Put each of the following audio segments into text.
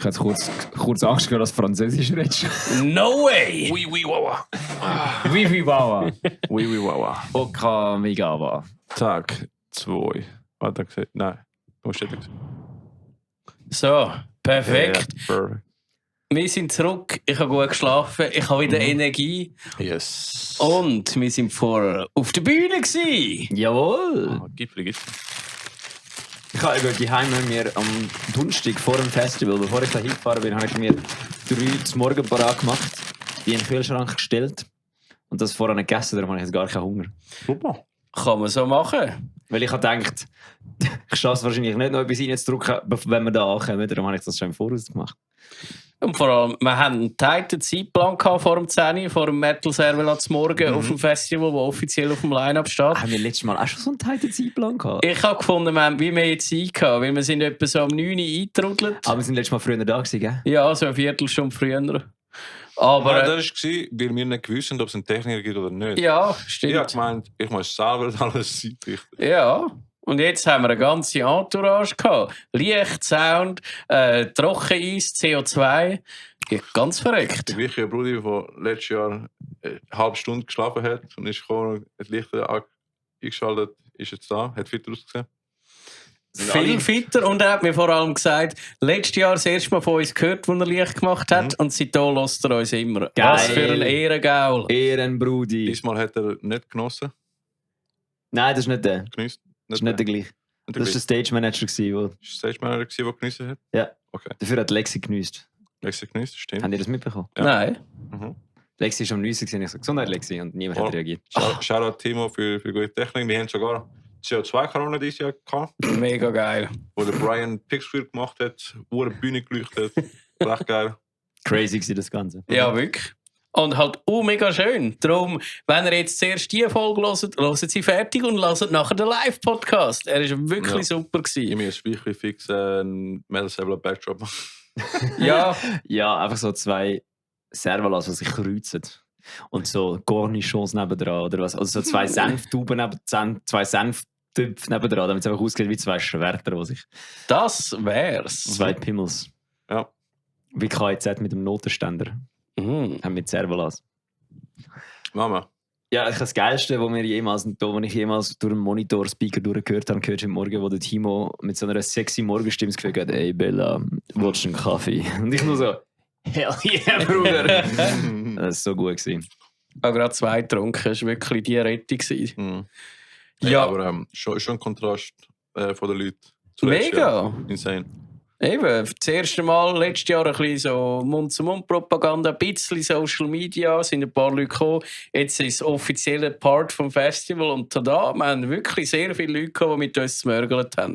Ich hatte kurz Angst gehabt, dass du Französisch redest. No way! Oui, oui, wawa. Wie Wawa. Oui, oui, wawa. Okamigawa. Tag 2. Hat er gesagt? Nein. Du musst nicht gesagt. So, perfekt. Ja, perfekt. Wir sind zurück, ich habe gut geschlafen, ich habe wieder Energie Yes. und wir sind vorher auf der Bühne gewesen. Jawohl. Gipfel. Ich habe die Heim mir am Donnerstag vor dem Festival, bevor ich da hingefahren bin, habe ich mir 3 zum Morgen parat gemacht, die in den Kühlschrank gestellt und das vorher nicht gegessen, darum habe ich jetzt gar keinen Hunger. Super. Kann man so machen. Weil ich habe gedacht, ich schaffe es wahrscheinlich nicht noch etwas reinzudrücken, wenn wir da ankommen, darum habe ich das schon im Voraus gemacht. Und vor allem, wir hatten einen tighten Zeitplan vor dem 10, vor dem Metal Servelat zum Morgen auf dem Festival, das offiziell auf dem Line-Up steht. Haben wir letztes Mal auch schon so einen tighten Zeitplan gehabt? Ich habe gefunden, wir haben wie mehr Zeit gehabt, weil wir sind etwa so um 9 Uhr eingetrudelt. Aber wir sind letztes Mal früher da gewesen, gell? Ja, so eine Viertelstunde früher. Aber das war, weil wir nicht gewusst haben, ob es einen Techniker gibt oder nicht. ja, Ich stimmt. habe gemeint, ich muss selber alles einrichten. Ja, und jetzt haben wir eine ganze Entourage gehabt. Licht, Sound, Trockeneis, CO2. Ja, ganz verrückt. Der gleiche Bruder, der letztes Jahr eine halbe Stunde geschlafen hat und ist gekommen, hat Licht eingeschaltet, ist jetzt da, hat fitter ausgesehen. Viel fitter und er hat mir vor allem gesagt, letztes Jahr das erste Mal von uns gehört, als er Licht gemacht hat und seitdem lässt er uns immer. Geil. Was für ein Ehrengaul. Ehrenbrudi. Diesmal hat er nicht genossen. Nein, das ist nicht der. Genießt. Das ist nicht der gleiche. Das war der Stage Manager. Das war der Stage Manager, der genossen hat? Ja. Okay. Dafür hat Lexi genüsst. Lexi genießt, stimmt. Habt ihr das mitbekommen? Ja. Nein. Mhm. Lexi war am 9. Ich so, Gesundheit Lexi. Und niemand hat reagiert. Shoutout Timo für gute Technik. Wir haben sogar CO2-Kanone dieses Jahr gehabt, Mega geil. wo der Brian Pixfield gemacht hat, wo er die Bühne geleuchtet hat. Recht geil. Crazy war das Ganze. Ja, wirklich. Und halt mega schön. Darum, wenn ihr jetzt zuerst die Folge hört sie fertig und hört nachher den Live-Podcast. Er war wirklich super Ich gewesen. muss wirklich fix einen Metal Server Backdrop machen. Ja, Ja, einfach so 2 Servalas, die sich kreuzen. Und so Cornichons nebendran. Oder was? Also so 2 Senftuben neben 2 Senftöpfe nebendran, damit es einfach aussieht wie 2 Schwerter, die sich. das wär's. 2 Pimmels. Ja. Wie KIZ mit dem Notenständer. Mhm. Mit Servalas. Mama. Ja, das Geilste, wo ich jemals durch einen Monitor-Speaker durchgehört habe, gehört heute Morgen, wo der Timo mit so einer sexy Morgenstimme das Gefühl hat, ey Bella, willst du einen Kaffee? Und ich nur so, hell yeah, Bruder. Das war so gut gewesen. Ich habe gerade 2 getrunken. Das war wirklich die Rettung gewesen. Mhm. Ja. Ja, aber schon ein Kontrast von den Leuten. zu letztes Mega. Jahr. Insane. Eben, das erste Mal, letztes Jahr ein bisschen so Mund-zu-Mund-Propaganda, ein bisschen Social Media, sind ein paar Leute gekommen. Jetzt ist es offizieller Part vom Festival und tada, wir haben wirklich sehr viele Leute gekommen, die mit uns gemörgelt haben.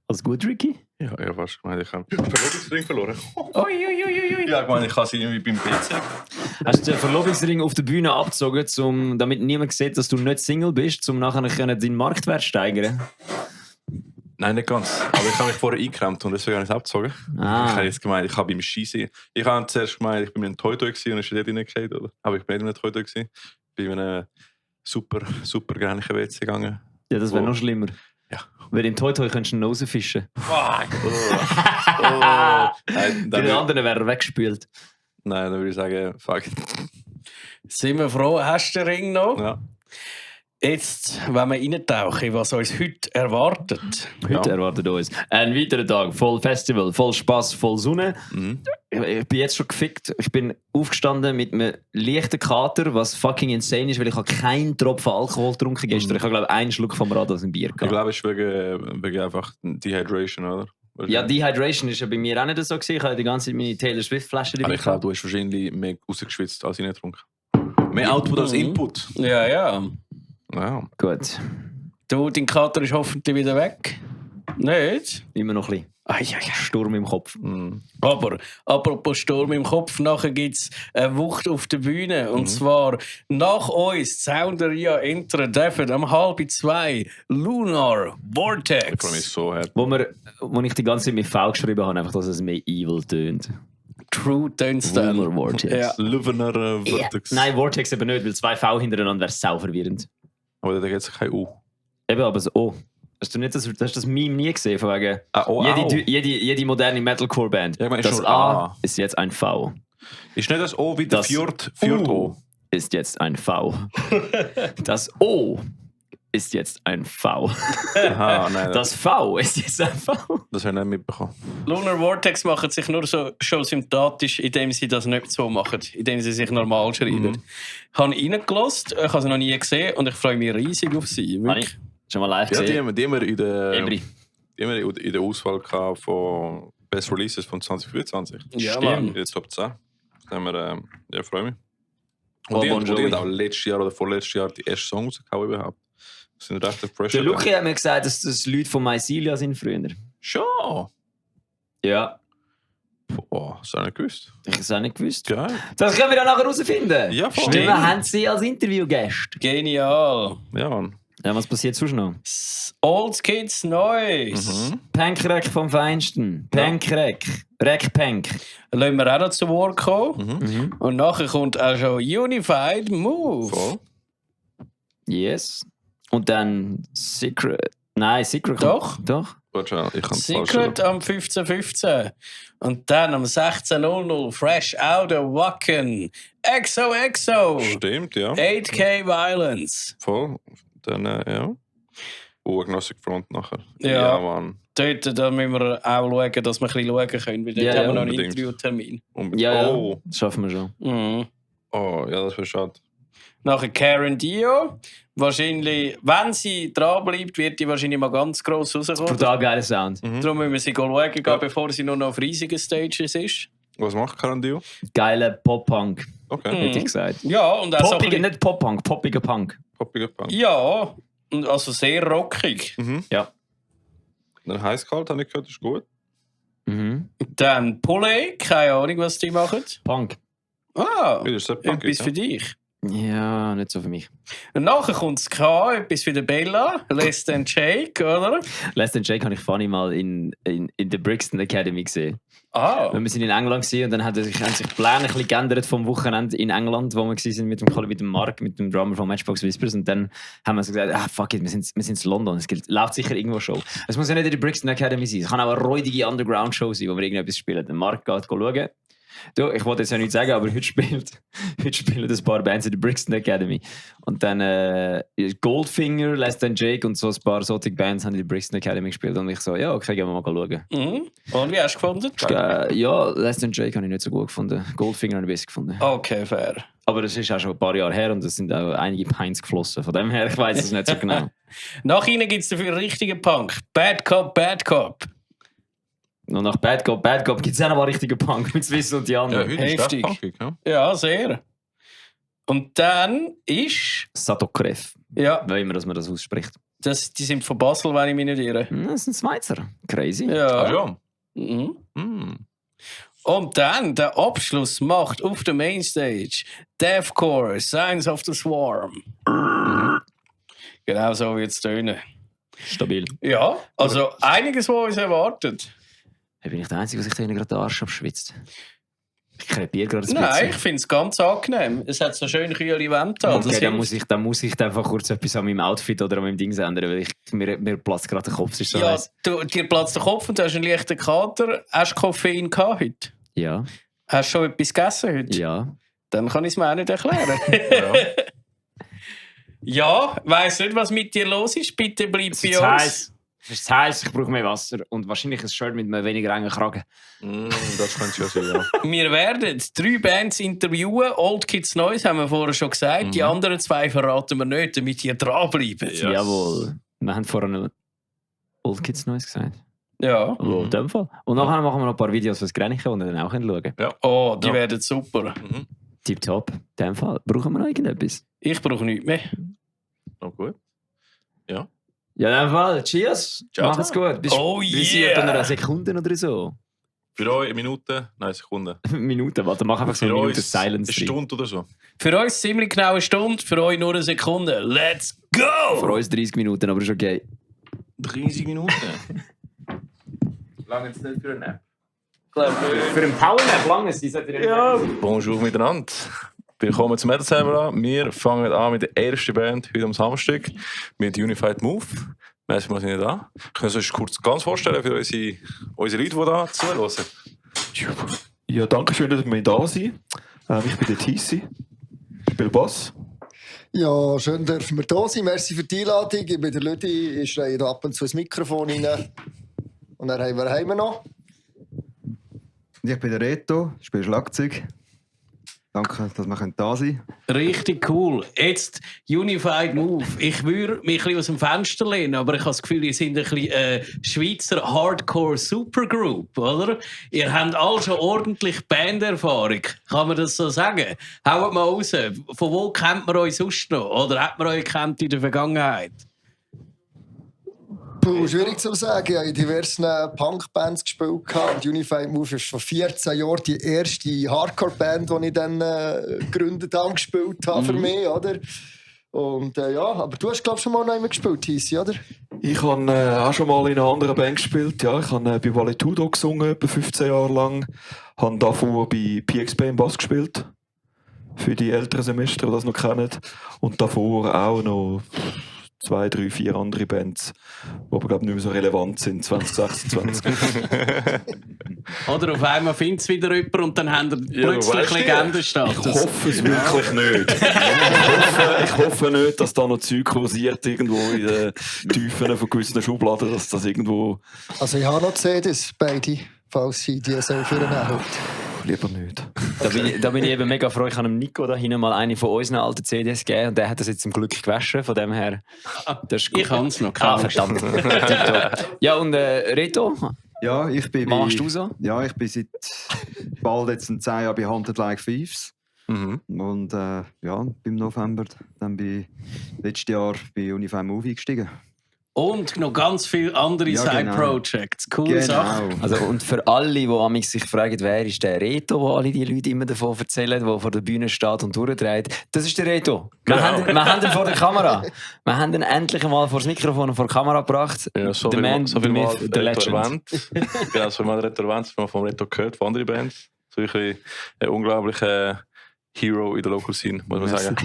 Alles gut, Ricky? Ja, ich habe fast gemeint, ich habe den Verlobungsring verloren. Ui. Ja, ich meine, ich kann sie irgendwie beim PC. Hast du den Verlobungsring auf der Bühne abgezogen, damit niemand sieht, dass du nicht Single bist, um nachher deinen Marktwert steigern? Nein, nicht ganz. Aber ich habe mich vorher eingekremmt und deswegen habe ich es abgezogen. Ich habe jetzt gemeint, ich habe beim Skisee. Ich habe zuerst gemeint, ich bin mit einem Toy-Toy und ist dort reingefallen, oder? Aber ich bin nicht mit einem Toy-Toy gewesen. Ich bin in einem super gereinigten WC gegangen. Ja, das wäre noch schlimmer. Ja. Weil im Toy-Toy könntest du eine Nase fischen. Fuck! Nein, Bei den anderen wäre er weggespült. dann würde ich sagen, fuck. Sind wir froh, hast du den Ring noch? Ja. Jetzt, wenn wir reintauchen, was uns heute erwartet. Heute erwartet uns ein weiterer Tag voll Festival, voll Spass, voll Sonne. Ich bin jetzt schon gefickt. Ich bin aufgestanden mit einem leichten Kater, was fucking insane ist, weil ich habe keinen Tropfen Alkohol getrunken gestern. Ich habe, glaube ich, einen Schluck vom Rad aus dem Bier Ich gehabt. glaube, es ist wegen einfach Dehydration, oder? Ja, Dehydration ist ja bei mir auch nicht so gewesen. Ich habe die ganze Zeit meine Taylor Swift-Flasche Aber dabei ich glaube, gehabt. du hast wahrscheinlich mehr rausgeschwitzt als ich nicht getrunken. Mehr Output als Input. Ja, ja. Ja. Gut. Du, dein Kater ist hoffentlich wieder weg. Nicht? Immer noch ein bisschen Sturm im Kopf. Aber, apropos Sturm im Kopf, nachher gibt es eine Wucht auf der Bühne. Und zwar nach uns, Sounderia Intro, dürfen um 1:30 Lunar Ich freue mich Vortex. so hart. Wo ich die ganze Zeit mit V geschrieben habe, einfach, dass es mehr evil tönt. True Turnstile. Lunar Vortex. Ja. Luvener Vortex. Nein, Vortex eben nicht, weil 2 V hintereinander wäre sau verwirrend. Aber da gibt es kein U. Eben, aber so O. Hast du das Meme nie gesehen? Von wegen, Oh, jede moderne Metalcore-Band. Ja, ich meine, Das schon A ist jetzt ein V. Ist nicht das O wie der Das Fjord U ist jetzt ein V. Das O ist jetzt ein V. Aha, nein, Das V ist jetzt ein V. das habe ich nicht mitbekommen. Lunar Vortex machen sich nur so schon sympathisch, indem sie das nicht so machen, indem sie sich normal schreiben. Ich habe reingelassen, ich habe sie noch nie gesehen und ich freue mich riesig auf sie. Habe ich schon mal live Ja, gesehen. die haben wir Ebri. in der Auswahl gehabt von Best Releases von 2024. Ja, Stimmt. Mann. In der Top 10. Da haben wir, ja, freue mich. Oh, Und die Bon Jovi. haben auch letztes Jahr oder vorletztes Jahr die ersten Songs rausgehauen überhaupt. Das sind recht fresh. Der Luki hat mir gesagt, dass das Leute von Mycelia sind früher. Schon? Ja, Boah, das habe ich nicht gewusst. ich habe es auch nicht gewusst. Geil. Das können wir dann nachher herausfinden. Ja, voll. Stimmt. Wir haben sie als Interviewgäste. Genial. Ja, Mann. Ja, was passiert sonst noch? Old Kids Neues. Pankrek vom Feinsten. Pankrek. Reck-Pank. Lassen wir auch noch zu Wort kommen. Mhm. Und nachher kommt auch schon Unified Move. Voll. Yes. Und dann Secret. Nein, Secret. Doch. Doch. Warte schon, ich kann es Secret am 15.15. Und dann am 16.00 Fresh Out of Wacken. XOXO. Stimmt, ja. 8K Violence. Voll. Dann, ja. Agnostic Front nachher. Ja. Mann. Dort da müssen wir auch schauen, dass wir ein bisschen schauen können. Weil dort Ja, haben wir ja, noch einen unbedingt. Interviewtermin. Ja, Oh. das schaffen wir schon. Mhm. Oh, ja, das wäre schade. Nachher Karen Dio. Wahrscheinlich, wenn sie dranbleibt, wird die wahrscheinlich mal ganz gross rauskommen. Brutal geiler Sound. Darum müssen wir sie schauen gehen, Ja. bevor sie nur noch auf riesigen Stages ist. Was macht Karandio? Geiler Pop-Punk, Okay. hätte ich gesagt. Ja, und auch so ein Poppiger, bisschen, nicht Pop-Punk, poppiger Punk. Poppiger Punk. ja, und also sehr rockig. Mhm. Ja. Dann heiß-kalt habe ich gehört, ist gut. Mhm. Dann Pulley, keine Ahnung, was die machen. Punk. Ah, Ja, das ist sehr punkig, etwas für dich. Ja, nicht so für mich. Und nachher kommt das K, etwas für den Bella, Less Than Jake, oder? Less Than Jake habe ich funny mal in der Brixton Academy gesehen. Ah, Wir sind in England gewesen, und dann haben sich die Pläne ein bisschen geändert vom Wochenende in England, wo wir waren mit dem Mark, mit dem Drummer von Matchbox Whispers. Und dann haben wir so gesagt, fuck it, wir sind in London, es läuft sicher irgendwo Show. Es muss ja nicht in der Brixton Academy sein, es kann auch eine räudige Underground-Show sein, wo wir irgendetwas spielen. Der Mark geht schauen. Du, ich wollte jetzt ja nichts sagen, aber heute spielen ein paar Bands in der Brixton Academy. Und dann Goldfinger, Less Than Jake und so ein paar solche Bands haben in der Brixton Academy gespielt. Und ich so, ja, okay, gehen wir mal schauen. mhm. Und wie hast du gefunden? Ja, Less Than Jake habe ich nicht so gut gefunden. Goldfinger habe ich besser gefunden. Okay, fair. Aber das ist auch schon ein paar Jahre her und es sind auch einige Pints geflossen. Von dem her, ich weiß es nicht so genau. Nach ihnen gibt es dafür einen richtigen Punk. Bad Cop, Bad Cop. Und nach Bad Cop gibt es auch noch mal richtigen Punk mit Swiss und die Ja, anderen. heute ist Heftig. das punkig, ja. Ja, sehr. Und dann ist... Satokrev, Ja, wie immer, dass man das ausspricht. die sind von Basel, wenn ich mich nicht irre. Das sind Schweizer. Crazy. Ah, Ja. ja. Mhm. Hm. Und dann der Abschluss macht auf der Mainstage Deathcore, Signs of the Swarm. Genau so wird es tönen. Stabil. Ja, also einiges, was uns erwartet. Hey, bin ich der Einzige, der sich da gerade den Arsch abschwitzt? Ich krepiere gerade ein Nein, ich bisschen. finde es ganz angenehm. Es hat so schöne kühle Wände. Okay, dann muss ich einfach kurz etwas an meinem Outfit oder an meinem Ding ändern, weil mir platzt gerade der Kopf. Es ist so Ja, heiß. dir platzt der Kopf und du hast einen leichten Kater. Hast du Koffein gehabt heute? Ja, Hast du schon etwas gegessen heute? ja. Dann kann ich es mir auch nicht erklären. Ja. Ja, weiss nicht, was mit dir los ist. Bitte bleib Es bei ist uns. heiß. Es ist heiß, ich brauche mehr Wasser und wahrscheinlich ein Shirt mit einem weniger engen Kragen. Das könnte es ja sein, ja. Wir werden 3 Bands interviewen. Old Kids Neues haben wir vorher schon gesagt. Die anderen 2 verraten wir nicht, damit ihr dranbleibt. Yes. Jawohl. Wir haben vorhin Old Kids Neues gesagt. Ja. Oh, in dem Fall. Und nachher machen wir noch ein paar Videos fürs Grenchen, die ihr dann auch schauen könnt. Oh, die Ja. werden super. Mhm. Tipptopp. In dem Fall. Brauchen wir noch irgendetwas? Ich brauche nichts mehr. Oh, gut. Ja, in dem Fall. Cheers. Ciao, Macht's ciao. gut. Oh, Bis yeah. etwa einer Sekunde oder so. Für euch eine Minute, nein, Sekunde. Minute, warte, mach einfach so eine Für Minute uns Silence eine drin. Stunde oder so. Für uns ziemlich genau eine Stunde, für euch nur eine Sekunde. Let's go! Für uns 30 Minuten, aber ist okay. 30 Minuten. Lange jetzt nicht für eine App. Für einen Powernap lang ist es. Ja. Bonjour miteinander. Willkommen zum Metal Server. Wir fangen an mit der ersten Band heute am Samstag mit Unified Move. Merci, wir sind nicht da. Können Sie uns kurz ganz vorstellen für unsere Leute, die da zuhören? Ja, danke schön, dass wir da sind. Ich bin der Tissi, ich spiele Bass. Ja, schön dürfen wir da sein. Merci für die Einladung. Ich bin der Lüdi, ich schreie da ab und zu ins Mikrofon rein. Und dann haben wir noch. Ich bin der Reto, ich spiele Schlagzeug. Danke, dass wir da sein können. Richtig cool. Jetzt Unified Move. Ich würde mich ein bisschen aus dem Fenster lehnen, aber ich habe das Gefühl, ihr seid ein bisschen Schweizer Hardcore Supergroup, oder? Ihr habt alle schon ordentlich Banderfahrung. Kann man das so sagen? Haut mal raus. Von wo kennt man euch sonst noch? Oder hat man euch gekannt in der Vergangenheit? Puh, schwierig zu sagen. Ich habe in diversen Punk-Bands gespielt. Und Unified Move ist vor 14 Jahren die erste Hardcore-Band, die ich dann gegründet habe, gespielt habe für mich, oder? Und ja, aber du hast, glaube ich, schon mal noch einmal gespielt, Hissi, oder? Ich habe auch schon mal in einer anderen Band gespielt. Ja, ich habe bei Valetudo gesungen, etwa 15 Jahre lang. Ich habe davor bei PXP im Bass gespielt. Für die älteren Semester, die das noch kennen. Und davor auch noch 2, 3, 4 andere Bands, die aber glaube nicht mehr so relevant sind, 2026. Oder auf einmal findet es wieder jemand und dann haben wir plötzlich Legendenstatus. Ich hoffe es wirklich nicht. Ich hoffe nicht, dass da noch Zeug kursiert irgendwo in den Tiefen von gewissen Schubladen, dass das irgendwo... Also ich habe noch CDs, beide, falls sie die so für einen haben. Lieber nicht. Da bin ich eben mega froh. Ich habe dem Nico da hinten mal eine von unseren alten CDs gegeben und der hat das jetzt zum Glück gewaschen. Von dem her, das ist gut. Ich kann es noch. Verdammt. Ja, und Reto, Ja, ich bin machst du so? Ja, ich bin seit bald jetzt 10 Jahren bei Haunted Like Thieves. Und ja, beim November dann letztes Jahr bei Unified Move eingestiegen. Und noch ganz viele andere Ja, Side-Projects. Coole Sachen. Also, und für alle, die sich fragen, wer ist der Reto, wo alle die Leute immer davon erzählen, der vor der Bühne steht und durchdreht, das ist der Reto. Wir haben ihn vor der Kamera. Wir haben ihn endlich mal vor das Mikrofon und vor die Kamera gebracht. Ja, so the viel man, the myth, the legend. Genau, so viel mal Reto erwähnt, das haben wir vom Reto gehört, von anderen Bands. So ein unglaublicher Hero in der Local Scene, muss man sagen.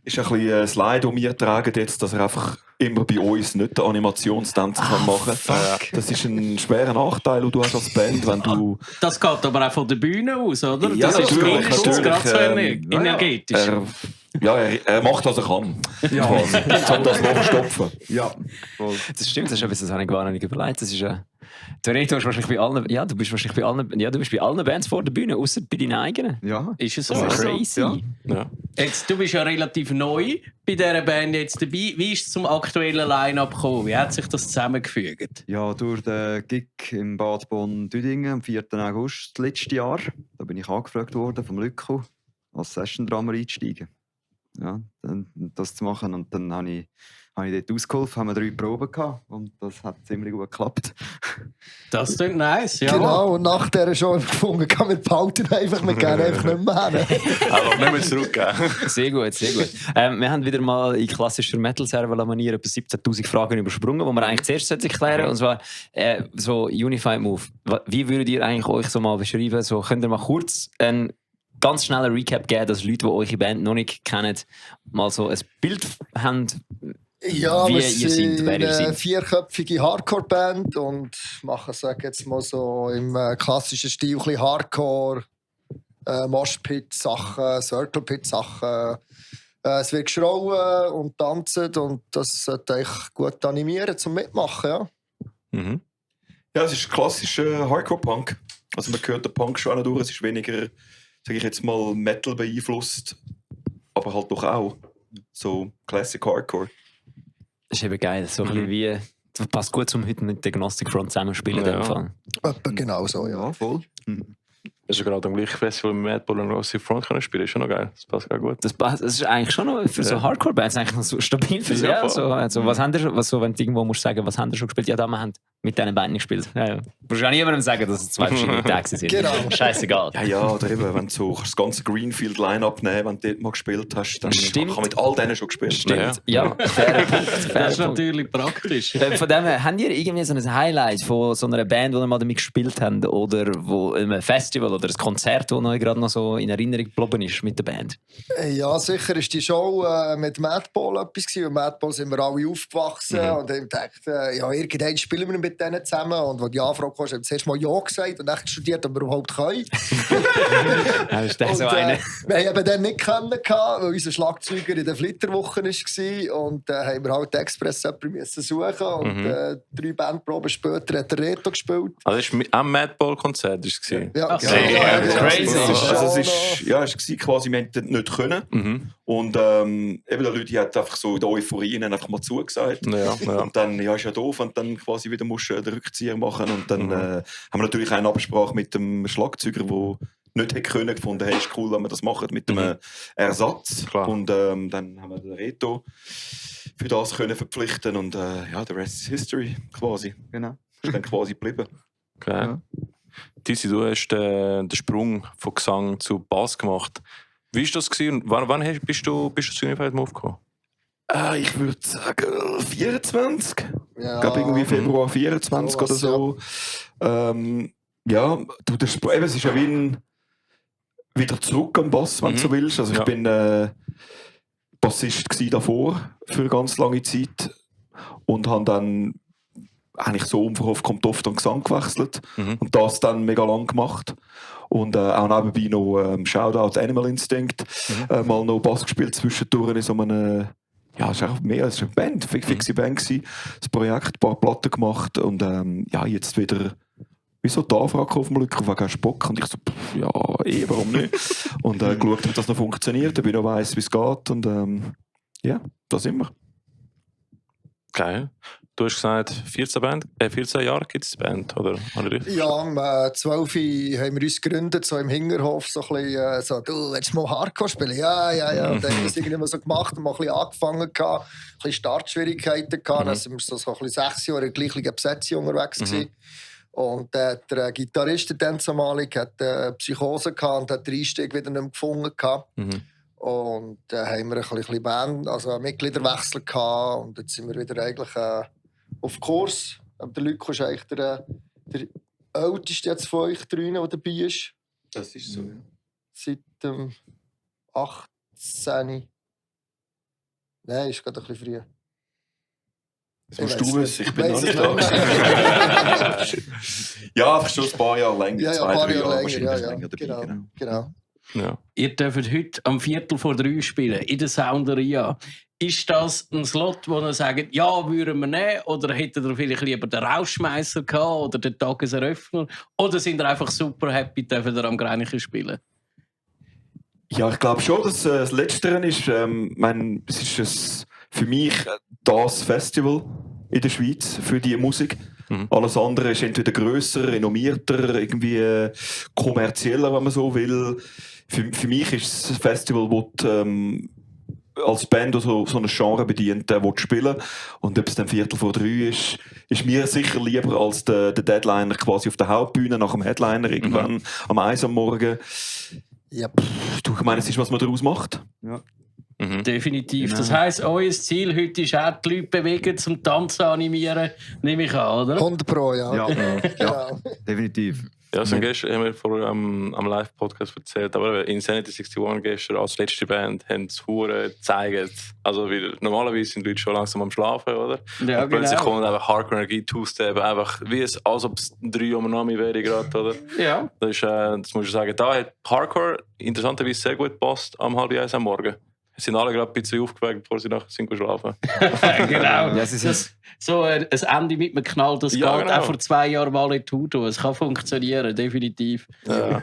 Ist ein bisschen ein Slide, das wir tragen jetzt, dass er einfach immer bei uns nicht den Animationstanz machen kann. Das ist ein schwerer Nachteil, den du hast als Band, wenn du... Das geht aber auch von der Bühne aus, oder? Ja, das natürlich, ist gerade so energetisch. Er macht, was er kann. Ja. Um das Loch stopfen. Ja, voll. Das stimmt, das habe ich gar nicht überlegt. Das ist der Reto ist wahrscheinlich bei allen... Ja, du bist wahrscheinlich bei allen... Ja, du bist bei allen Bands vor der Bühne, außer bei deinen eigenen. Ja. Ist es so? Das ist crazy. Ja. Jetzt, du bist ja relativ neu bei dieser Band jetzt dabei. Wie ist es zum aktuellen Line-Up gekommen? Wie hat sich das zusammengefügt? Ja, durch den Gig im Bad Bonn-Düdingen am 4. August letztes Jahr. Da bin ich angefragt worden vom Lücko, als Session-Drummer einzusteigen. Ja, das zu machen. Und dann habe ich dort ausgeholfen, haben wir 3 Proben gehabt und das hat ziemlich gut geklappt. Das klingt nice, ja. Genau, und nach dieser Show gefunden, kann man behalten einfach, wir gehen einfach nicht mehr hin. Aber nicht mehr zurückgeben. Sehr gut, sehr gut. Wir haben wieder mal in klassischer Metal-Server-Manier etwa 17'000 Fragen übersprungen, die wir eigentlich zuerst erklären. Und zwar so Unified Move. Wie würdet ihr eigentlich euch so mal beschreiben? So, könnt ihr mal kurz einen ganz schnellen Recap geben, dass Leute, die eure Band noch nicht kennen, mal so ein Bild haben, Ja, wie wir ihr sind wer ihr eine seid. 4-köpfige Hardcore-Band und machen, sag jetzt mal so, im klassischen Stil ein bisschen Hardcore, Moshpit-Sachen, Circle-Pit-Sachen. Es wird geschrauen und tanzen und das sollte eigentlich gut animieren zum Mitmachen, ja. Mhm. Ja, es ist klassischer Hardcore-Punk. Also man hört den Punk schon auch noch durch. Es ist weniger, sage ich jetzt mal, Metal beeinflusst, aber halt doch auch so Classic Hardcore. Das ist eben geil. So ein bisschen wie... Das passt gut zum heute mit der Gnostic Front zusammenspielen. Ja. In dem Fall. Etwa genau so, ja. Ja, voll. Das ist gerade am gleichen Festival mit Mad Bull und Gnostic Front können spielen. Ist schon noch geil. Das passt auch gut. Das ist eigentlich schon noch für so Hardcore-Bands eigentlich noch so stabil für sie. Ja, Ja, so, also, was haben ihr, wenn du irgendwo musst sagen, was haben ihr schon gespielt? Ja, da, wir haben mit diesen Bänden gespielt. Ja. Du musst auch niemandem sagen, dass es 2 verschiedene Tage sind. Genau. Scheißegal. Ja, oder eben, wenn du so das ganze Greenfield-Line-Up nehmen, wenn du dort mal gespielt hast, dann Stimmt. ich habe mit all denen schon gespielt. Stimmt. Ja, fairer Punkt. Das ist natürlich praktisch. Von dem her, habt ihr irgendwie so ein Highlight von so einer Band, die ihr mal damit gespielt habt? Oder wo ein Festival oder ein Konzert, das euch gerade noch so in Erinnerung geblieben ist mit der Band? Ja, sicher ist die Show mit Madball etwas gewesen. Mit Madball sind wir alle aufgewachsen und haben gedacht, ja, irgendwann spielen wir mit denen zusammen. Und als die Anfrage kam, haben wir zuerst mal Ja gesagt und echt studiert, ob wir überhaupt können. Ja, ist der so Und, eine? wir haben eben dann nicht kennen, weil unser Schlagzeuger in der Flitterwoche war. Und haben wir halt Express müssen suchen. Und 3 Bandproben später hat der Reto gespielt. Also das war am Madball-Konzert. Ja, crazy. Also es ist, ja, es war quasi, wir hätten nicht können. Und eben die Leute hatten einfach so in der Euphorie einfach mal zugesagt. Ja. Und dann ist ja doof, und dann quasi wieder musst du den Rückzieher machen. Und dann haben wir natürlich eine Absprache mit dem Schlagzeuger, der nicht hätte können, gefunden, hey, ist cool, wenn wir das machen mit einem Ersatz. Klar. Und dann haben wir den Reto für das können verpflichten und ja, the rest is history quasi. Genau. Ist dann quasi geblieben. Okay. Ja. Tissi, du hast den Sprung von Gesang zu Bass gemacht. Wie war das gewesen? Wann bist du zu Unified Move gekommen? Ich würde sagen 24. Ja. Ich glaube irgendwie Februar 24 oder so. Ja, du, es ist ja wie wieder zurück am Bass, wenn du so willst. Also ich bin Bassist gsi davor für eine ganz lange Zeit und habe dann eigentlich so unverhofft kommt oft an Gesang gewechselt und das dann mega lang gemacht. Und auch nebenbei noch Shoutout Animal Instinct, mal noch Bass gespielt zwischendurch in so einem, ja, es ist einfach mehr als eine Band, fixe Band gewesen. Das Projekt, ein paar Platten gemacht und ja, jetzt wieder wieso die Anfrage auf dem Lücke, auf keinen Bock. Und ich so, ja, warum nicht? Und geschaut, ob das noch funktioniert, ob ich noch weiss, wie es geht. Und ja, da sind wir. Geil. Du hast gesagt, 14 Jahre gibt es die Band, oder? Ja, am 12 haben wir uns gegründet, so im Hinterhof, so ein bisschen, so, du willst mal Hardcore spielen? Ja. Und dann haben wir es irgendwie so gemacht und mal ein bisschen angefangen, ein bisschen Startschwierigkeiten gehabt. Dann sind wir so ein bisschen 6 Jahre in der gleichen Besetzung unterwegs gewesen. Und der Gitarrist, der zumalig, hat Psychose gehabt und hat den Einstieg wieder nicht mehr gefunden gehabt. Und dann haben wir ein bisschen Band, also einen Mitgliederwechsel gehabt. Und jetzt sind wir wieder eigentlich auf Kurs. Aber der Luc ist eigentlich der älteste jetzt von euch drinnen, der dabei ist. Das ist so, ja. Seit dem 18. Nein, ist gerade ein bisschen früher. Das musst du wissen, ich bin noch nicht da. Ja, einfach schon ein paar Jahre länger. Ja, 2, ein paar 3 Jahre wahrscheinlich länger. dabei, Genau. Ja. Ihr dürft heute am 2:45 spielen, in der Sounderia. Ist das ein Slot, wo ihr sagt, ja, würden wir nehmen? Oder hättet ihr vielleicht lieber den Rausschmeißer gehabt oder den Tageseröffner? Oder sind ihr einfach super happy, dürfen ihr am Greinichen spielen? Ja, ich glaube schon, dass das Letztere ist. Es ist für mich das Festival in der Schweiz für diese Musik. Alles andere ist entweder grösser, renommierter, irgendwie kommerzieller, wenn man so will. Für mich ist es ein Festival, wo du als Band so ein Genre bedient, spielen. Und ob es dann 2:45 ist mir sicher lieber als der Deadliner quasi auf der Hauptbühne nach dem Headliner irgendwann am 1 am Morgen. Ja. Du, ich meine, es ist, was man daraus macht. Ja. Definitiv. Genau. Das heisst, euer Ziel heute ist auch, die Leute bewegen, zum Tanzen animieren, nehme ich an, oder? 100%, ja. Ja, Genau. definitiv. Ja, so gestern haben wir vorher am Live-Podcast erzählt, aber Insanity 61 gestern als letzte Band haben es Huren gezeigt. Also wieder, normalerweise sind die Leute schon langsam am Schlafen, oder? Ja, und plötzlich genau. kommt einfach Hardcore-Energie, Two-Step, einfach wie es, als ob es 3 Uhr Nami wäre gerade, oder? Ja. Das muss ich sagen. Da hat Hardcore interessanterweise sehr gut gepasst am 12:30 am Morgen. Sie sind alle gerade ein bisschen aufgeweckt, bevor sie nachher sind schlafen. Genau. Ja, sie sind- So ein Ende mit einem Knall, das Ja, geht genau. auch vor 2 Jahren mal in Tudo. Es kann funktionieren, definitiv. Ja.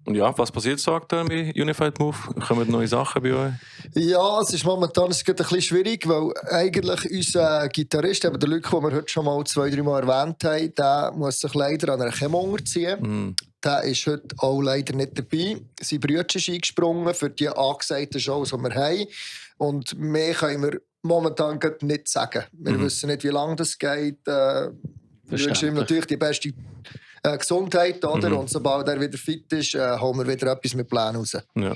Und ja, was passiert so aktuell bei Unified Move? Kommen neue Sachen bei euch? Ja, es ist momentan ein bisschen schwierig, weil eigentlich unser Gitarrist, eben der Luc, den wir heute schon mal 2-3 Mal erwähnt haben, der muss sich leider an einer Chemo unterziehen. Der ist heute auch leider nicht dabei. Sein Bruder ist eingesprungen für die angesagten Shows, die wir haben. Und mehr können wir momentan nicht sagen. Wir wissen nicht, wie lange das geht. Wir wünschen ihm natürlich die beste Gesundheit, oder? Und sobald er wieder fit ist, holen wir wieder etwas mit Plänen raus. Ja.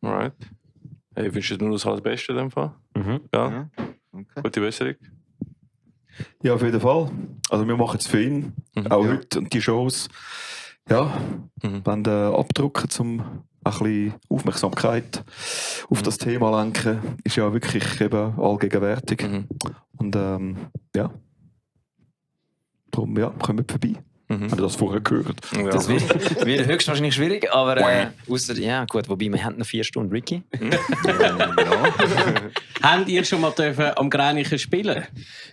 Alright. Hey, ich wünsche dir nur das Beste in dem Fall. Ja. Okay. Gute Besserung. Ja, auf jeden Fall. Also wir machen es für ihn, auch heute und die Shows. Ja, wenn abdrucken, um ein bisschen Aufmerksamkeit auf das Thema lenken, ist ja wirklich eben allgegenwärtig. Und ja, darum kommen wir vorbei. Habt ihr das vorher gehört? Ja. Das wird höchstwahrscheinlich schwierig, aber ausser, ja gut, wobei wir haben noch 4 Stunden, Ricky. Habt ihr schon mal am Gränichen spielen?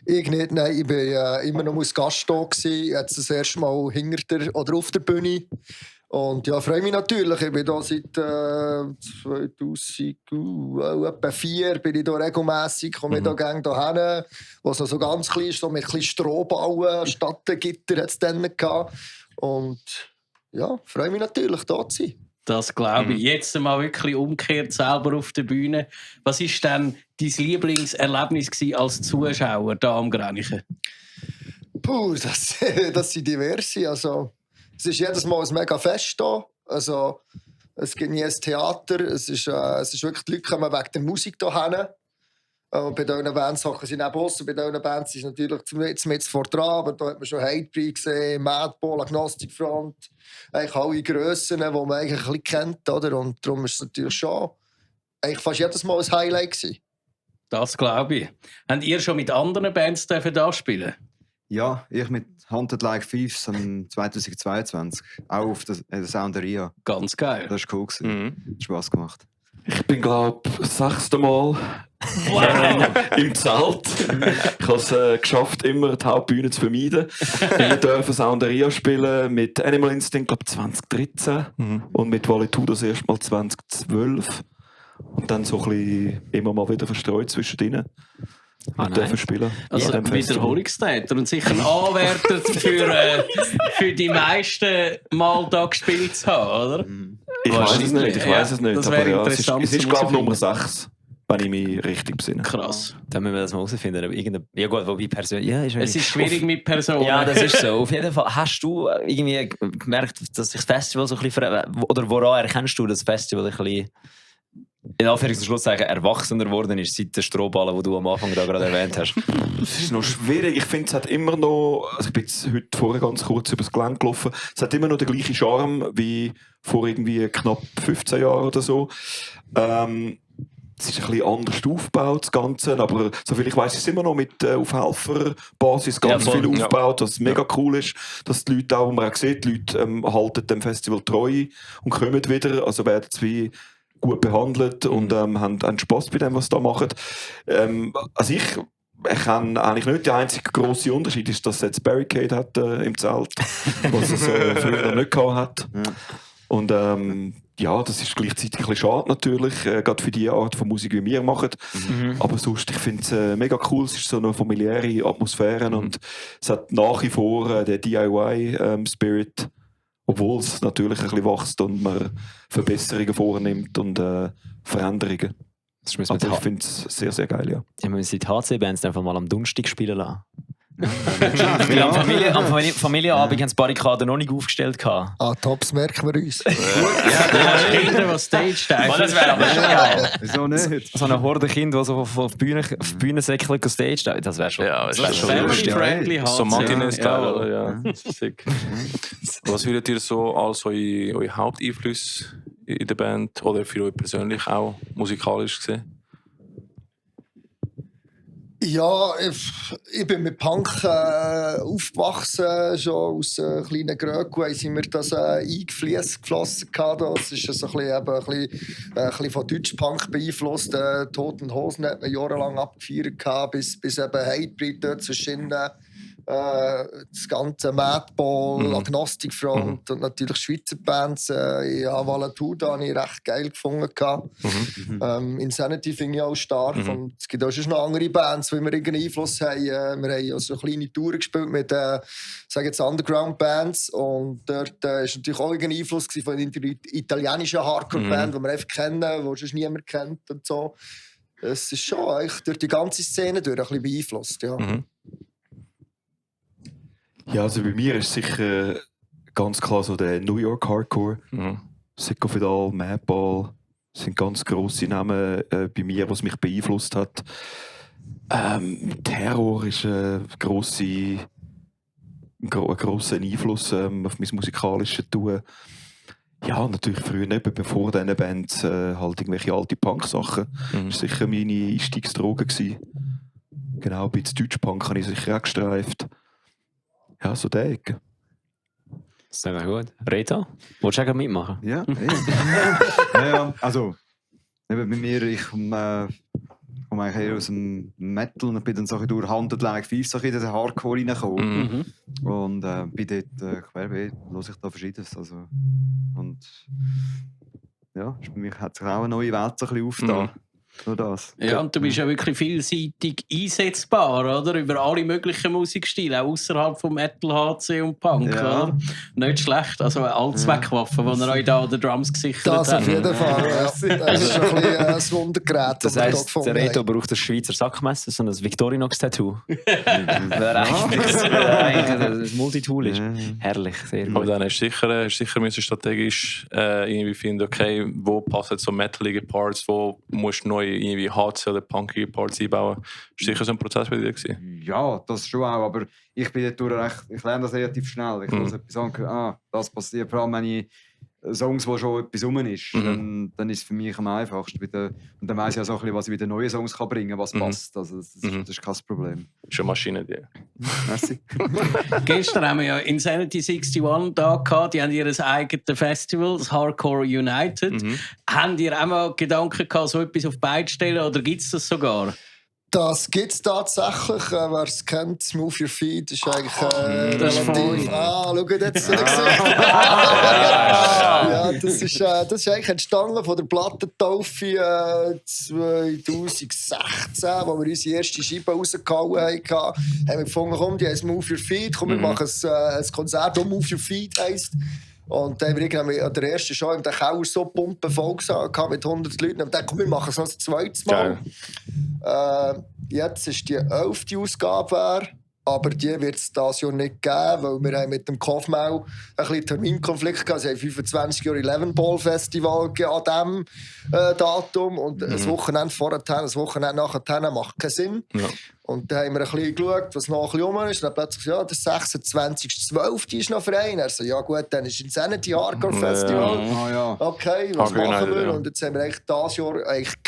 Ich nicht, nein, ich war immer noch als Gast da gewesen, jetzt das erste Mal hinter der oder auf der Bühne. Und ja, freue mich natürlich. Ich bin da seit 2004 bin ich da regelmässig, komme ich da gerne hierher, wo es noch so ganz klein ist, so mit ein bisschen Strohballen statt den Gitter hat es dann gehabt. Und ja, freue mich natürlich, da zu sein. Das glaube ich. Jetzt mal wirklich umgekehrt selber auf der Bühne. Was war denn dein Lieblingserlebnis als Zuschauer da am Gränichen? Puh, das sind diverse. Also, es ist jedes Mal ein mega Fest hier. Also, es gibt nie ein Theater. Es ist wirklich, die Leute kommen wegen der Musik hierher. Bei diesen Bands Sachen sind auch Boss. Bei diesen Bands ist natürlich mit vor dran. Aber da hat man schon Hatebreed gesehen, Madball, Agnostic Front. Eigentlich alle Grössen, die man eigentlich ein bisschen kennt. Oder? Und darum ist es natürlich schon eigentlich fast jedes Mal ein Highlight gewesen. Das glaube ich. Habt ihr schon mit anderen Bands da spielen? Ja, ich mit Haunted Like Thieves 2022. Auch auf der Sounderia. Ganz geil. Das war cool. Hat Spass gemacht. Ich bin, glaube ich, das 6. Mal im Zelt. Ich habe es geschafft, immer die Hauptbühne zu vermeiden. Wir dürfen Sounderia spielen mit Animal Instinct, glaube ich, 2013. Und mit Valetudo das erste Mal 2012. Und dann so ein bisschen immer mal wieder verstreut zwischen ihnen. Wir dürfen spielen. Also ein Wiederholungstäter und sicher ein Anwärter für die meisten Mal da gespielt zu haben, oder? Ich weiß es nicht. Das wäre aber interessant. Es ist glaube ich, Nummer 6, wenn ich mich richtig besinne. Krass. Dann müssen wir das mal herausfinden. Ja gut, wobei persönlich... Ja, Es ist schwierig mit Personen. Ja, das ist so. Auf jeden Fall. Hast du irgendwie gemerkt, dass sich das Festival so ein bisschen... Oder woran erkennst du, dass das Festival ein bisschen... in Anführungs- und Schlusszeichen erwachsener geworden ist, seit den Strohballen, die du am Anfang da gerade erwähnt hast? Es ist noch schwierig. Ich finde, es hat immer noch... Also ich bin jetzt heute vorher ganz kurz über das Gelände gelaufen. Es hat immer noch den gleichen Charme wie vor irgendwie knapp 15 Jahren oder so. Es ist ein bisschen anders aufgebaut, das Ganze. Aber soviel ich weiss, ist es immer noch mit auf Helferbasis ganz viel aufgebaut, was mega cool ist. Dass die Leute auch, wo man auch sieht, die Leute halten dem Festival treu und kommen wieder. Also werden es wie gut behandelt und haben Spass bei dem, was sie da machen. Also ich kenne eigentlich nicht. Der einzige grosse Unterschied ist, dass es jetzt Barricade hat im Zelt, was es früher noch nicht gehabt hat. Und ja, das ist gleichzeitig ein bisschen schade natürlich, gerade für die Art von Musik, wie wir machen. Aber sonst, ich finde es mega cool. Es ist so eine familiäre Atmosphäre und es hat nach wie vor den DIY-Spirit. Obwohl es natürlich ein bisschen wächst und man Verbesserungen vornimmt und Veränderungen. Aber ich finde es sehr, sehr geil, ja. Ja, wir müssen die HC-Bands einfach mal am Donnerstag spielen lassen. Weil am Familienabend haben die Barrikaden noch nicht aufgestellt. Tops merken wir uns. Du hast Kinder, die Stage-Dive. Das wäre aber schon geil. Wieso nicht? So eine Horde Kinder, die so auf die Bühne säckeln und Stage-Dive. Das wäre schon... Ja, Das ist family-friendly so Martinez-Style, ja. oder? Ja, das ist sick. Was würdet ihr so als eure Haupteinflüsse in der Band oder für euch persönlich auch musikalisch gesehen? Ja, ich bin mit Punk aufgewachsen, schon aus kleinen Gröcken sind wir das eingeflossen. Das ist so ein bisschen von Deutsch-Punk beeinflusst. Toten Hosen hat man jahrelang abgefeiert, bis eben Hatebreed dort zwischen das ganze Madball, Agnostic Front und natürlich Schweizer Bands. Ja, Valetudo habe ich recht geil gefunden. Insanity finde ich auch stark. Und es gibt auch schon noch andere Bands, die wir irgendeinen Einfluss haben. Wir haben auch so kleine Touren gespielt mit Underground-Bands. Und dort war natürlich auch ein Einfluss von einer italienischen Hardcore-Band, die wir einfach kennen, die sonst niemand kennt und so. Es ist schon eigentlich durch die ganze Szene durch ein bisschen beeinflusst. Ja. Ja, also bei mir ist sicher ganz klar so der New York Hardcore. Sicko Fidal, Madball sind ganz grosse Namen bei mir, was mich beeinflusst hat. Terror ist ein grosser Einfluss auf mein musikalisches Tun. Ja, natürlich früher nicht, bevor diesen Bands halt irgendwelche alte Punk-Sachen. Das war sicher meine Einstiegsdroge gewesen. Genau, ein bisschen Deutsch-Punk habe ich sicher auch gestreift. Ja, so der Ecke. Das ist ja gut. Rita, willst du auch mitmachen? Ja, ja. Also, eben bei mir, ich komme eigentlich eher aus dem Metal und bin dann so durch Hunted Like Thieves so in den Hardcore reingekommen. Und bin dort querbeet, höre ich da Verschiedenes. Also, und ja, bei mir hat sich auch eine neue Welt so ein bisschen aufgetan. Nur das. Ja, und du bist ja wirklich vielseitig einsetzbar, oder? Über alle möglichen Musikstile, auch außerhalb vom Metal, HC und Punk, oder? Nicht schlecht. Also eine Allzweckwaffe, die er euch da an den Drums gesichert hat. Das auf jeden Fall. Ja. Das ist ein bisschen ein Wundergerät. Das heisst, der Reto braucht ein Schweizer Sackmesser, so ein Victorinox-Tattoo. Wer eigentlich ein Multitool ist. Herrlich, sehr gut. Aber dann hast du sicher müssen strategisch irgendwie finden, okay, wo passen so metalige Parts, wo musst du neue irgendwie HC oder punkige Parts einbauen. Das war sicher so ein Prozess bei dir gewesen. Ja, das schon auch, aber ich bin ich lerne das relativ schnell. Ich muss etwas sagen, das passiert, vor allem wenn ich Songs, wo schon etwas rum ist, dann ist es für mich am einfachsten. Und dann weiss ich auch so ein bisschen, was ich mit den neuen Songs kann bringen, was passt. Also, das ist kein Problem. Das ist eine Maschine, die. Merci. Gestern haben wir ja Insanity 61 da gehabt. Die haben ihr eigenes Festival, das Hardcore United. Habt ihr auch mal Gedanken gehabt, so etwas auf die Beine zu stellen, oder gibt es das sogar? Das gibt es tatsächlich. Wer es kennt, Move Your Feet ist eigentlich das ist relativ... schau jetzt das Gesicht. Ja, das ist eigentlich entstanden von der Plattentaufe 2016, wo wir unsere erste Scheibe rausgehauen haben. Haben wir gefunden, komm, die heisst Move Your Feet, komm, wir machen ein Konzert, das Move Your Feet heisst. Und dann haben wir irgendwie an der ersten Show in der Keller so pumpenvoll mit 100 Leuten. Und dann komm, wir machen es noch ein zweites Mal. Jetzt ist die 11. Ausgabe, aber die wird es dieses Jahr nicht geben, weil wir haben mit dem Kaufmann ein bisschen Terminkonflikt gehabt. Sie haben 25 Jahre 11 Ball Festival an diesem Datum. Und ein Wochenende vorher, ein Wochenende nachher macht keinen Sinn. Ja. Und dann haben wir ein bisschen geschaut, was noch ein bisschen rum ist. Und dann plötzlich gesagt, ja, der 26.12. ist noch frei. Und er so, ja gut, dann ist Insanity Hardcore Festival. Okay, was machen wir? Und jetzt haben wir eigentlich dieses Jahr eigentlich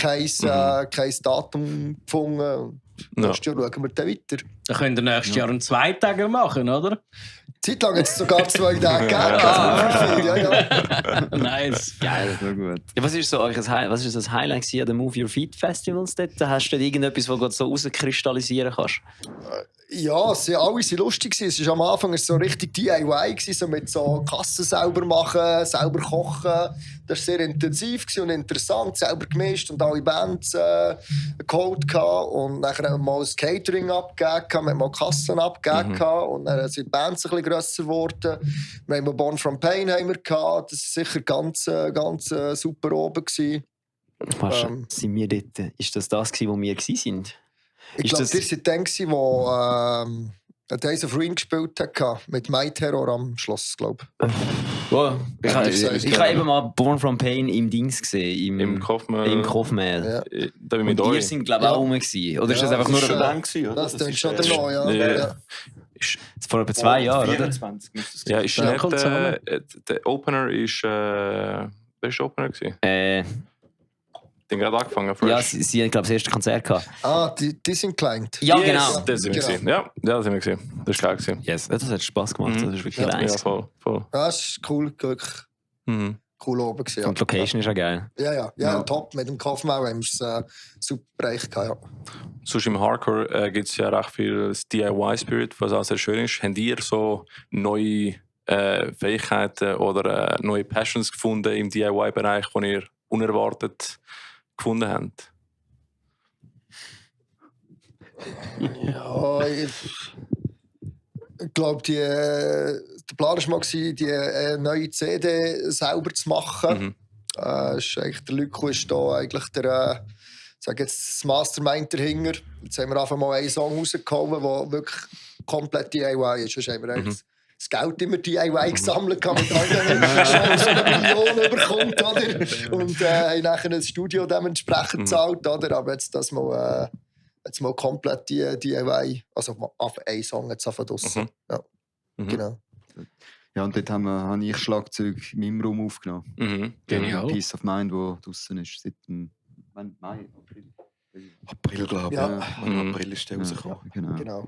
kein Datum gefunden. Nächstes Jahr schauen wir dann weiter. Dann könnt ihr nächstes Jahr einen Zweitagger machen, oder? Zeitlang hat es sogar 2 Tage gegeben. Nice. Geil. Sehr gut. Ja, was ist so das Highlight an den Move Your Feet Festivals dort? Hast du dort irgendetwas, das du so rauskristallisieren kannst? Ja, alle waren lustig. Es war am Anfang so richtig DIY, so mit so Kassen selber machen, selber kochen. Das war sehr intensiv und interessant, selber gemischt und alle Bands geholt. Und dann haben wir mal das Catering abgegeben, wir haben mal Kassen abgegeben und dann sind die Bands ein bisschen grösser geworden. Wir haben Born From Pain haben wir gehabt. Das war sicher ganz super oben. Sind wir dort? Ist das wo wir waren? Ich glaube, ihr seid dann, wo Days of Ruin gespielt hat, mit My Terror am Schloss, glaube ich. Wow. Ich habe eben mal Born From Pain im Dings gesehen. Im Kaufmann. Im Kaufmann. Ja. Und ihr sind, glaube ich, auch rum gewesen. Oder ist das einfach nur ein Band? Das ist schon der Neue, ja. Vor etwa 2 Jahren, 24 oder? Ja, ist nicht der Opener ist... wer war der Opener gewesen? Den gerade angefangen. Ja, sie haben, glaube ich, das erste Konzert gehabt. Die sind klein. Ja, genau. Das sind wir gesehen. Ja, das haben wir gesehen. Das ist geil gewesen. Yes. Das hat Spass gemacht. Das ist wirklich nice. Ja, voll. Das ist cool, wirklich. Cool oben gewesen. Und die Location ist auch geil. Ja, top. Mit dem Kaufmann haben wir es super bereicht gehabt. Ja. Sonst im Hardcore gibt es ja recht viel DIY-Spirit, was auch sehr schön ist. Habt ihr so neue Fähigkeiten oder neue Passions gefunden im DIY-Bereich, die ihr unerwartet gefunden habt? Ja, ich glaube, der Plan war mal, die neue CD selber zu machen. Ist eigentlich, der Lyko ist da eigentlich der sage jetzt das Mastermind dahinter. Jetzt haben wir einfach mal einen Song rausgehauen, der wirklich komplett DIY ist. Sonst haben wir eigentlich das Geld immer DIY gesammelt, kann mit anderen schon so 1 Million bekommt, oder? Und haben nachher ein Studio dementsprechend gezahlt, oder? Aber jetzt das mal, jetzt mal komplett DIY, also auf einen Song jetzt auf draussen. Ja, genau. Ja, und dort habe ich Schlagzeug in meinem Raum aufgenommen. Genial. Peace of Mind, wo draußen ist seit dem Mai, April, glaube ich. Ja. Im April ist der rausgekommen. Genau.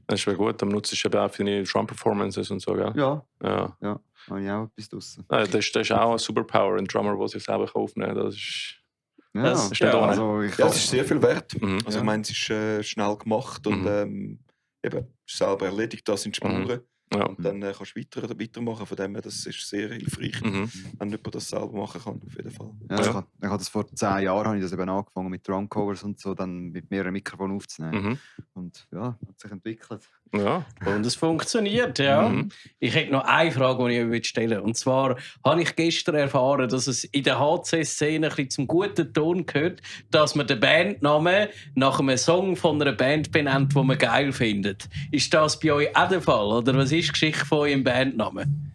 Das ist wäre gut, dann nutzt du eben auch für deine Drum-Performances und so, gell? Ja, Ja. habe ich auch etwas draussen. Das ist auch ein Superpower, ein Drummer, der sich selber aufnehmen kann. Das ist... Ja, Das ist nicht ohne. also Ja, es ist sehr viel wert. Also Ja. ich meine, es ist schnell gemacht und eben selber erledigt, das sind Spuren. Ja. Und dann kannst du weitermachen. Von dem her, das ist sehr hilfreich, wenn jemand das selber machen kann, auf jeden Fall. Ja, ich habe das vor 10 Jahren habe ich das eben angefangen mit Drumcovers und so, dann mit mehreren Mikrofonen aufzunehmen. Und ja, hat sich entwickelt. Ja. Und es funktioniert, ja. Ich hätte noch eine Frage, die ich stellen will. Und zwar habe ich gestern erfahren, dass es in der HC-Szene ein bisschen zum guten Ton gehört, dass man den Bandnamen nach einem Song von einer Band benennt, die man geil findet. Ist das bei euch auch der Fall? Oder was ist die Geschichte von eurem Bandnamen?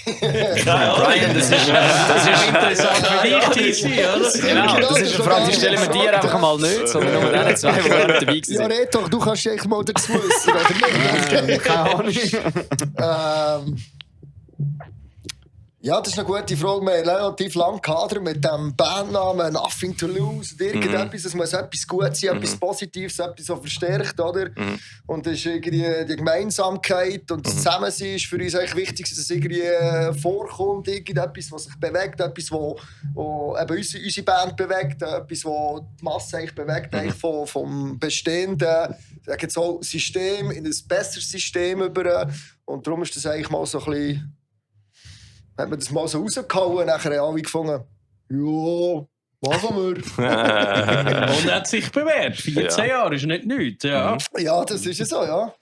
Brian, das ist Interessant für dich, Tissi, oder? Genau, das ist eine Frage, die stellen wir dir einfach mal nicht, sondern nur denen 2, die gar nicht dabei Ja, waren. red doch, du kannst dich mal dazu wissen, oder nicht? Keine Ahnung. Ja, das ist eine gute Frage. Wir haben relativ lange gehadert mit dem Bandnamen «Nothing to lose». Irgendetwas, es muss etwas Gutes sein, etwas Positives, etwas, das verstärkt, oder? Und das ist irgendwie die Gemeinsamkeit und das Zusammensein ist für uns eigentlich wichtig, dass es irgendwie vorkommt, irgendetwas, was sich bewegt, etwas, was eben unsere Band bewegt, etwas, was die Masse eigentlich bewegt, eigentlich vom bestehenden, sag jetzt auch, System in ein besseres System über. Und darum ist das eigentlich mal so ein bisschen... Hat man das mal so rausgehauen, nachher haben alle gefunden, ja, machen wir. Und hat sich bewährt. 14 Jahre ist nicht nichts. Ja. Ja, das ist ja so, ja.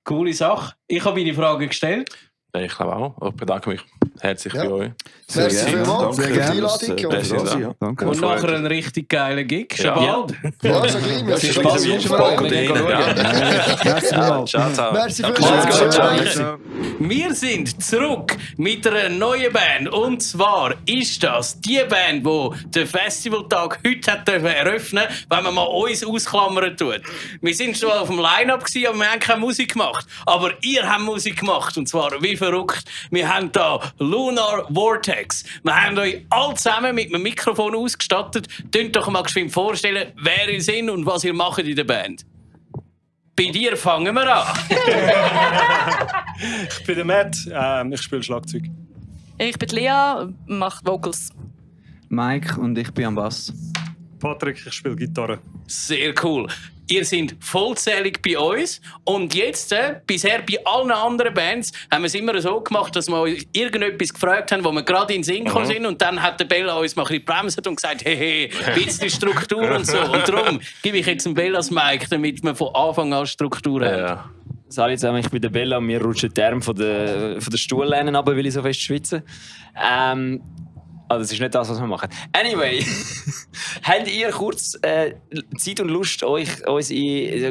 Coole Sache. Ich habe meine Frage gestellt. Ja, ich glaube auch. Ich bedanke mich herzlich Ja. bei euch. Merci gerne. vielmals Danke für die fürs, Einladung. Merci, Ja, ja. ja. Danke. Und nachher einen richtig geilen Gig. Schon Ja. bald. ja, so gleich. Merci Viel Spaß, wünschen wir euch. Wir gehen schauen. Merci vielmals. Ciao, ciao. Merci Danke. vielmals. Ciao. Wir sind zurück mit einer neuen Band. Und zwar ist das die Band, die den Festivaltag heute hat eröffnen durfte, wenn man mal uns ausklammern tut. Wir sind schon auf dem Line-Up gewesen, aber wir haben keine Musik gemacht. Aber ihr habt Musik gemacht. Und zwar wie verrückt. Wir haben hier Lunar Vortex. Wir haben euch alle zusammen mit einem Mikrofon ausgestattet. Könnt doch mal geschwind vorstellen, wer ihr seid und was ihr macht in der Band. Bei dir fangen wir an. Ich bin der Matt, ich spiele Schlagzeug. Ich bin Lea, mache Vocals. Mike und ich bin am Bass. Patrick, ich spiele Gitarre. Sehr cool. Ihr seid vollzählig bei uns. Und jetzt, bisher bei allen anderen Bands, haben wir es immer so gemacht, dass wir uns irgendetwas gefragt haben, wo wir gerade in den Sinn gekommen sind. Und dann hat der Bella uns mal ein bisschen gebremst und gesagt, hey, ein bisschen Struktur und so. Und darum gebe ich jetzt dem Bella das Mic, damit wir von Anfang an Struktur haben. Ja. Salut zusammen, ich bin der Bella und mir rutschen die Arme von der Stuhllehne runter, weil ich so fest schwitze. Das ist nicht das, was wir machen. Anyway, habt ihr kurz Zeit und Lust, uns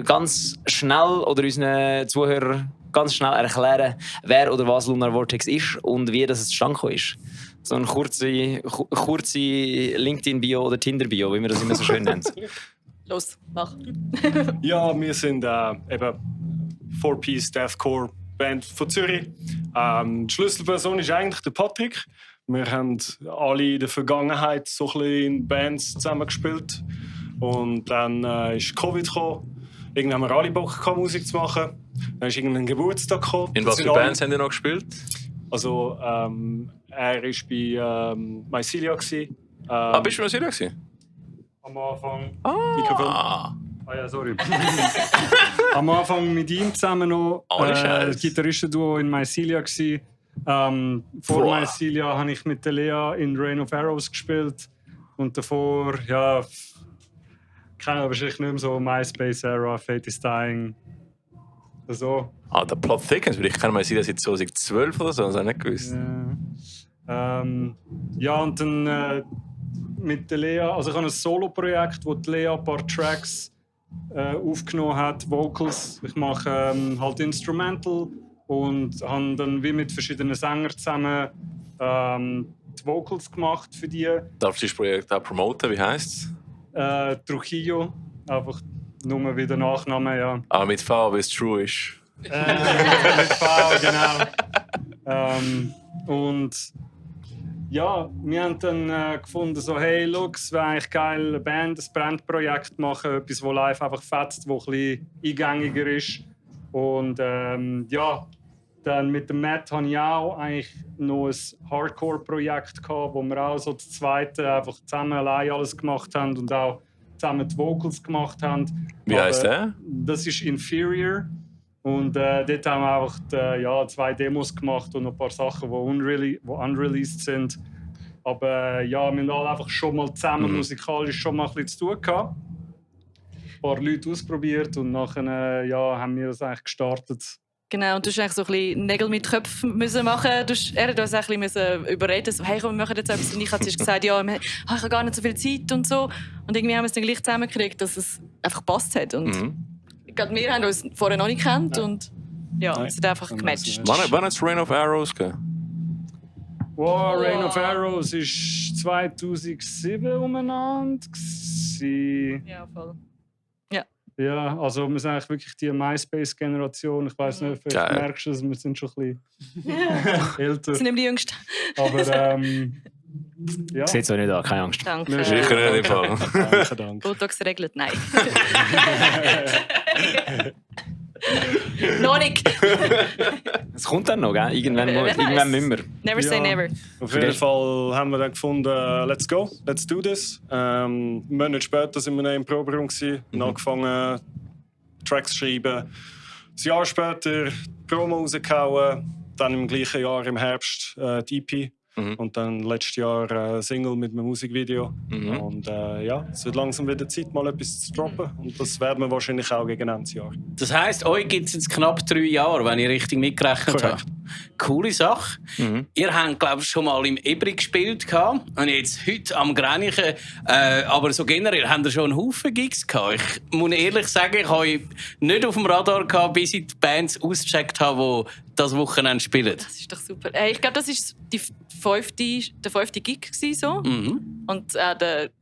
ganz schnell oder unseren Zuhörern ganz schnell erklären, wer oder was Lunar Vortex ist und wie das zustande gekommen ist? So eine kurze LinkedIn-Bio oder Tinder-Bio, wie wir das immer so schön nennen. Los, mach. Ja, wir sind eben 4-Piece Deathcore Band von Zürich. Die Schlüsselperson ist eigentlich der Patrick. Wir haben alle in der Vergangenheit so ein bisschen in Bands zusammengespielt. Und dann ist Covid gekommen. Irgendwann haben wir alle Bock gehabt, Musik zu machen. Dann ist irgendein Geburtstag gekommen. In was für Bands habt ihr noch gespielt? Also, er war bei Mycelia. Bist du bei Mycelia gewesen? Am Anfang. Mikrofon. Ja, sorry. Am Anfang mit ihm zusammen noch Gitarristenduo in Mycelia gsi. Vor Mycelia habe ich mit der Lea in Reign of Arrows gespielt. Und davor, ja, keine wahrscheinlich nicht mehr so MySpace-Era, Fate is Dying. So. Der Plot Thickens, weil ich kenne Mycelia seit 2012 oder so, das habe ich nicht gewusst. Ja, und dann mit der Lea, also ich habe ein Solo-Projekt, wo die Lea ein paar Tracks aufgenommen hat, Vocals. Ich mache halt Instrumental und habe dann wie mit verschiedenen Sängern zusammen die Vocals gemacht für die. Darfst du das Projekt auch promoten? Wie heisst es? Trujillo, einfach nur wieder Nachname, ja. Aber mit V, wie es true ist. Mit V, genau. Und ja, wir haben dann gefunden, so, hey, look, es wäre eigentlich geil, eine Band, ein Brandprojekt machen, etwas, das live einfach fetzt, das ein bisschen eingängiger ist. Und ja, dann mit dem Matt hatte ich auch eigentlich noch ein Hardcore-Projekt gehabt, wo wir auch so das zweite einfach zusammen allein alles gemacht haben und auch zusammen die Vocals gemacht haben. Wie heisst der? Das ist Inferior. Und dort haben wir einfach 2 Demos gemacht und noch ein paar Sachen, die unreleased sind. Aber ja, wir haben alle einfach schon mal zusammen musikalisch schon mal ein bisschen zu tun gehabt. Ein paar Leute ausprobiert und nachher haben wir das eigentlich gestartet. Genau, und du musst eigentlich so ein bisschen Nägel mit Köpfen müssen machen. Er hat uns ein bisschen überreden, so, hey, komm, wir machen jetzt etwas. Und ich habe gesagt, ja, ich habe gar nicht so viel Zeit und so. Und irgendwie haben wir es dann gleich zusammengekriegt, dass es einfach gepasst hat. Und gerade wir haben uns vorher noch nicht gekannt und ja, es hat einfach gematcht. Wann hat es Rain of Arrows gegeben? Wow, Rain of Arrows war 2007 umeinander. Ja, voll. Ja, also wir sind eigentlich wirklich die MySpace-Generation. Ich weiss nicht, vielleicht merkst du es, wir sind schon ein bisschen älter. Wir sind nicht die Jüngsten. Aber ja. Sieht so nicht an, keine Angst. Danke. Sicher nicht im Fall. Danke. Botox regelt, nein. Noch nicht. Es kommt dann noch, gell? Irgendwann müssen wir. Never say never. Auf jeden Fall haben wir dann gefunden, let's go, let's do this. Einen Monat später sind wir dann im Proberaum und angefangen Tracks zu schreiben. Ein Jahr später die Promo rausgehauen, dann im gleichen Jahr im Herbst die EP. Und dann letztes Jahr ein Single mit einem Musikvideo. Und ja, es wird langsam wieder Zeit, mal etwas zu droppen. Und das werden wir wahrscheinlich auch gegen Ende Jahr. Das heisst, euch gibt es jetzt knapp 3 Jahre, wenn ich richtig mitgerechnet habe. Coole Sache. Ihr habt, glaube ich, schon mal im Ebri gespielt und jetzt heute am Grenchen. Aber so generell habt ihr schon einen Haufen Gigs gehabt. Ich muss ehrlich sagen, ich habe euch nicht auf dem Radar gehabt, bis ich die Bands ausgecheckt habe, die das Wochenende spielen. Das ist doch super. Ich glaube, das war der 5. Gig gewesen, so. Und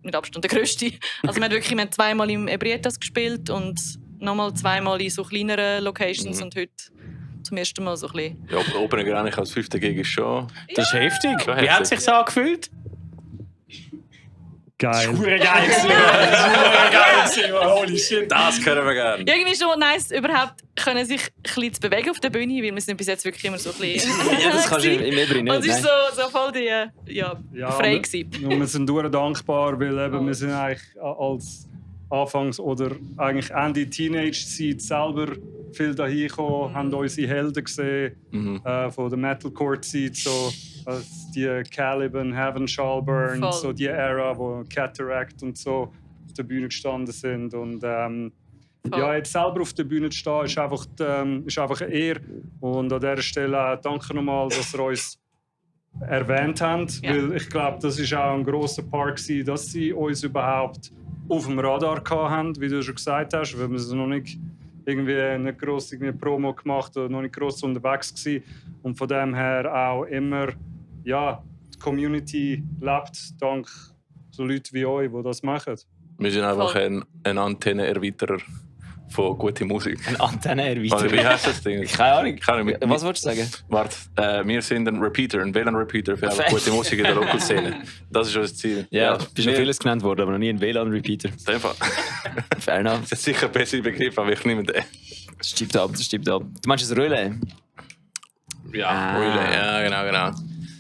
mit Abstand der grösste. Also wir haben wirklich 2-mal im Ebrietas gespielt und nochmal 2-mal in so kleineren Locations und heute zum ersten Mal so ein bisschen. Ja, aber oben eigentlich als 5. Gig ist schon... Das ist heftig. Wie hat es sich angefühlt? Geil. Geil, holy shit. Das können wir gerne. Irgendwie schon nice, überhaupt können sich ein bisschen zu bewegen auf der Bühne, weil wir sind bis jetzt wirklich immer so ein bisschen... Ja, das kannst du im Ebri nicht. Und es war so voll frei gewesen. Und wir sind sehr dankbar, weil eben wir sind eigentlich als Anfangs- oder eigentlich Ende Teenage-Zeit selber viel dahin gekommen, haben unsere Helden gesehen von der Metalcore-Zeit, so die Caliban, Heaven Shall Burn, Voll. so die Ära, wo Cataract und so auf der Bühne gestanden sind. Und ja, jetzt selber auf der Bühne zu stehen, ist einfach eine Ehre. Und an dieser Stelle danke nochmal, dass ihr uns erwähnt habt, weil ich glaube, das war auch ein grosser Part gewesen, dass sie uns überhaupt auf dem Radar hatten, wie du schon gesagt hast, weil wir es noch nicht nicht gross Promo gemacht oder noch nicht gross unterwegs gewesen. Und von dem her auch immer, ja, die Community lebt dank so Leuten wie euch, die das machen. Wir sind einfach ein Antennenerweiterer von guter Musik. Ein Antennenerweiterer? Also, wie heißt das Ding? Keine Ahnung. Was wolltest du sagen? Warte, wir sind ein Repeater, ein WLAN-Repeater für einfach gute Musik in der Local-Szene. Das ist unser Ziel. Ja, du bist schon vieles genannt worden, aber noch nie ein WLAN-Repeater. In dem Fall. Fair enough. Das ist sicher ein besserer Begriff, aber ich nehme den. Das stimmt ab. Du meinst das Relais? Ja, Relais. Ja, genau.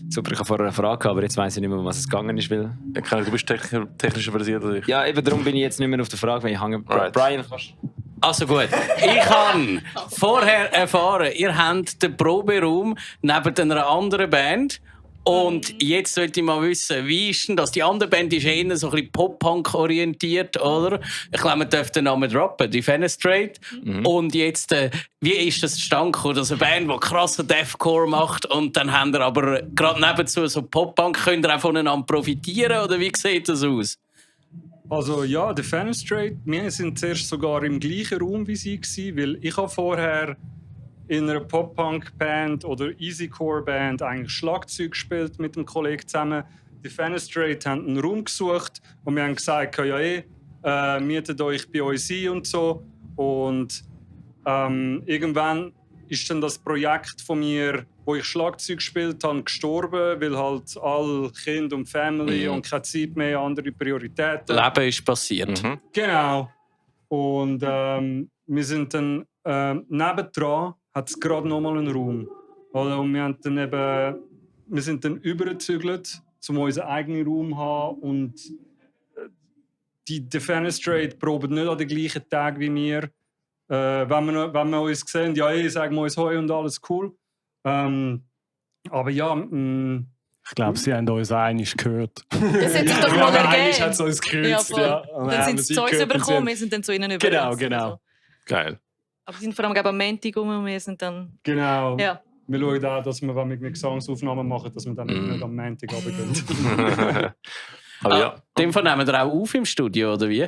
Super, ich habe vorher eine Frage, aber jetzt weiss ich nicht mehr, um was es gegangen ist. Weil... Du bist technischer versiert als ich. Ja, eben darum bin ich jetzt nicht mehr auf der Frage, weil ich hänge. Right. Brian, kannst Also gut, ich habe vorher erfahren, ihr habt den Proberaum neben einer anderen Band Und jetzt wollte ich mal wissen, wie ist denn das? Die andere Band ist eher so ein bisschen Pop-Punk orientiert, oder? Ich glaube, man darf den Namen droppen, die Fenestrate. Und jetzt, wie ist das zustande gekommen, dass eine Band, die krassen Deathcore macht und dann haben wir aber gerade nebenzu so Pop-Punk, könnt ihr auch voneinander profitieren, oder wie sieht das aus? Also ja, der Fenestrate, wir sind zuerst sogar im gleichen Raum wie sie gewesen, weil ich habe vorher in einer Pop-Punk-Band oder Easycore-Band eigentlich Schlagzeug gespielt mit einem Kollegen zusammen. Die Fenestrate haben einen Raum gesucht und wir haben gesagt, mietet euch bei uns ein und so. Und irgendwann ist dann das Projekt von mir, wo ich Schlagzeug gespielt habe, gestorben, weil halt alle Kinder und Family und keine Zeit mehr, andere Prioritäten. Leben ist passiert. Genau. Und wir sind dann nebendran, hat es gerade noch mal einen Raum. Und wir sind dann übergezügelt, um unseren eigenen Raum zu haben. Und die Fenestrate proben nicht an den gleichen Tag wie wir. Wenn wir uns sehen, sagen wir uns «Hoi» und alles cool. Aber ja... Ich glaube, sie haben uns einig gehört. Das hat sich doch mal ergeben. Einig hat es uns gekreuzt. Ja, dann sind sie zu uns übergekommen, wir sind dann zu ihnen über. Genau. Geil. Aber sie sind vor allem am Montag rum und wir sind dann... Genau. Ja. Wir schauen auch, dass wir, wenn wir Gesangsaufnahmen machen, dass wir dann nicht am Montag runtergehen. Aber ja. Dem nehmen wir auch auf im Studio, oder wie?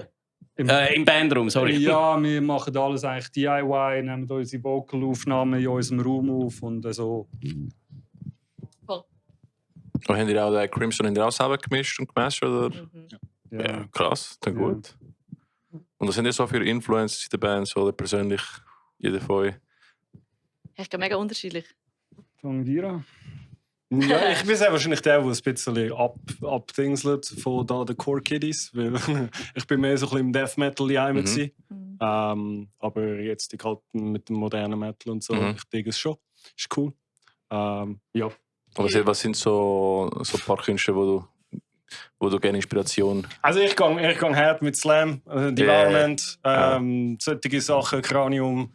Im Bandraum, sorry. Ja, wir machen alles eigentlich DIY, nehmen unsere Vocalaufnahmen in unserem Raum auf und so. Voll. Und haben ihr auch den Crimson auch selber gemischt und gemastert? Oder? Ja, krass, dann gut. Und was sind das so für Influences in der Band, oder persönlich, jeder von euch? Ich glaube, mega unterschiedlich. Fangen wir an. Ja, ich bin sehr wahrscheinlich der ein bisschen abdingselt von den Core Kiddies, weil ich bin mehr so ein bisschen im Death Metal gewesen. Aber jetzt ich halt mit dem modernen Metal und so, ich denke es schon. Ist cool. Ja. Aber was sind so ein paar Künstler, wo du gerne Inspiration... Also ich gehe hart mit Slam, Development, solche Sachen, Cranium.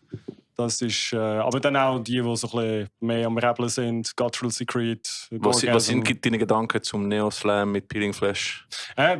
Das ist, aber dann auch die so ein bisschen mehr am Rebeln sind, Guttural Secret. Was sind deine Gedanken zum Neo-Slam mit Peeling Flash?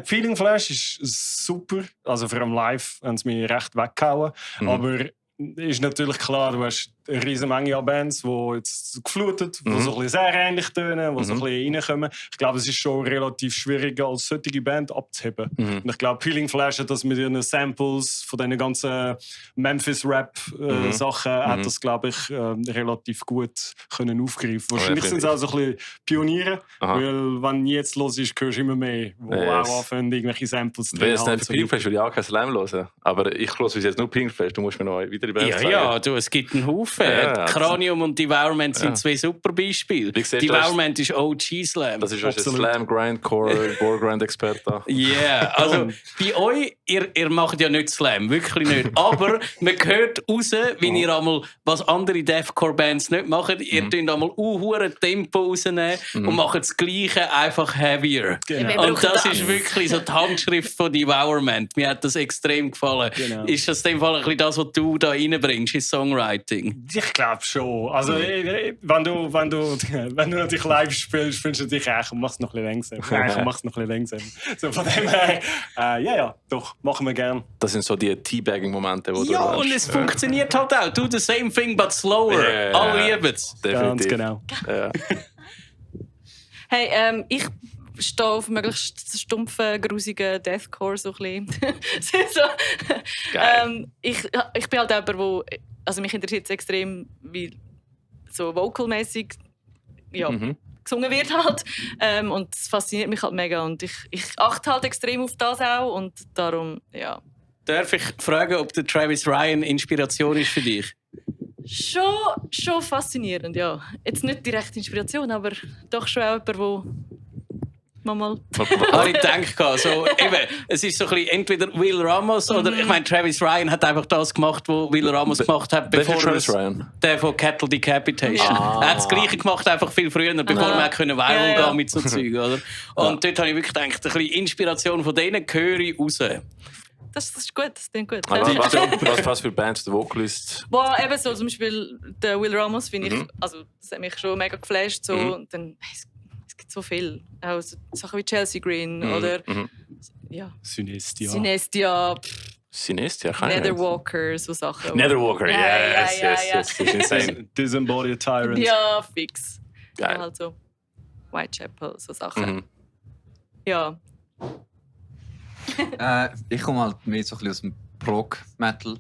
Peeling Flash ist super, also vor allem live haben sie mich recht weggehauen. Aber ist natürlich klar, du hast eine riesige Menge an Bands, die jetzt geflutet, die so ein bisschen sehr ähnlich tönen, die so ein bisschen reinkommen. Ich glaube, es ist schon relativ schwierig, als solche Band abzuheben. Und ich glaube, Peeling Flash hat das mit ihren Samples von diesen ganzen Memphis-Rap-Sachen hat das, glaube ich, relativ gut können aufgreifen. Wahrscheinlich sind sie auch so ein bisschen Pioniere, weil wenn jetzt los ist, hörst du immer mehr, die auch anfangen, irgendwelche Samples zu drin. Wenn es nicht Peeling Flash würde ich auch kein Slam hören. Aber ich höre bis jetzt nur Peeling Flash. Du musst mir noch wieder die Band zeigen. Ja, du, es gibt einen Haufen. Cranium und Devourment sind zwei super Beispiele. Devourment ist OG Slam. Das ist ein Slam, Grindcore, Gore-Grind-Experte. Ja, also bei euch, ihr macht ja nicht Slam, wirklich nicht. Aber man hört raus, wie ihr einmal, was andere Deathcore-Bands nicht machen. Ihr tut einmal ein Tempo rausnehmen und macht das Gleiche, einfach heavier. Genau. Und das ist wirklich so die Handschrift von Devourment. Mir hat das extrem gefallen. Genau. Ist das in dem Fall ein bisschen das, was du da reinbringst ins Songwriting? Ich glaube schon. Also, wenn du natürlich live spielst, findest du dich auch, mach's noch ein bisschen langsam. So von dem her, ja, doch, machen wir gern. Das sind so die Teabagging-Momente, wo du ja, und es funktioniert halt auch. Do the same thing, but slower. Alle lieben es. Ganz genau. Ja. Hey, ich stehe auf möglichst stumpfen, grusigen Deathcore so ein bisschen. Ich bin halt jemand, wo... Also mich interessiert es extrem, wie so vocalmäßig gesungen wird halt. Und es fasziniert mich halt mega. Und ich achte halt extrem auf das auch. Und darum, ja. Darf ich fragen, ob der Travis Ryan Inspiration ist für dich? Schon faszinierend, ja. Jetzt nicht direkt Inspiration, aber doch schon auch jemand, mal. Habe ich gedacht. So, eben, es ist so ein bisschen entweder Will Ramos oder ich meine, Travis Ryan hat einfach das gemacht, was Will Ramos gemacht hat, bevor Travis Ryan? Der von Cattle Decapitation. Er hat das Gleiche gemacht, einfach viel früher, bevor wir viral gehen mit so Zeug, oder? Und dort habe ich wirklich gedacht, ein bisschen Inspiration von denen höre ich raus. Das ist gut, das klingt gut. Was für Bands der Vocalist? Boah, eben so, zum Beispiel der Will Ramos finde ich, also das hat mich schon mega geflasht. So, dann, es es gibt so viel. Auch so Sachen wie Chelsea Green oder ja. Synestia. Synestia, kann ich nicht. Netherwalker, so Sachen. Netherwalker, Ja. yes. Das ist insane. Disembodied Tyrant. Ja, fix. Geil. Halt so Whitechapel, so Sachen. Ja. Ich komme halt mehr so ein bisschen aus dem Prog-Metal.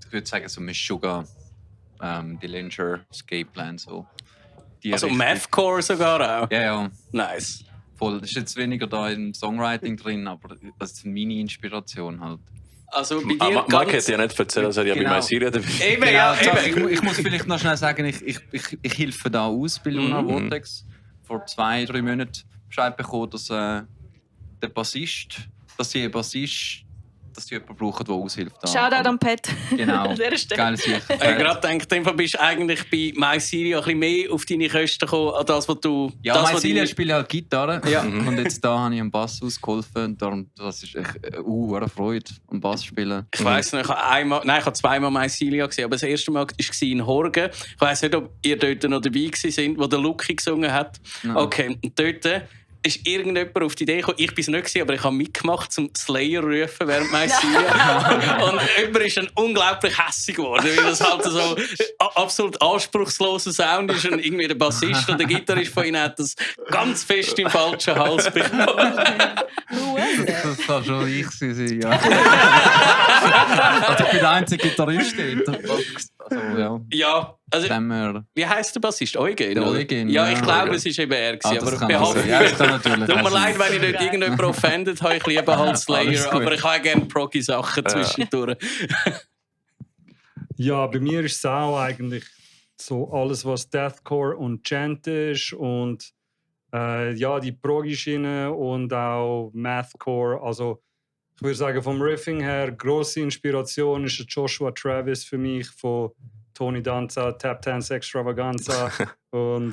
Ich würde sagen, so Meshuggah, Dillinger, Escape-Plan, so. Die Also Richtung. Mathcore sogar auch? Ja. Nice. Voll. Das ist jetzt weniger da im Songwriting drin, aber das ist meine Inspiration halt. Also bei dir Mike hätte ja nicht erzählt, dass er ja bei MySeria dabei ist. Eben. Ich muss vielleicht noch schnell sagen, ich helfe da aus bei Luna Vortex. Vor 2-3 Monaten Bescheid bekommen, dass der Bassist, dass sie jemanden brauchen, der aushilft. Shoutout an Pat. Genau. An dieser Stelle. Geiles Sicht. Ich habe gerade gedacht, du bist eigentlich bei MySeria ein bisschen mehr auf deine Kosten gekommen, als das, was du... Ja, MySeria spielt halt Gitarre. Ja. Und jetzt da habe ich am Bass ausgeholfen. Und darum, das ist echt eine Freude, am Bass spielen. Ich weiss nicht, ich habe zweimal MySeria gesehen, aber das erste Mal war in Horgen. Ich weiss nicht, ob ihr dort noch dabei seid, wo der Lucky gesungen hat. Nein. Okay, und dort ist irgendjemand auf die Idee gekommen, ich war es nicht, aber ich habe mitgemacht, zum Slayer rufen während MySeria. Und jemand ist dann unglaublich hässig geworden, weil das halt so absolut anspruchsloser Sound ist und irgendwie der Bassist und der Gitarrist von ihnen hat das ganz fest im falschen Hals bekommen. Das kann schon ich sein, ja. Also ich bin der einzige Gitarrist dort. Also, ja. Ja, also, wie heisst der Bassist? Eugen? Der oder? Eugen, ja. ja. Ich glaube, es war eben er. Ah, Aber das kann behaupte, sein. Ja, ist dann natürlich. tut mir leid, wenn ich nicht irgendjemanden offended habe. Ich liebe halt Slayer, aber ich habe gerne proggy-Sachen zwischendurch. Ja, bei mir ist es auch eigentlich so alles, was Deathcore und Chant ist und ja, die Proggy-Schiene und auch Mathcore. Also ich würde sagen, vom Riffing her, grosse Inspiration ist Joshua Travis für mich von Tony Danza, Tap Dance Extravaganza und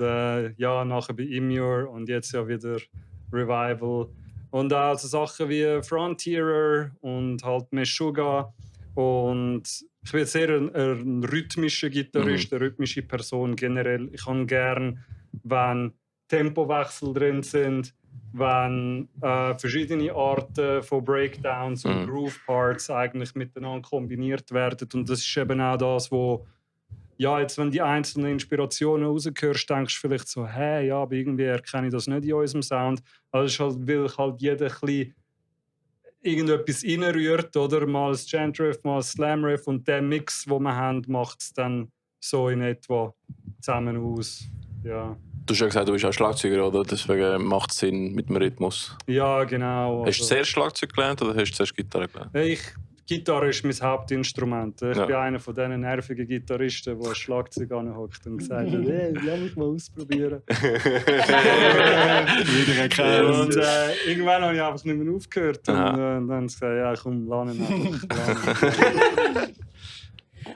ja, nachher bei Immure und jetzt ja wieder Revival. Und auch so Sachen wie Frontierer und halt Meshuggah. Und ich bin sehr ein rhythmischer Gitarrist, eine rhythmische Person generell. Ich kann gern, wenn Tempowechsel drin sind, wenn verschiedene Arten von Breakdowns und Groove Parts eigentlich miteinander kombiniert werden. Und das ist eben auch das, wo ja, jetzt, wenn die einzelnen Inspirationen raushörst, denkst du vielleicht so, hey, ja, aber irgendwie erkenne ich das nicht in unserem Sound. Also es ist halt, weil halt jeder ein bisschen irgendetwas reinrührt, oder? Mal ein Chant-Riff, mal ein Slam-Riff und der Mix, den wir haben, macht es dann so in etwa zusammen aus. Ja. Du hast ja gesagt, du bist auch Schlagzeuger, oder? Deswegen macht es Sinn mit dem Rhythmus. Ja, genau. Hast du zuerst Schlagzeug gelernt oder hast du zuerst Gitarre gelernt? Gitarre ist mein Hauptinstrument. Ich Ja. bin einer von diesen nervigen Gitarristen, der ein Schlagzeug anhockt und gesagt hat, hey, lass mich mal ausprobieren. Wieder erkannt. Und irgendwann habe ich einfach nicht mehr aufgehört. Und dann habe ich gesagt, ja komm, lass ihn einfach.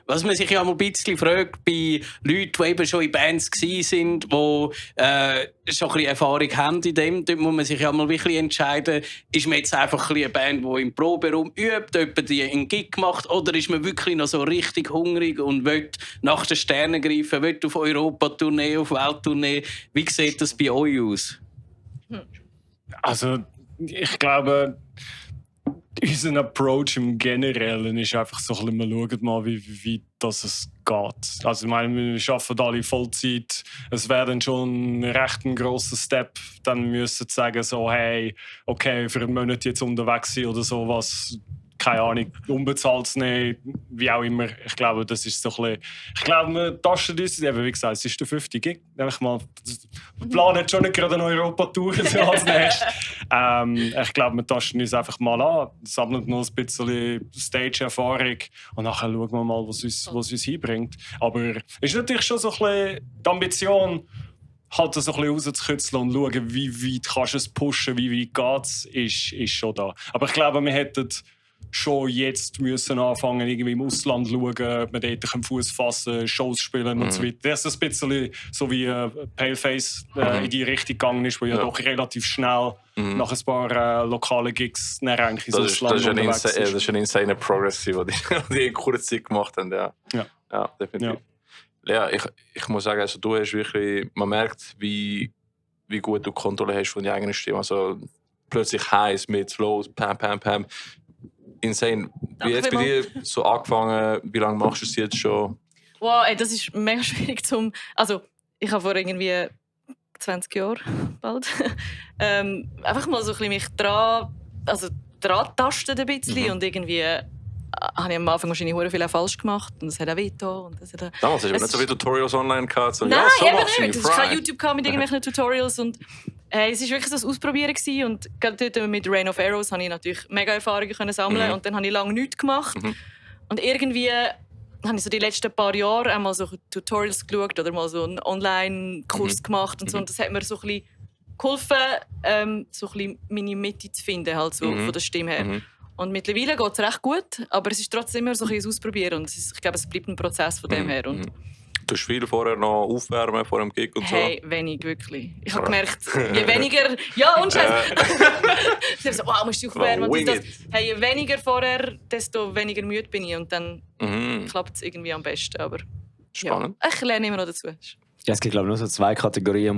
Was man sich ja mal ein bisschen fragt bei Leuten, die eben schon in Bands waren, die schon ein bisschen Erfahrung haben in dem, dort muss man sich ja mal wirklich entscheiden, ist man jetzt einfach eine Band, die im Proberaum übt, jemand die einen Gig macht, oder ist man wirklich noch so richtig hungrig und will nach den Sternen greifen, will auf Europa-Tournee, auf Welttournee. Wie sieht das bei euch aus? Also, ich glaube, unser Approach im Generellen ist einfach so ein bisschen, wir schauen mal, wie das es geht. Also, ich meine, wir arbeiten alle Vollzeit. Es wäre dann schon ein recht grosser Step, dann müssen sie sagen, so, hey, okay, für einen Monat jetzt unterwegs sein oder sowas. Keine Ahnung, unbezahlt zu nehmen, wie auch immer. Ich glaube, das ist so ein bisschen... Ich glaube, wir tasten uns, eben wie gesagt, es ist der 5. Gig. Wir planen schon nicht gerade eine Europa-Tour so als nächstes. Ich glaube, wir tasten uns einfach mal an, sammeln noch ein bisschen Stage-Erfahrung und nachher schauen wir mal, was uns hinbringt. Aber es ist natürlich schon so ein bisschen die Ambition, halt so ein bisschen rauszukitzeln und schauen, wie weit kannst du es pushen, wie weit geht es, ist schon da. Aber ich glaube, wir hätten schon jetzt müssen anfangen, irgendwie im Ausland schauen, ob wir dort Fuß fassen, Shows spielen und so weiter. Das ist ein bisschen so wie Paleface in die Richtung gegangen ist, wo ja doch relativ schnell nach ein paar lokalen Gigs eigentlich ins Ausland unterwegs ist. Das ist ein insane Progress, den die in kurzer Zeit gemacht haben. Ja, definitiv. Ja, ich muss sagen, also du hast wirklich, man merkt, wie gut du Kontrolle hast von deiner eigenen Stimme. Also plötzlich heiß mit Flows, pam. Insane. Wie jetzt bei dir so angefangen, wie lange machst du es jetzt schon? Wow, das ist mega schwierig zum. Also, ich habe vor irgendwie 20 Jahren bald einfach mal so ein bisschen mich dran tastet ein bisschen und irgendwie habe ich am Anfang wahrscheinlich sehr viel auch falsch gemacht und das hat auch wehgetan. Damals hast du nicht so viele Tutorials online gehabt. So, nein, ja, so eben machst nicht. du Es war kein YouTube mit irgendwelchen Tutorials und es war wirklich so ein Ausprobieren gewesen. Und gerade dort mit Rain of Arrows habe ich natürlich mega Erfahrungen können sammeln und dann habe ich lange nichts gemacht und irgendwie habe ich so die letzten paar Jahre einmal so Tutorials geschaut oder mal so einen Online-Kurs gemacht und so und das hat mir so ein bisschen geholfen, so ein bisschen meine Mitte zu finden, halt so von der Stimme her. Und mittlerweile geht es recht gut, aber es ist trotzdem immer so ein Ausprobieren und ich glaube, es bleibt ein Prozess von dem her. Und du hast viel vorher noch aufwärmen vor dem Gig und so? Hey, wenig, wirklich. Ich habe gemerkt, je weniger... Ja, und Scheiße. Ich habe so, wow, musst du aufwärmen. Hey, je weniger vorher, desto weniger müde bin ich und dann klappt es irgendwie am besten. Aber spannend. Ja, ich lerne immer noch dazu. Ja, es gibt glaube ich nur so zwei Kategorien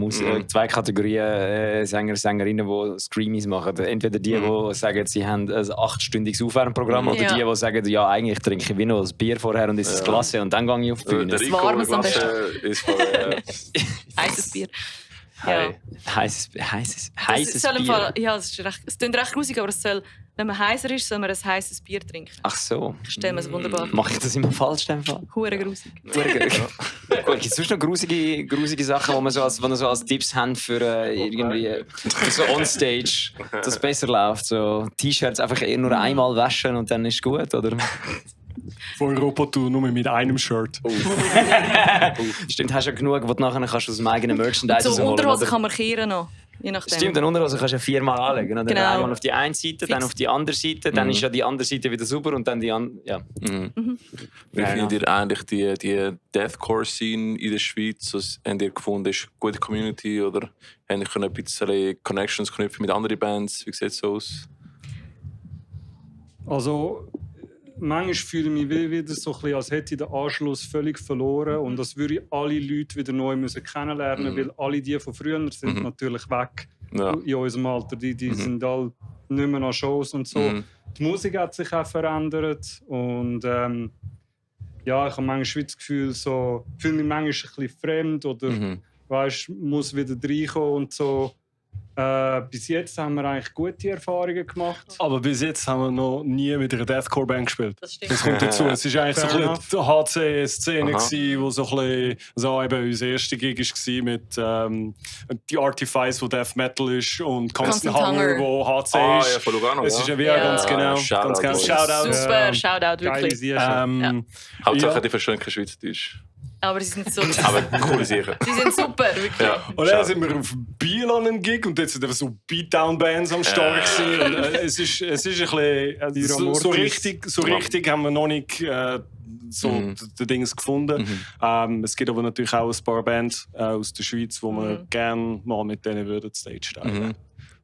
Sänger, Sängerinnen, die Screamies machen. Entweder die, die sagen, sie haben ein 8-stündiges Aufwärmprogramm oder die sagen, ja, eigentlich trinke ich wie noch ein Bier vorher und ist es klasse und dann gehe ich auf die Bühne. Der Rico Warmes am besten. Ist von heißes Bier. Hey. Ja. Heißes Bier. Fall, ja, es klingt recht grusig, aber es soll, wenn man heißer ist, soll man ein heißes Bier trinken. Ach so. Ich stelle mir es wunderbar. Mache ich das immer falsch? Hure grusig. Gut, gibt es sonst noch grusige Sachen, die man so als Tipps haben für irgendwie für so onstage, dass es besser läuft? So T-Shirts einfach nur einmal waschen und dann ist es gut, oder? Von Europa-Tour nur mit einem Shirt. Stimmt, hast du ja genug, wo du nachher kannst aus dem eigenen Merchandise so Unterhose kann man kehren noch. Je nachdem. Stimmt, eine Unterhose kannst du ja 4-mal anlegen. Oder? Genau. Einmal auf die eine Seite, dann auf die andere Seite, dann ist ja die andere Seite wieder sauber und dann die andere. Ja. Wie findet ihr eigentlich die Deathcore-Scene in der Schweiz? Habt ihr gefunden, ist eine gute Community oder habt ihr ein bisschen Connections knüpfen mit anderen Bands? Wie sieht es so aus? Also, manchmal fühle ich mich wieder so ein bisschen, als hätte ich den Anschluss völlig verloren und als würde ich alle Leute wieder neu kennenlernen müssen, weil alle die von früher sind natürlich weg in unserem Alter. Die sind alle nicht mehr an Shows und so. Die Musik hat sich auch verändert und ja, ich habe manchmal das Gefühl, so, fühle mich manchmal ein bisschen fremd oder muss wieder reinkommen und so. Bis jetzt haben wir eigentlich gute Erfahrungen gemacht. Aber bis jetzt haben wir noch nie mit einer Deathcore-Band gespielt. Das stimmt. Das kommt dazu. Es war eigentlich so ein bisschen die HC-Szene, wo so ein bisschen, also eben unser erster Gig war mit die Artifice, wo Death Metal ist, und Constant Hunger, wo HC ist. Ja, von Lugano, es ist ja wie ganz genau. Shoutout. Super, Shoutout, wirklich. Hauptsache, die verstehen kein Schweizerdeutsch. Aber sie sind so Aber coole Sachen. Sie sind super, wirklich. Ja. Und dann sind wir auf Biel an einem Gig und jetzt sind einfach so Beatdown-Bands am Start gewesen. Und, es ist ein bisschen so richtig haben wir noch nicht die Dinge gefunden. Es gibt aber natürlich auch ein paar Bands aus der Schweiz, wo wir gerne mal mit denen würden Stage steigen.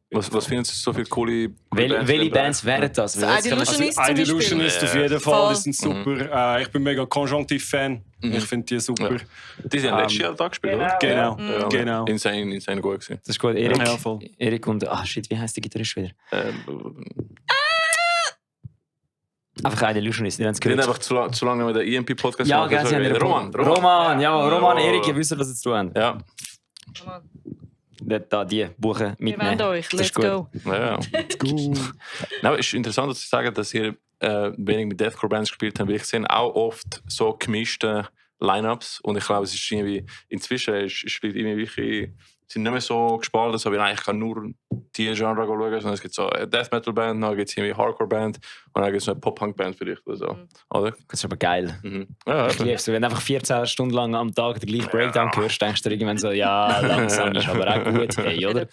Was finden Sie so viele coole Welche Bands wären das? Idelusionist auf jeden Fall, die sind super. Ich bin mega Konjunktiv-Fan. Ich finde die super. Ja. Die sind letztes Jahr da gespielt, oder? Genau. Insane gut gewesen. Das ist gut. Erik und... wie heisst der Gitarrist wieder? Einfach Idelusionist, die haben es gehört. Die haben einfach zu lange mit der EMP-Podcast gemacht. Ja, sie haben Roman, Erik, ihr wisst, was sie zu tun. Ja. Da die Buche mitnehmen. Wir wollen euch, let's go. Ja. Let's go. Es ist interessant, dass Sie sagen, dass ihr wenig mit Deathcore-Bands gespielt habt. Ich sehe auch oft so gemischte Line-Ups und ich glaube, es ist irgendwie inzwischen spielt irgendwie wirklich, sind nicht mehr so gespalten, dass ich eigentlich kann nur die Genre schauen, sondern es gibt so eine Death Metal Band, dann gibt es irgendwie Hardcore Band und dann gibt es eine Pop Punk Band vielleicht oder so. Oder? Das ist aber geil. Ja, ich liebe es. Wenn du einfach 14 Stunden lang am Tag den gleichen Breakdown hörst, denkst du irgendwann so, ja, langsam ist aber auch gut, hey, oder?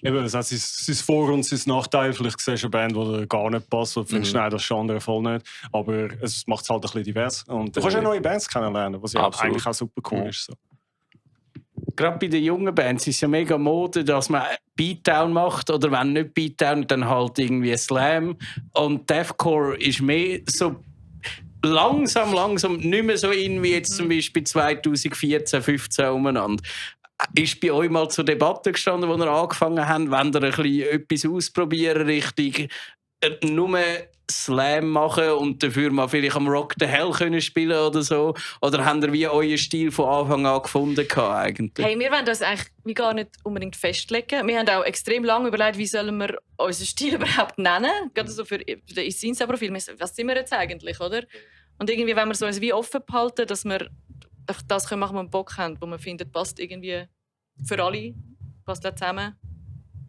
Eben, das hat sein Vor- und sein Nachteil. Vielleicht siehst du eine Band, die dir gar nicht passt und findest, nein, das Genre voll nicht. Aber es macht es halt ein bisschen divers. Und du kannst ja neue Bands kennenlernen, was ja eigentlich auch super cool ist. So. Gerade bei den jungen Bands ist es ja mega Mode, dass man Beatdown macht oder wenn nicht Beatdown, dann halt irgendwie Slam. Und Deathcore ist mehr so langsam nicht mehr so in wie jetzt zum Beispiel 2014, 15 umeinander. Ist bei euch mal zur Debatte gestanden, wo ihr angefangen habt, wenn ihr ein bisschen etwas ausprobieren, richtig nur Slam machen und dafür mal vielleicht am Rock the Hell können spielen oder so? Oder habt ihr wie euren Stil von Anfang an gefunden eigentlich? Hey, wir wollen das eigentlich wie gar nicht unbedingt festlegen. Wir haben auch extrem lange überlegt, wie sollen wir unseren Stil überhaupt nennen. Gerade so für das Insta-Profil. Was sind wir jetzt eigentlich, oder? Und irgendwie wollen wir so wie offen behalten, dass wir das machen, was wir Bock haben, wo man findet, passt irgendwie für alle, passt auch zusammen.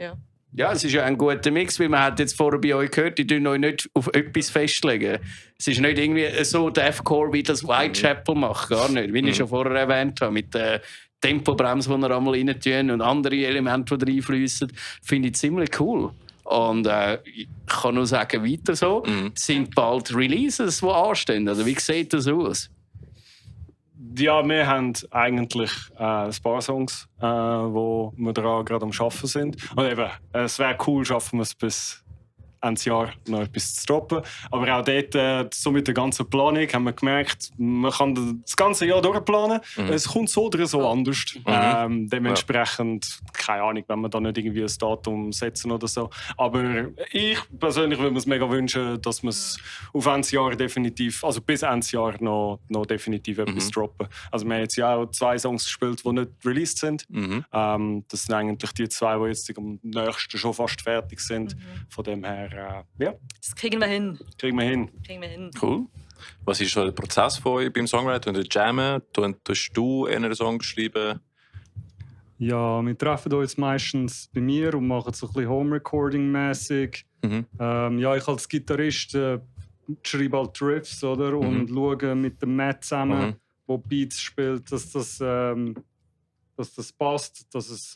Ja. Ja, es ist ja ein guter Mix, weil man hat jetzt vorher bei euch gehört, die tun euch nicht auf etwas festlegen. Es ist nicht irgendwie so Deathcore, wie das Whitechapel macht, gar nicht. Wie ich schon vorher erwähnt habe, mit der Tempobremse, die wir einmal rein tun und andere Elemente, die reinfließen, finde ich ziemlich cool. Und ich kann nur sagen, weiter so. Es sind bald Releases, die anstehen. Also, wie sieht das aus? Ja, wir haben eigentlich ein paar Songs, wo wir daran gerade am Arbeiten sind. Und eben, es wäre cool, schaffen wir es bis Ende Jahr noch etwas zu droppen. Aber auch dort, so mit der ganzen Planung, haben wir gemerkt, man kann das ganze Jahr durchplanen. Es kommt so oder so anders. Dementsprechend, keine Ahnung, wenn wir da nicht irgendwie ein Datum setzen oder so. Aber ich persönlich würde mir es mega wünschen, dass wir es auf Ende Jahr definitiv, also bis Ende Jahr noch definitiv etwas droppen. Also wir haben jetzt ja auch 2 Songs gespielt, die nicht released sind. Das sind eigentlich die 2, die jetzt am nächsten schon fast fertig sind. Von dem her, ja. Das kriegen wir hin. Kriegen wir hin. Cool. Was ist so der Prozess von euch beim Songwriting? Tust du jammen? Tust du einen Song schreiben? Ja, wir treffen uns meistens bei mir und machen so ein bisschen Home-Recording-mäßig. Ja, ich als Gitarrist schreibe halt Riffs, oder? Und schaue mit dem Matt zusammen, der Beats spielt, dass das passt, dass es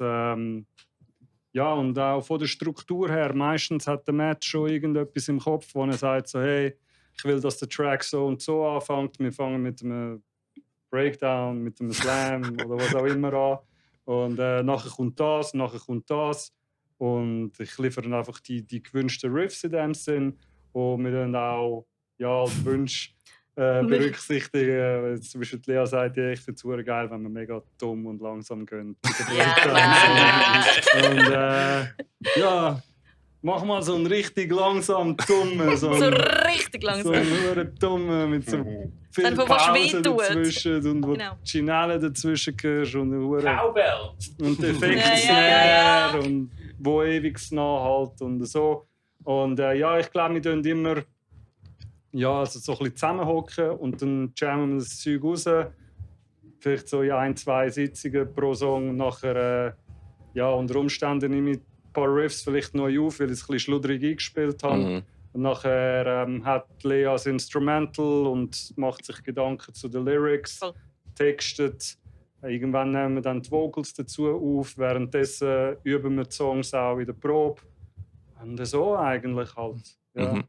ja, und auch von der Struktur her, meistens hat der Matt schon irgendetwas im Kopf, wo er sagt, so, hey, ich will, dass der Track so und so anfängt. Wir fangen mit einem Breakdown, mit einem Slam oder was auch immer an. Und nachher kommt das. Und ich liefere einfach die gewünschten Riffs in dem Sinn. Und wir dann auch als Wunsch berücksichtigen. Zum Beispiel Lea sagt, ja, ich finde es super geil, wenn wir mega dumm und langsam gehen. Und ja, mach mal so einen richtig langsam dummen. So richtig langsam. So einen dummen mit so viel Pause dazwischen und wo die Chinelle dazwischen gehörst und Cowbell. Und der Effekt und wo ewig nachhält und so. Und ja, ich glaube, wir tun immer also so ein bisschen zusammenhocken und dann jammen wir das Zeug raus. Vielleicht so in 1-2 Sitzungen pro Song. Nachher, unter Umständen nehme ich ein paar Riffs vielleicht neu auf, weil ich es ein bisschen schludrig eingespielt habe. Und nachher hat Lea das Instrumental und macht sich Gedanken zu den Lyrics, textet. Irgendwann nehmen wir dann die Vocals dazu auf. Währenddessen üben wir die Songs auch in der Probe. Und so eigentlich halt. Ja.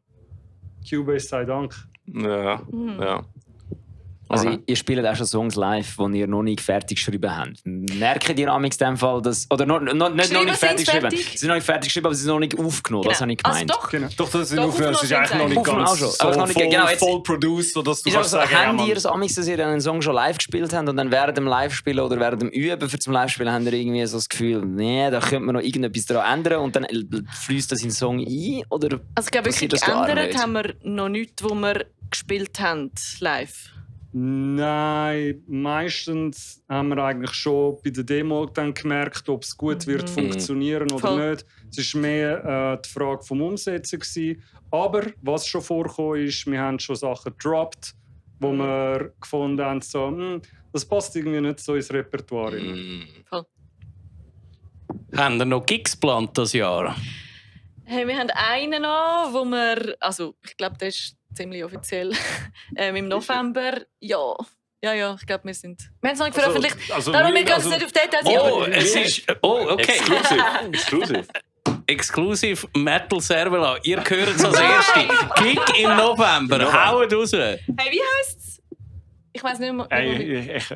Cubase sei Dank. Ja. Also ihr spielt auch schon Songs live, die ihr noch nicht fertig geschrieben habt. Merkt ihr in dem Fall, dass... Oder nicht noch nicht fertig geschrieben. Sie sind noch nicht fertig geschrieben, aber sie sind noch nicht aufgenommen. Das habe ich gemeint. Also doch. Genau. Doch, das sind aufgenommen. Es ist eigentlich noch nicht ganz so voll produced, sodass du kannst sagen... Habt ihr es amigs, dass ihr einen Song schon live gespielt habt und dann während dem Live-Spielen oder während dem Üben für zum Live-Spielen habt ihr irgendwie so das Gefühl, nee, da könnte man noch irgendetwas daran ändern und dann fließt das in den Song ein? Oder also ich glaube, wirklich geändert haben wir noch nichts, wo wir gespielt haben live. Nein, meistens haben wir eigentlich schon bei der Demo dann gemerkt, ob es gut wird funktionieren oder nicht. Es war mehr die Frage vom Umsetzen gewesen. Aber was schon vorkam, ist, wir haben schon Sachen gedroppt, wo wir gefunden haben, so, das passt irgendwie nicht so ins Repertoire. Voll. Haben wir noch Gigs geplant dieses Jahr? Hey, wir haben einen noch, wo wir, also ich glaube, das ist ziemlich offiziell, im November. Ja, ich glaube, wir haben es noch nicht veröffentlicht. Darum wir gehen es nicht auf Details. Okay. Exklusiv Metal Servola. Ihr hört es als Erste. Gig im November. Haut raus. Hey, wie heisst es? Ich weiß nicht mehr.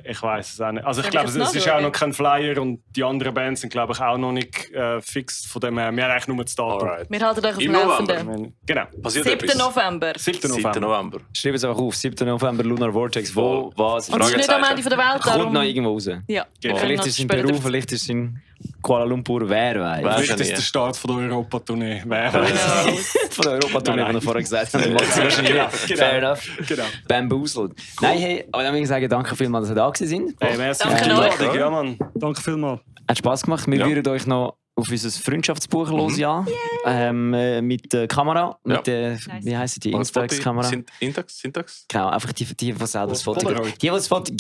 Ich weiß es auch nicht. Also ich Soll glaube, ich es es ist auch noch kein Flyer und die anderen Bands sind, glaube ich, auch noch nicht fix. Von dem her, wir haben eigentlich nur das Datum. Wir halten euch auf dem Im November. Laufenden. Genau. 7. November. 7. 7. November. November. Schreib es auch auf, 7. November, Lunar Vortex. Wo, was? Und es ist nicht am Ende der Welt. Kommt noch irgendwo raus. Ja. Genau. Vielleicht ist es in Peru, vielleicht ist es in Kuala Lumpur, wer weiß. Vielleicht ist es der Start von der Europa-Tournee. Wer weiß. Genau. Von der Europatournee, die wir vorher gesagt haben. Macht es wahrscheinlich nicht. Fair enough. Genau. Bamboozled. Nein, hey, aber dann will ich sagen, danke vielmals, dass ihr da gewesen sind. Hey, merci Danke für die euch. Einladung. Ja, Mann. Danke vielmals. Hat Spass gemacht. Wir Ja. würden euch noch auf unser Freundschaftsbuch hören, mit der Kamera. Mit der, wie heisst die? Instax-Kamera. Syntax? Genau, einfach die selber das Foto. Die das Foto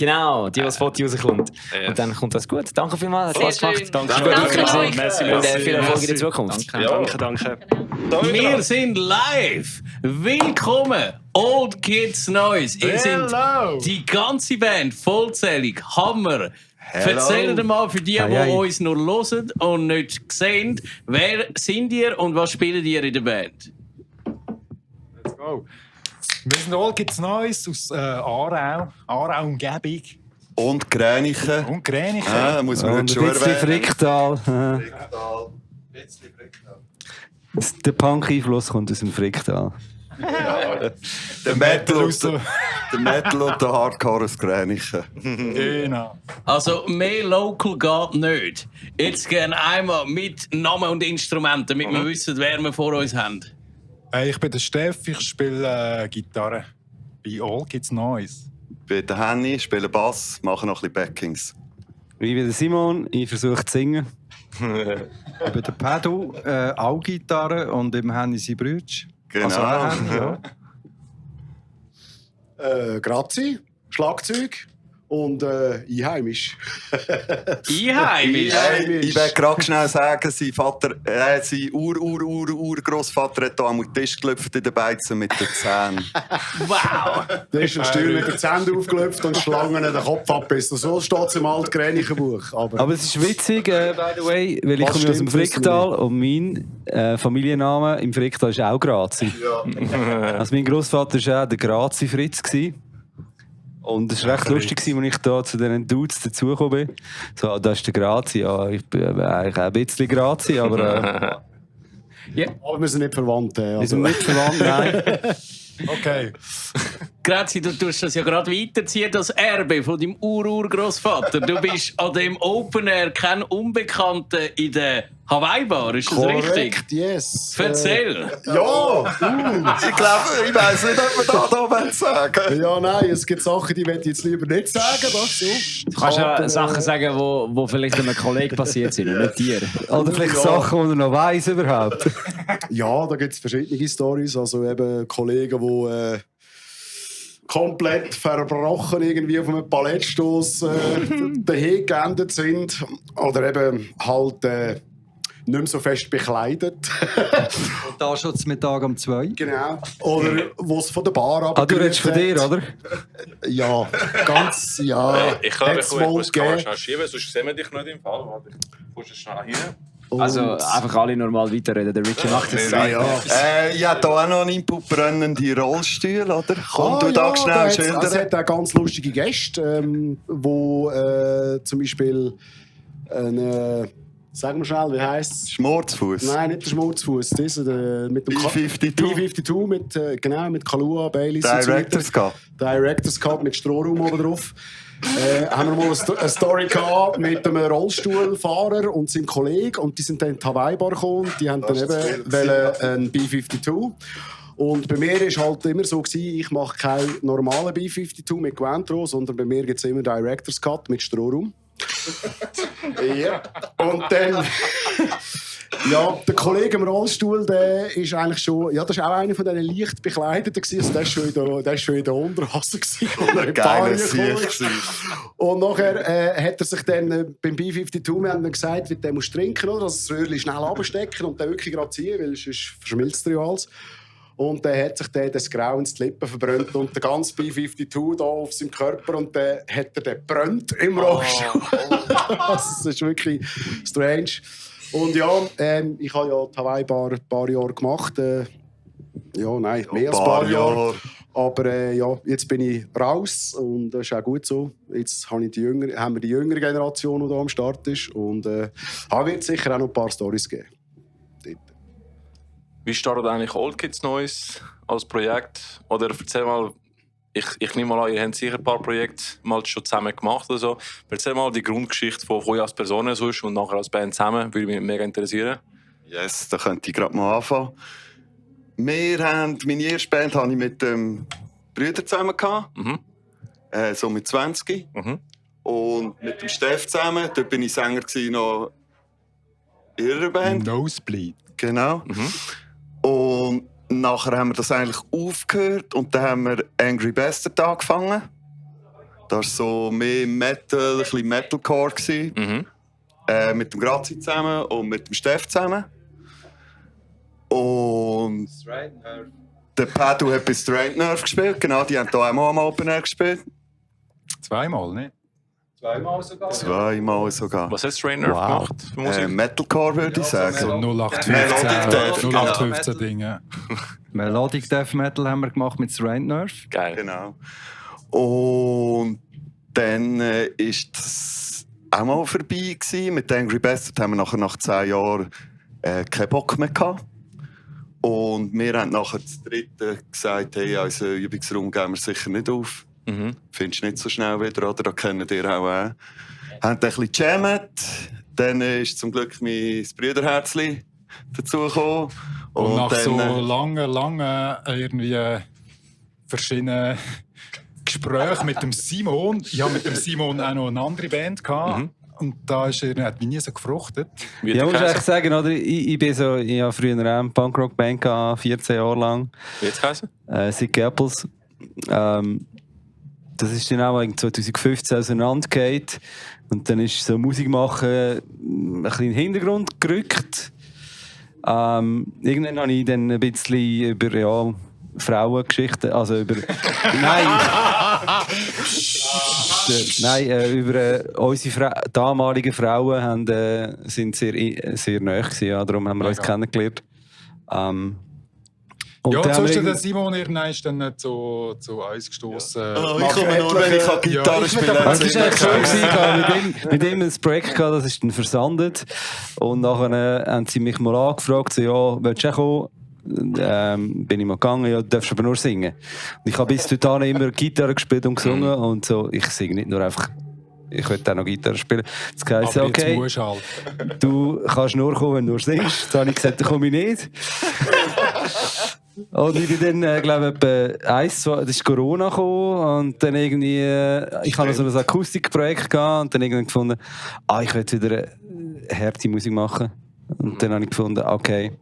rauskommt. Yes. Und dann kommt das gut. Danke vielmals, hat Sehr Spass gemacht. schön. Danke euch. Merci, Und merci. viel Erfolg in der Zukunft. Danke. Wir sind live. Willkommen, Old Kids Neues. Ihr sind die ganze Band, vollzählig, Hammer. Erzählt mal für die, die uns nur hören und nicht sehen, wer sind ihr und was spielt ihr in der Band? Let's go. Wir sind All Kids Neues aus Aarau-Umgebung Und Gränichen. und Gränichen. Ah, muss man nicht schon erwähnen. Fricktal. Der Punk-Einfluss kommt aus dem Fricktal. Der Metal und der Hardcore aus Gränichen. Genau. Also mehr Local geht nicht. Jetzt gerne einmal mit Namen und Instrumenten, damit wir wissen, wer wir vor uns haben. Ich bin der Steff, ich spiele Gitarre bei All Kids Neues. Ich bin der Henny, spiele Bass, mache noch ein bisschen Backings. Ich bin der Simon, ich versuche zu singen. Ich bin der Pedro, auch Gitarre und im Henny sein Brütsch. Genau. Also auch Henny, ja. Grazi, Schlagzeug und einheimisch. Einheimisch? Ich will gerade schnell sagen, sein Vater, sein Urgroßvater hat hier am Tisch geklopft in den Beizen mit den Zähnen. Wow! Da ist ein Stuhl mit den Zähnen aufgelöpft und Schlangen den Kopf abbissen. So steht es im Altgränichen-Buch. Aber es ist witzig, by the way, weil ich Was komme aus dem stimmt, wissen Fricktal und mein Familienname im Fricktal ist auch Grazi. Also mein Großvater war auch der Grazi Fritz. Und es war recht lustig, als ich da zu diesen Dudes dazugekommen bin. So, das ist der Grazi. Ja, ich bin eigentlich auch ein bisschen Grazi, aber... Aber wir sind nicht verwandt. Wir sind nicht verwandt, nein. Okay. Grazi, du tust das ja gerade weiterziehen, das Erbe von deinem Urgroßvater. Du bist an dem Open Air kein Unbekannter in der Hawaii-Bar, ist das richtig? Korrekt, yes. Erzähl! Ja! Ich glaube, ich weiss nicht, ob wir da sagen. Ja, nein, es gibt Sachen, die möchte ich jetzt lieber nicht sagen. Das so. Du kannst ja Sachen sagen, wo vielleicht einem Kollegen passiert sind und nicht dir. Oder vielleicht Sachen, die er noch weiss überhaupt. Ja, da gibt es verschiedene Storys. Also eben Kollegen, die komplett verbrochen irgendwie auf einem Palettstoss dahin geendet sind. Oder eben halt nicht mehr so fest bekleidet. Und da schon zum Mittag um 2. Genau. Oder wo es von der Bar ab. Du redest von dir, oder? Ja, ganz, ja. Ich kann Hat's mich mal muss schnell gegeben. schieben, sonst sehen wir dich nicht im Fall. Warte, ich muss schnell hin. Also einfach alle normal weiterreden. Der Richie macht das. Ich habe hier auch noch einen Input-brennenden Rollstuhl, oder? Komm, du da schnell schildern. Es hat auch ganz lustige Gäste, wo zum Beispiel sagen wir schnell, wie heisst es? Schmurzfuß. Nein, nicht der Schmurzfuß. Mit dem B52. B52 mit Kalua, Baileys Directors Cup. Directors Cup mit Strohraum oben drauf. Haben wir mal eine Story gehabt mit einem Rollstuhlfahrer und seinem Kollegen und die sind dann in die Hawaii-Bar gekommen und die haben dann eben einen B52. Und bei mir war es halt immer so, ich mache keinen normalen B52 mit Guantro, sondern bei mir gibt es immer Directors Cut mit Strohraum. Ja. Und dann... Ja, der Kollege im Rollstuhl, der ist eigentlich schon... Ja, das war auch einer von diesen leicht Bekleideten. Also der war schon in der Unterhose. Geiles Sicht. Und nachher hat er sich dann beim B52, wir haben dann gesagt, der muss trinken, oder? Also das Röhrchen schnell abstecken und dann wirklich gerade ziehen, weil sonst verschmilzt er ja alles. Und dann hat sich das Grau ins Lippen verbrannt und der ganze B52 da auf seinem Körper und dann hat er den brennt im Rollstuhl. Das ist wirklich strange. Und ja, ich habe ja die Hawaii-Bar ein paar Jahre gemacht. Ja, nein, mehr als ein paar Jahre. Aber ja, jetzt bin ich raus und das ist auch gut so. Jetzt haben wir die jüngere Generation, die hier am Start ist. Und wird sicher auch noch ein paar Storys geben. Wie startet eigentlich Old Kids Neues als Projekt? Oder erzähl mal, ich nehme mal an, ihr habt sicher ein paar Projekte mal schon zusammen gemacht oder so. Erzähl mal die Grundgeschichte von euch als Personen sonst und nachher als Band zusammen, würde mich mega interessieren. Yes, da könnte ich gerade mal anfangen. Meine erste Band hatte ich mit dem Brüder zusammen. So mit 20. Und mit dem Steff zusammen. Dort war ich Sänger noch in ihrer Band. Nosebleed. Genau. Und nachher haben wir das eigentlich aufgehört und dann haben wir Angry Bastard angefangen. Das war so mehr Metal, ein bisschen Metalcore. Mit dem Grazi zusammen und mit dem Steff zusammen. Und der Padu hat bei Straight Nerve gespielt. Genau, die haben hier auch mal am Open Air gespielt. Zweimal, ne? Zweimal sogar. Was hat Straight Nerve gemacht für Musik? Metalcore würde ich sagen. So 0815 Dinge. Melodic Death Metal haben wir gemacht mit Straight Nerve. Geil. Genau. Und dann ist das auch mal vorbei gewesen. Mit Angry Bastard haben wir nachher nach 10 Jahren keinen Bock mehr gehabt. Und wir haben nachher das dritte gesagt, hey, also Übungsraum geben wir sicher nicht auf. Findest du nicht so schnell wieder, oder? Da kennen ihr auch. Haben dann ein bisschen gejammt. Dann ist zum Glück mein Brüderherzli dazugekommen. Und nach dann, so lange irgendwie verschiedenen Gesprächen mit dem Simon. Ich hatte mit dem Simon auch noch eine andere Band gehabt. Und da hat mich nie so gefruchtet. Ja, muss ich echt sagen, oder? Ich habe früher eine Punkrock-Band gehabt, 14 Jahre lang. Wie hat es geheißen? Sick Apples. Das ist dann auch 2015 auseinandergegangen. Und dann ist so Musik machen ein bisschen in den Hintergrund gerückt. Irgendwann habe ich dann ein bisschen über Frauengeschichten, also über... Nein, über unsere damaligen Frauen sind sehr nahe gewesen, ja, darum haben wir uns kennengelernt. Ja, und so ist der Simon irgendwann dann nicht zu uns gestoßen. Oh, ich komme nur, wenn ich Gitarre spielen kann. Das war echt schön. Ich hatte mit ihm ein Projekt gehabt, das ist dann versandet. Und nachher haben sie mich mal angefragt, so, ja, willst du auch kommen? Bin ich mal gegangen, ja, du darfst aber nur singen. Und ich habe bis dahin immer Gitarre gespielt und gesungen. Und so, ich singe nicht nur einfach, ich will auch noch Gitarre spielen. Das heisst, okay, du kannst nur kommen, wenn du nur singst. Dann habe ich gesagt, dann komme ich nicht. Und ich bin dann, glaube ich, das ist Corona gekommen und dann irgendwie, ich habe so ein Akustikprojekt gehabt und dann irgendwie gefunden, ich will wieder harte Musik machen. Und dann habe ich gefunden, okay,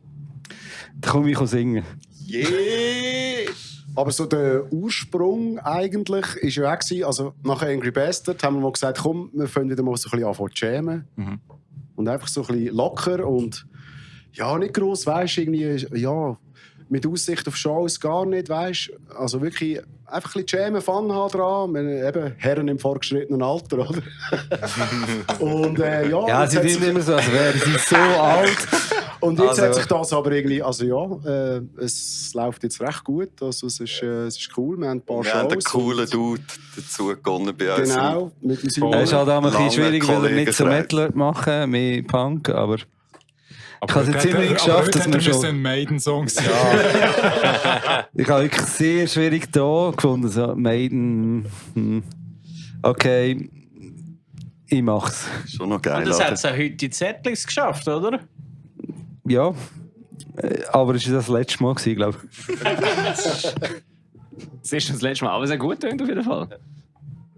dann komme ich singen. Yeah! Aber so der Ursprung eigentlich ist ja auch gewesen, also nach Angry Bastard haben wir mal gesagt, komm, wir fangen wieder mal so ein bisschen an zu jammen. Und einfach so ein bisschen locker und ja, nicht gross, weisst irgendwie, ja, mit Aussicht auf Shows gar nicht, weisst. Also wirklich einfach ein bisschen jammen, Fun haben dran. Eben Herren im vorgeschrittenen Alter, oder? Und ja, sie sind immer so, als wären sie so alt. Und jetzt hat sich das aber irgendwie, also ja, es läuft jetzt recht gut, also es ist cool, wir haben ein paar Shows. Wir haben einen coolen Dude dazu gewonnen bei uns. Genau, mit dem Simon. Es ist halt auch ein bisschen schwierig, weil er nicht so Metal machen, mehr Punk, aber ich habe es jetzt immerhin geschafft, dass wir schon... ein Maiden-Songs. Ja. Ich habe wirklich sehr schwierig da gefunden, so Maiden, okay, ich mach's. Schon noch geil. Und das hat es auch heute in Setlist geschafft, oder? Ja, aber es war das letzte Mal, glaube ich. Das ist das letzte Mal, aber es ist gut auf jeden Fall.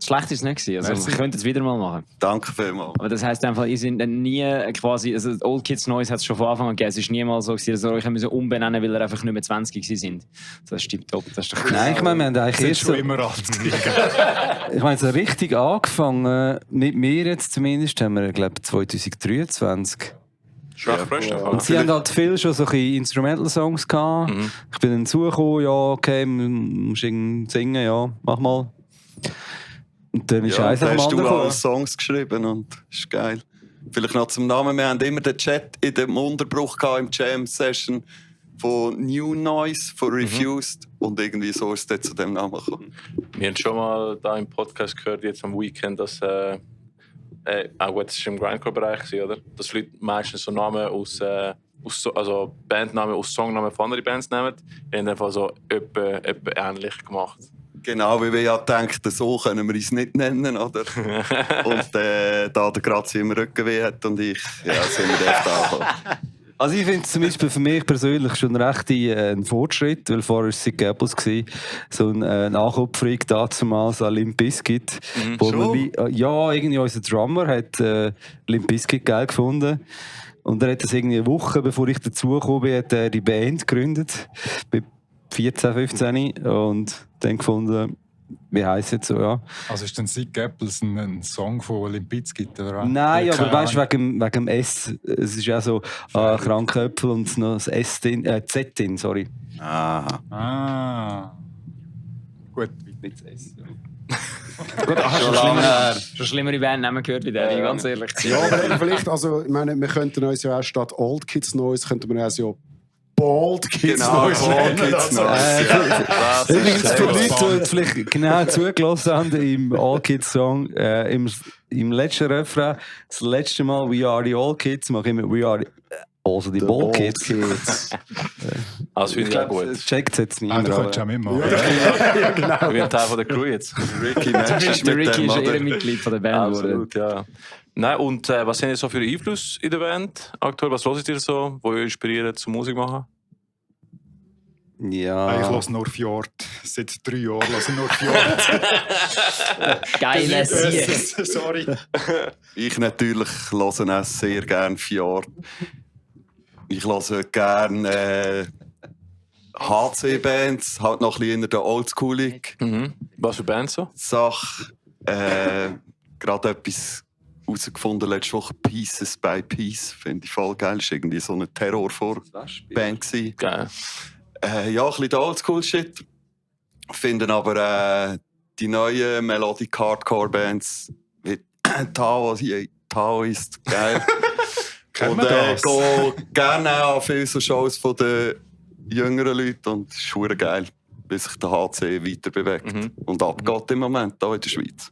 Schlecht ist es nicht gewesen. Also, wir könnten es wieder mal machen. Danke vielmals. Aber das heisst einfach, ihr seid nie quasi, also Old Kids Neues hat es schon von Anfang an gegeben. Es ist niemals so gewesen, dass ihr euch müssen umbenennen, weil ihr einfach nicht mehr 20 gewesen sind. Das stimmt top. Das ist doch Nein, ich meine, wir haben eigentlich erst so... immer alt. Ich meine, so richtig angefangen, mit mir jetzt zumindest, haben wir, glaube ich, 2023. Und sie haben halt viel schon so ein bisschen Instrumental-Songs gehabt. Ich bin dann zugekommen, ja, okay, musst singen, ja, mach mal. Und dann ist eins nach dem anderen gekommen. Songs geschrieben und das ist geil. Vielleicht noch zum Namen, wir haben immer den Chat in dem Unterbruch gehabt, im Jam-Session. von New Noise, von Refused und irgendwie so ist es zu dem Namen gekommen. Wir haben schon mal da im Podcast gehört, jetzt am Weekend, dass auch gut, das war im Grindcore-Bereich, oder? Dass Leute meistens so Namen also Bandnamen aus Songnamen von anderen Bands nehmen. Wir haben einfach so etwa ähnlich gemacht. Genau, weil wir ja denken, so können wir uns nicht nennen, oder? Und da der Grazi im Rückenweh hat und ich, ja, sind wir echt angekommen. Also ich finde es zum Beispiel für mich persönlich schon recht ein Fortschritt, weil vorher war es Sick Apples, so ein Nachopferung damals an Limp Bizkit. Wo irgendwie unser Drummer hat Limp Bizkit geil gefunden. Und er hat das irgendwie eine Woche, bevor ich dazugekommen bin, hat er die Band gegründet. Bei 14, 15. Und dann gefunden, wie heisst es jetzt so, ja. Also ist dann Sick Apples ein Song von Limp Bizkit, oder was? Nein, aber weißt du, wegen dem S. Es ist ja so kranke Äpfel und noch das S drin, Z drin, sorry. Gut. Nicht das S. Gut, schon schlimmere Bandnamen gehört wie der, ganz ehrlich. Ja, aber vielleicht, also, ich meine, wir könnten uns ja auch statt Old Kids Noise, könnten wir uns ja Bald Kids Noise nennen. Übrigens für Leute, die jetzt vielleicht genau zugelassen haben im All Kids Song, im letzten Refrain, das letzte Mal We Are the All Kids, mache ich immer We Are also die Bald Kids. Also ich glaube gut. Checkt es jetzt nicht. Du könntest auch mitmachen. Ja, genau. Wir sind Teil von der Crew jetzt. Ricky ist eher Mitglied von der Band. Absolut, ja. Nein, und was sind so für Einfluss in der Band aktuell? Was hört ihr so, wo ihr inspiriert zum Musik machen? Ja. Ich höre nur Fjord. Seit 3 Jahren höre ich nur Fjord. Geile Sorry. Ich natürlich höre auch sehr gerne Fjord. Ich höre gerne HC-Bands, halt noch ein bisschen in der Oldschoolig. Was für Bands so? Sache. Gerade etwas herausgefunden letzte Woche, Pieces by Piece. Finde ich voll geil. Das war irgendwie so eine Terror-Band. Geil. Ja, ein bisschen der Oldschool-Shit. Finden aber die neuen Melodic Hardcore-Bands wie Taoist geil. Und gehe gerne auch an viele so Shows von den jüngeren Leuten und es ist verdammt geil, wie sich der HC weiter bewegt und abgeht im Moment hier in der Schweiz.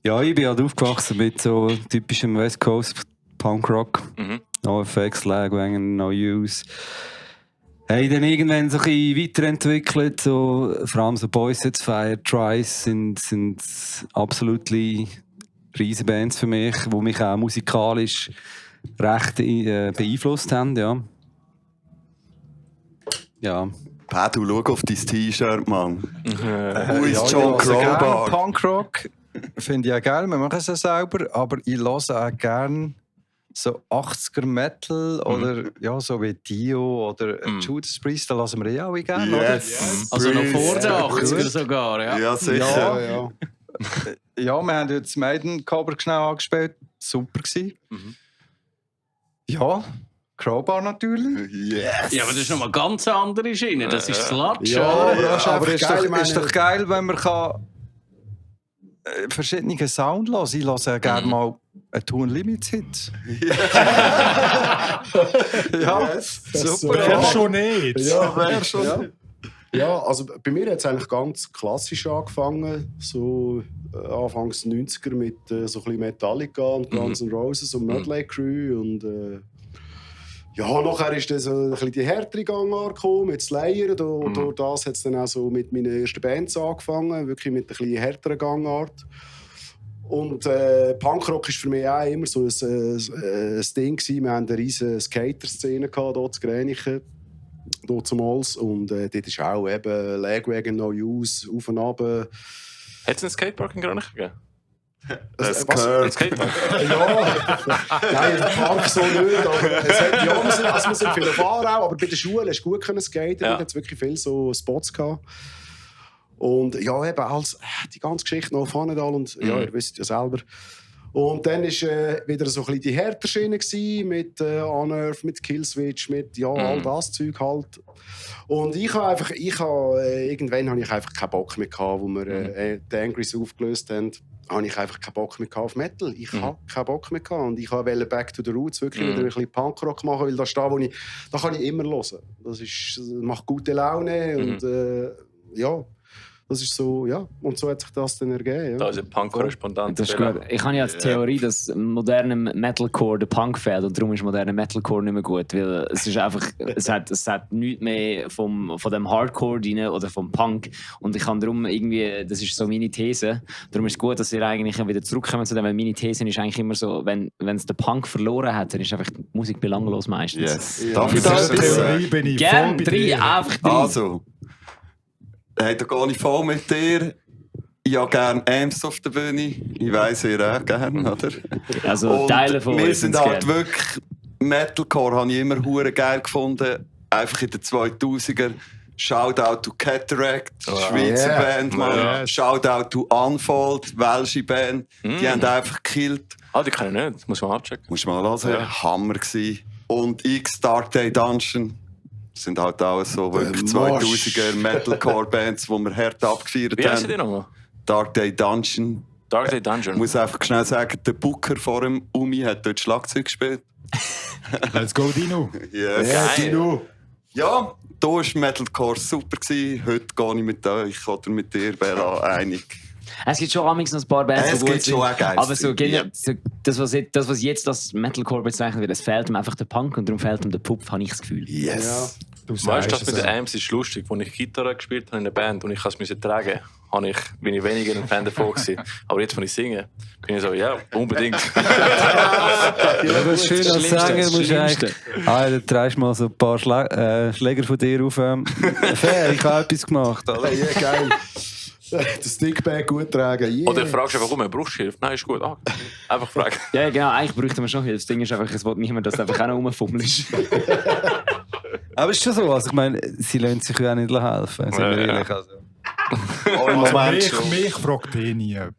Ja, ich bin halt aufgewachsen mit so typischem West Coast Punkrock. NoFX, Lagwagon, No Use. Hey, dann irgendwann so ein bisschen weiterentwickelt, so, vor allem so Boys It's Fire, Trice sind absolut riesige Bands für mich, die mich auch musikalisch recht beeinflusst haben, ja. Ja. Du schau auf dein T-Shirt, Mann. Wo ist John Crowbar? Punkrock finde ich auch geil, wir machen es ja selber, aber ich höre auch gerne so 80er Metal oder ja, so wie Dio oder Judas Priest, da lassen wir ja auch gerne, oder? Also noch vor den 80er sogar, ja. Ja, sicher. Ja, wir haben jetzt Maiden-Cover schnell angespielt, super gewesen. Ja, Crowbar natürlich. Yes. Ja, aber das ist nochmal ganz andere Schiene, das ist Sludge. Ja, aber ist geil, ist doch geil, wenn man kann verschiedene Sound hören. Ich höre gerne mal einen Tour Limits Hit. Ja, super. Wer schon nicht? Ja, wer schon? Ja. Ja, also bei mir hat es eigentlich ganz klassisch angefangen, so Anfangs 90er mit so ein bisschen Metallica und Guns N' Roses und Mötley Crüe und ja, nachher ist dann so ein bisschen die härtere Gangart gekommen mit Slayer. Durch das hat es dann auch so mit meinen ersten Bands angefangen, wirklich mit ein bisschen härteren Gangart. Und Punkrock war für mich auch immer so ein Ding gewesen. Wir hatten eine riesige Skater-Szene hier zu Gränichen, hier zum Mols. Und dort ist auch eben Lagwagon, No Use, auf und ab. Hat es einen Skatepark in Gränichen gegeben? Das gehört. Ja, nein, im Park so nicht. Aber es hat, ja, wir sind viele Fahrer auch, aber bei der Schule hast du gut skaten. Da hat es wirklich viele so Spots gehabt. Und ja, eben als die ganze Geschichte noch Fanedal und ja, ihr wisst ja selber. Und dann war wieder so ein bisschen die härtere Schiene mit Unearth, mit Killswitch, mit ja, all das Zeug halt. Und irgendwann habe ich einfach keinen Bock mehr gehabt, wo wir die Angries aufgelöst haben. habe ich einfach keinen Bock mehr auf Metal. Ich habe keinen Bock mehr gehabt. Und ich wollte Back to the Roots wirklich wieder ein bisschen Punkrock machen, weil da kann ich immer hören. Das macht gute Laune und ja. Das ist so, ja. Und so hat sich das dann ergeben. Ja. Da ist ein Punk-Korrespondent. Das ist gut. Ich habe ja die Theorie, dass modernem Metalcore der Punk fehlt und darum ist moderner Metalcore nicht mehr gut, weil es ist einfach, es hat nichts mehr von dem Hardcore drin oder vom Punk und ich kann darum irgendwie, das ist so meine These, darum ist es gut, dass ihr eigentlich wieder zurückkommen zu dem, weil meine These ist eigentlich immer so, wenn es der Punk verloren hat, dann ist einfach die Musik belanglos meistens. Yes. Ja. Darf ich das Theorie bin ich voll bei dir. Einfach drei. Also, hey, da gehe ich voll mit dir. Ich habe gerne Amps auf der Bühne. Ich weiss, ihr auch gerne, oder? Also und Teile von wir uns sind sind's halt gern. wirklich... Metalcore habe ich immer hure geil gefunden. Einfach in den 2000er. Shoutout to Cataract, Schweizer Band, Mann. Yeah. Shoutout to Unfold, welsche Band. Die haben einfach gekillt. Die kann ich nicht. Muss man abchecken. Muss man mal hören. Ja. Hammer gewesen. Und X Dark Day Dungeon. Das sind halt auch so wirklich 2000er Metalcore-Bands, die wir hart abgefeiert Wie heißen die haben. nochmal? Dark Day Dungeon. Dark Day Dungeon. Ich muss einfach schnell sagen, der Booker vor dem Umi hat dort Schlagzeug gespielt. Let's go, Dino. Yes. Ja, Dino. Ja, da war Metalcore super gewesen. Heute gehe ich mit euch oder mit dir, Bella, einig. Es gibt schon amigs noch ein paar Bands, Es die gut gibt sind. schon auch geil. Aber so, so, das, was jetzt als Metalcore bezeichnet wird, es fehlt ihm einfach der Punk und darum fehlt ihm der Pup, habe ich das Gefühl. Yes. Du Weißt du, das sagst mit es. den Amps ist lustig. Als ich Gitarre gespielt habe in der Band und ich es tragen musste, bin ich weniger ein Fan davon gewesen. Aber jetzt, wenn ich singe, bin ich so, ja, unbedingt. Ja, das ist schön, als Sänger musst du eigentlich... du trägst mal so ein paar Schläger von dir auf. Fair, ich habe etwas gemacht. Oder? Ja, geil. Das Stickbag gut tragen. Yeah. Oder fragst du einfach, warum brauchst du Hilfe? Nein, ist gut. Einfach fragen. Ja, genau, eigentlich bräuchte man schon Hilfe. Das Ding ist einfach, es will niemand, dass du einfach auch noch rumfummelst. Aber es ist schon so, also ich meine, sie lassen sich ja auch nicht helfen, sind wir ehrlich. Also. Also mich fragt nie jemand.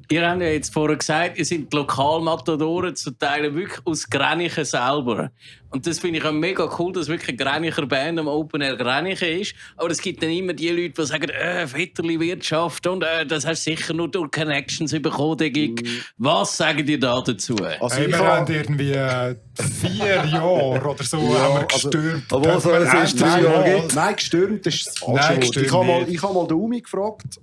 Ihr habt ja jetzt vorher gesagt, ihr seid Lokalmatadoren, zu Teilen wirklich aus Gränichen selber. Und das finde ich auch mega cool, dass wirklich eine Gränicher Band am Open Air Gränichen ist. Aber es gibt dann immer die Leute, die sagen, Vetterli Wirtschaft und das hast du sicher nur durch Connections bekommen, der Gig. Was sagen die da dazu? Also Hey, wir haben irgendwie 4 Jahre oder so haben wir gestürmt. Obwohl es erst 3 Jahre gibt. Nein, gestürmt ist das falsche Nein, Wort. gestürmt Ich habe mal den Umi gefragt.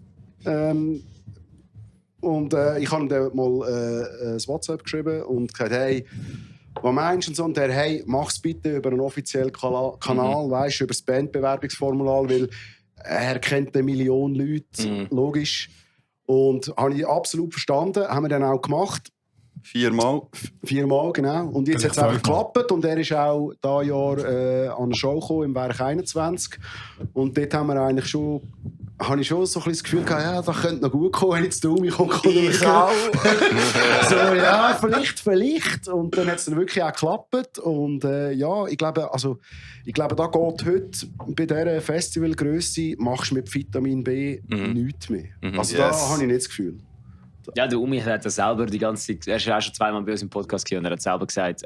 Und ich habe ihm dann mal ein WhatsApp geschrieben und gesagt, hey, was meinst du? Und so, und der, hey, mach's bitte über einen offiziellen Kanal, weißt, über das Bandbewerbungsformular, weil er kennt 1 Million Leute, logisch. Und habe ich absolut verstanden, haben wir dann auch gemacht. 4 Mal. 4 Mal, genau. Und jetzt hat es einfach geklappt und er ist auch dieses Jahr an eine Show gekommen, im Werk 21. Und dort haben wir eigentlich schon... habe ich schon so ein bisschen das Gefühl gehabt, ja, das könnte noch gut kommen, wenn jetzt der Umi kommt. Ich auch. So, ja, vielleicht. Und dann hat es dann wirklich auch geklappt. Und ja, ich glaube, da geht heute bei dieser Festivalgrösse machst du mit Vitamin B nichts mehr. Also da habe ich nicht das Gefühl. Ja, der Umi hat das selber die ganze Zeit, er ist auch schon 2-mal bei uns im Podcast gewesen, und er hat selber gesagt,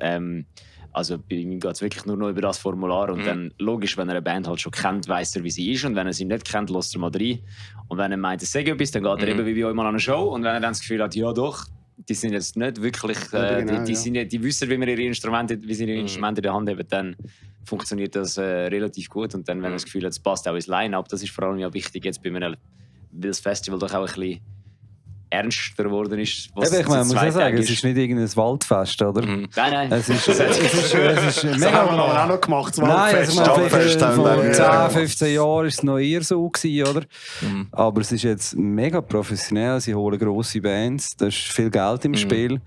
also bei ihm geht es wirklich nur noch über das Formular und dann logisch, wenn er eine Band halt schon kennt, weiss er, wie sie ist und wenn er sie nicht kennt, lässt er mal rein und wenn er meint, es sei etwas, dann geht er eben wie bei euch mal an eine Show und wenn er dann das Gefühl hat, ja doch, die sind jetzt nicht wirklich, die wissen, wie sie ihre Instrumente in der Hand haben, dann funktioniert das relativ gut und dann, wenn er das Gefühl hat, es passt auch ins Line-Up, das ist vor allem ja wichtig jetzt bei einem, weil das Festival doch auch ein bisschen ernster geworden ist. Ich meine, man muss auch sagen, es ist nicht irgendein Waldfest, oder? Nein. Es ist mega... Das haben wir auch noch gemacht, das Waldfest. Nein, also vor 10, 15 Jahren war es noch eher so gewesen, oder? Aber es ist jetzt mega professionell, sie holen grosse Bands, da ist viel Geld im Spiel.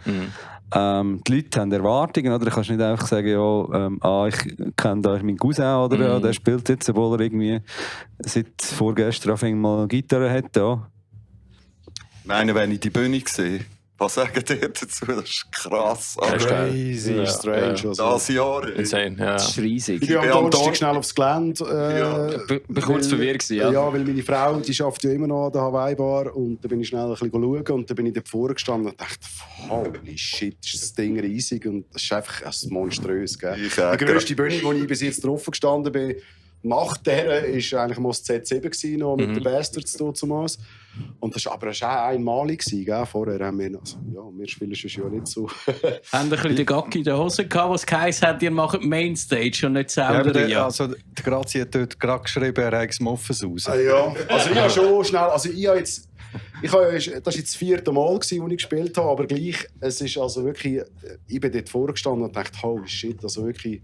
Die Leute haben Erwartungen, oder? Du kannst nicht einfach sagen, ja, ich kenne da meinen Cousin, oder? Ja, der spielt jetzt, obwohl er irgendwie seit vorgestern mal Gitarre hat, ja. Ich meine, wenn ich die Bühne sehe, was sagen die dazu? Das ist krass. Crazy, strange. Das Jahr. Insane, ja. Das ist riesig. Ich bin am Donnerstag schnell aufs Gelände. Bin kurz verwirrt gewesen, ja. Ja, weil meine Frau, die arbeitet ja immer noch an der Hawaii-Bar und da bin ich schnell ein bisschen schauen und dann bin ich dort vorgestanden und dachte, holy shit, ist das Ding riesig und das ist einfach monströs. Gell? Die grösste Bühne, wo ich bis jetzt drauf gestanden bin, nach der war eigentlich mal das Z7 gewesen, noch mit den Bastards damals. Und das war aber auch einmalig gewesen, gell? Vorher haben wir, also, ja, wir spielen schon ja nicht so. Haben ein bisschen den Gacki in der Hose gehabt, was geheißen hat, ihr macht Mainstage und nicht Sounderia. Ja, also, der Grazi hat dort gerade geschrieben, er hat es Muffens raus. Ja, also ich habe schon schnell, also das war jetzt das 4. Mal, als ich gespielt habe, aber gleich, es ist also wirklich, ich bin dort vorgestanden und dachte, holy shit, also wirklich.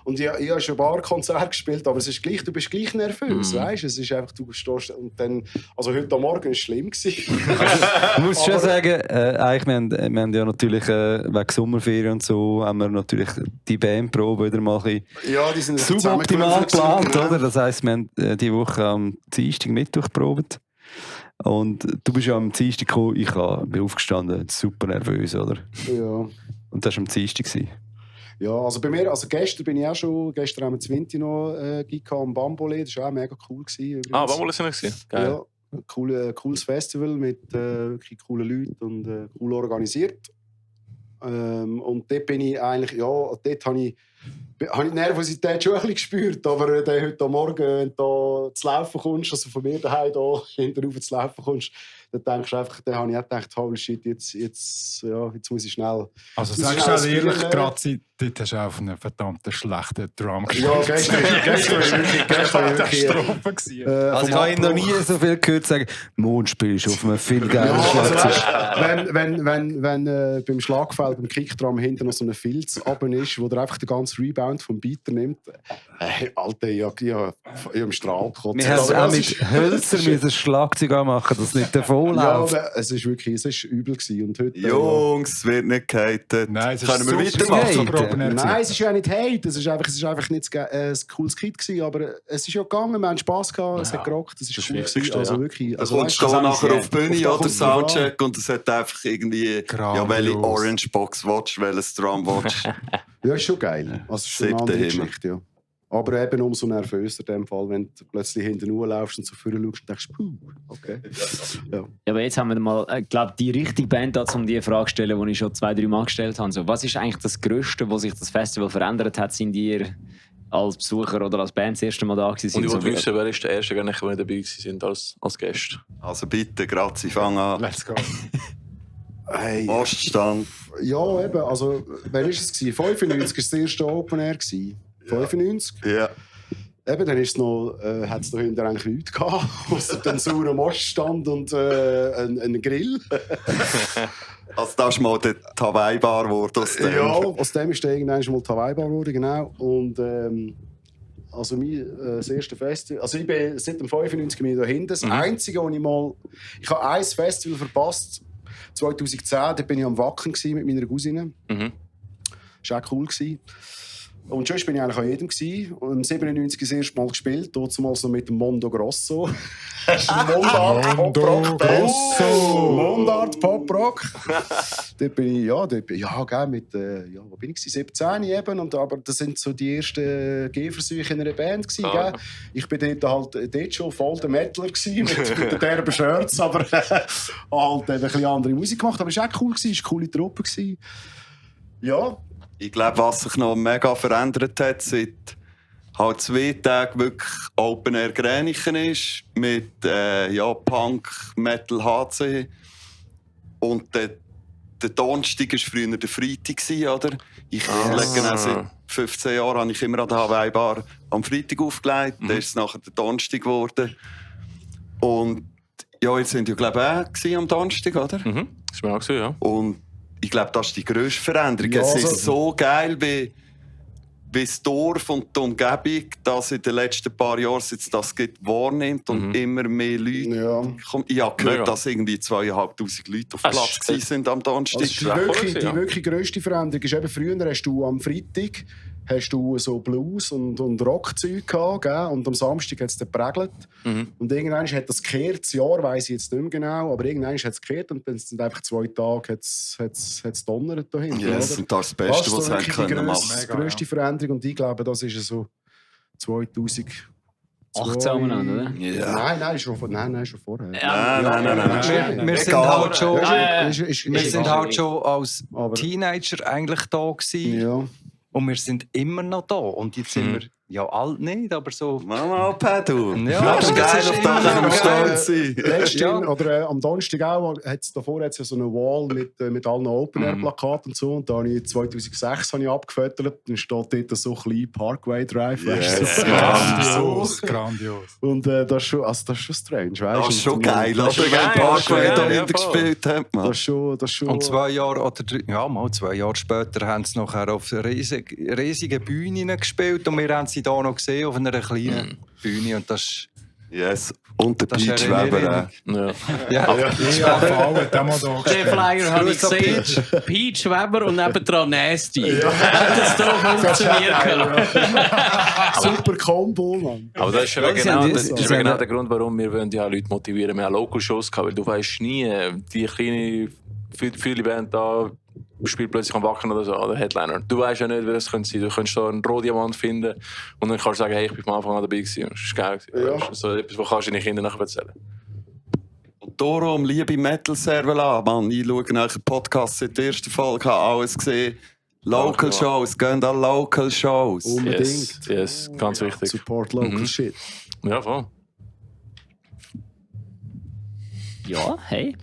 Und ich habe schon ein paar Konzerte gespielt, aber es ist gleich, du bist gleich nervös, weißt? Es ist einfach, du stehst und dann, also heute Morgen war es schlimm gewesen. Ich muss schon sagen, eigentlich, wir haben ja natürlich wegen Sommerferien und so, haben wir natürlich die Bandprobe wieder mal ein bisschen die sind suboptimal geplant, ja. oder? Das heisst, wir haben diese Woche am Dienstag Mittwoch geprobt. Und du bist ja am Dienstag gekommen, ich bin aufgestanden, super nervös, oder? Ja. Und das war am Dienstag. Ja, also bei mir, also gestern haben wir 20 noch am Bambole, das war auch mega cool gewesen, übrigens. Bambole sind wir gewesen. Geil. Ja, cooles Festival mit wirklich coolen Leuten und cool organisiert. Und dort bin ich eigentlich, ja, dort habe ich die Nervosität schon ein bisschen gespürt, aber heute Morgen, wenn du da zu laufen kommst, also von mir daheim da hinterher zu laufen kommst, dann denkst du einfach, dann habe ich auch gedacht, holy shit, jetzt muss ich schnell. Also sagst du ehrlich, Grazi, dort hast du auch einen verdammten schlechten Drum gespielt. Ja, gestern war Katastrophe. Also ich habe ihn noch nie so viel gehört sagen, Mond spielst auf einem viel geileren Schlagzeug. Wenn beim Schlagfeld, beim Kickdrum hinten noch so ein Filz runter ist, wo der einfach den ganzen Rebound vom Beater nimmt, Alter, ich habe im Strahl gekotzt. Wir haben auch mit Hölzern das Schlagzeug machen, dass nicht davon läuft. Ja, aber es ist wirklich, übel gewesen. Und heute, Jungs, es wird nicht gehatet. Nein, es ist können wir weitermachen? Nein, es ist ja nicht Hate. Es ist einfach nicht ein cooles Kit gewesen, aber es ist ja gegangen, wir haben Spass gehabt, es hat gerockt, es ist cool gewesen. Also wirklich. Also kommst du nachher auf die Bühne oder Soundcheck und es hat einfach irgendwie, ja, welche Orange Box watch, welches Drum watch. Ja, ist schon geil. Also, ist schon eine andere Geschichte, ja. Aber eben umso nervöser in dem Fall, wenn du plötzlich hinten laufst und so vorne schaust und denkst, puh, okay. Ja. Aber jetzt haben wir mal, glaube die richtige Band dazu, um die Frage zu stellen, die ich schon 2-3 Mal gestellt habe. So, was ist eigentlich das Größte, wo sich das Festival verändert hat, sind ihr als Besucher oder als Band das erste Mal da gewesen? Und ich wollte wissen, wer ist der Erste, der dabei waren als Gäste? Also bitte, Grazi, fang an. Let's go. Hey. Oststand. Ja, eben, also, wann war es? 95 war das erste Open Air. 95? Ja. Eben, dann hat es noch hinter eigentlich nichts gehabt, außer den sauren Oststand und einen Grill. Also das ist mal der Hawaii-Bar geworden. Ja, aus dem ist irgendwann mal die Hawaii-Bar geworden, genau. Und also das erste Festival, also ich bin seit dem 95 bin ich da hinten. Das Einzige, wo ich habe ein Festival verpasst, 2010, da bin ich am Wacken mit meiner Cousine. Das war auch cool. Und sonst bin ich eigentlich an jedem gewesen. Und im 97 das erste Mal gespielt, damals noch mit dem Mondo Grosso. Das ist ein Mondart Pop-Rock. Dort bin ich, mit, wo bin ich? 17 eben. Aber das sind so die ersten Gehversuche in einer Band gewesen, gell? Ich bin dort schon voll der Metaler gewesen, mit den derben Shirts, aber halt ein bisschen andere Musik gemacht. Aber es war auch cool, es war eine coole Truppe gewesen. Ja. Ich glaube, was sich noch mega verändert hat, seit halt 2 Tagen wirklich Open Air Gränichen ist, mit Punk, Metal, HC. Und der Donnerstag war früher der Freitag, oder? Ich lege seit 15 Jahren habe ich immer an der Hawaii-Bar am Freitag aufgelegt. Dann ist es nachher der Donnerstag geworden. Und ja, jetzt sind wir, glaube ich, auch am Donnerstag, oder? Das war mir auch so, ja. Und ich glaube, das ist die grösste Veränderung. Ja, es ist so geil, wie das Dorf und die Umgebung, das in den letzten paar Jahren das wahrnimmt und immer mehr Leute. Ja. Ich habe gehört, dass irgendwie 2500 Leute auf Platz sind am Donnerstag. Also die wirklich grösste Veränderung ist eben, früher hast du am Freitag so Blues und Rockzeug gehabt, gell? Und am Samstag hat es dann geprägelt. Und irgendwann hat das gekehrt, das Jahr weiss ich jetzt nicht mehr genau, aber irgendwann hat es gekehrt und dann sind einfach 2 Tage hat's donnert dahin. Yes, und das ist das Beste, was sie können machen. Das ist die grösste Veränderung und ich glaube, das ist so 2000. 18 umeinander, oder? Yeah. Nein, schon vorher. Nein. Wir sind halt schon als Teenager eigentlich da gewesen. Ja. Und wir sind immer noch da. Und jetzt sind wir Ja, alt nicht, aber so... Mama, Pedro. Ja, das ist geil, auf das am Stand sein. Letztens, oder am Donnerstag auch, davor hat es ja so eine Wall mit allen Open-Air-Plakaten und so. Und da habe ich 2006 abgefüttert. Dann steht dort so klein Parkway Drive. Yes, grandios. Und das ist schon strange. Weißt? Das ist schon geil, oder? Wenn Parkway dahinter gespielt hat, man. Das ist schon... Und 2 Jahre, oder 2 Jahre später haben sie nachher auf riesigen Bühnen gespielt. Und wir haben sie da noch gesehen, auf einer kleinen Bühne. Und das yes. Und der Peach Weber. Der Flyer habe ich gesehen. Peach Weber und nebendran Nasty. Hat es da funktioniert? Super Combo, Mann. Aber das ist ja genau der Grund, warum wir Leute motivieren. Wir haben Local-Shows gehabt, weil du weißt nie, die kleine, viele Band da spielt plötzlich am Wacken oder so, oder Headliner. Du weißt ja nicht, wer das könnte sein. Du könntest da einen Rohdiamant finden und dann kannst du sagen, hey, ich bin von Anfang an dabei gewesen. Das war geil. Ja. So etwas, was kannst du deinen Kindern nachher erzählen. Und darum, liebe Metal-Server an, Mann, ich schaue nach dem Podcast seit der ersten Folge, habe alles gesehen. Local-Shows, gehen an Local-Shows. Unbedingt. Yes, ganz wichtig. Support local shit. Ja, voll. Ja, hey.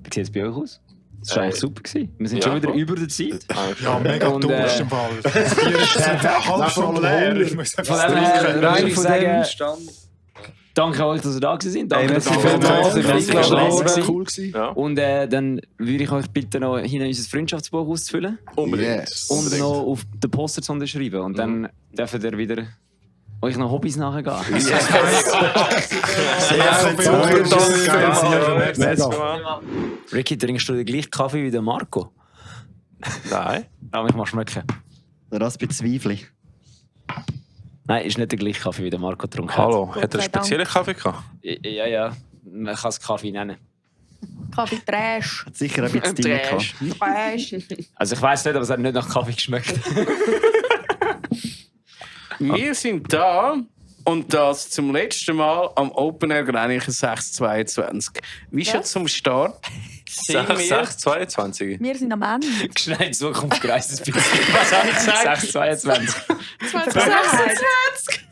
Wie sieht es bei euch aus? Das war eigentlich super. Wir sind schon wieder über der Zeit. Ja, mega durch im Fall. Das Bier ist halb Stunde leer. Ich muss einfach rein von dem Stand. Danke euch, dass ihr da sind. Danke, dass ihr Cool gewesen. Und dann würde ich euch bitten, noch hinten unser Freundschaftsbuch auszufüllen. Unbedingt. Und noch auf den Poster zu unterschreiben. Und dann dürft ihr wieder euch noch Hobbys nachgehen. Ricky, trinkst du den gleichen Kaffee wie der Marco? Nein. Aber ich mach schmecken. Das bezweifle ich. Nein, ist nicht der gleiche Kaffee wie der Marco getrunken Hallo, hat er einen speziellen Kaffee gehabt? Ja. Man kann es Kaffee nennen. Kaffee Trash. Hat sicher ein bisschen Stil gehabt. Trash. Also ich weiss nicht, aber es hat nicht nach Kaffee geschmeckt. Wir sind da und das zum letzten Mal am Open Air Grenchen 622. Wie schon zum Start sehen wir... 622? Wir sind am Ende. Schnell Zukunft gereist ein bisschen. Was habe ich gesagt? 622. 2026.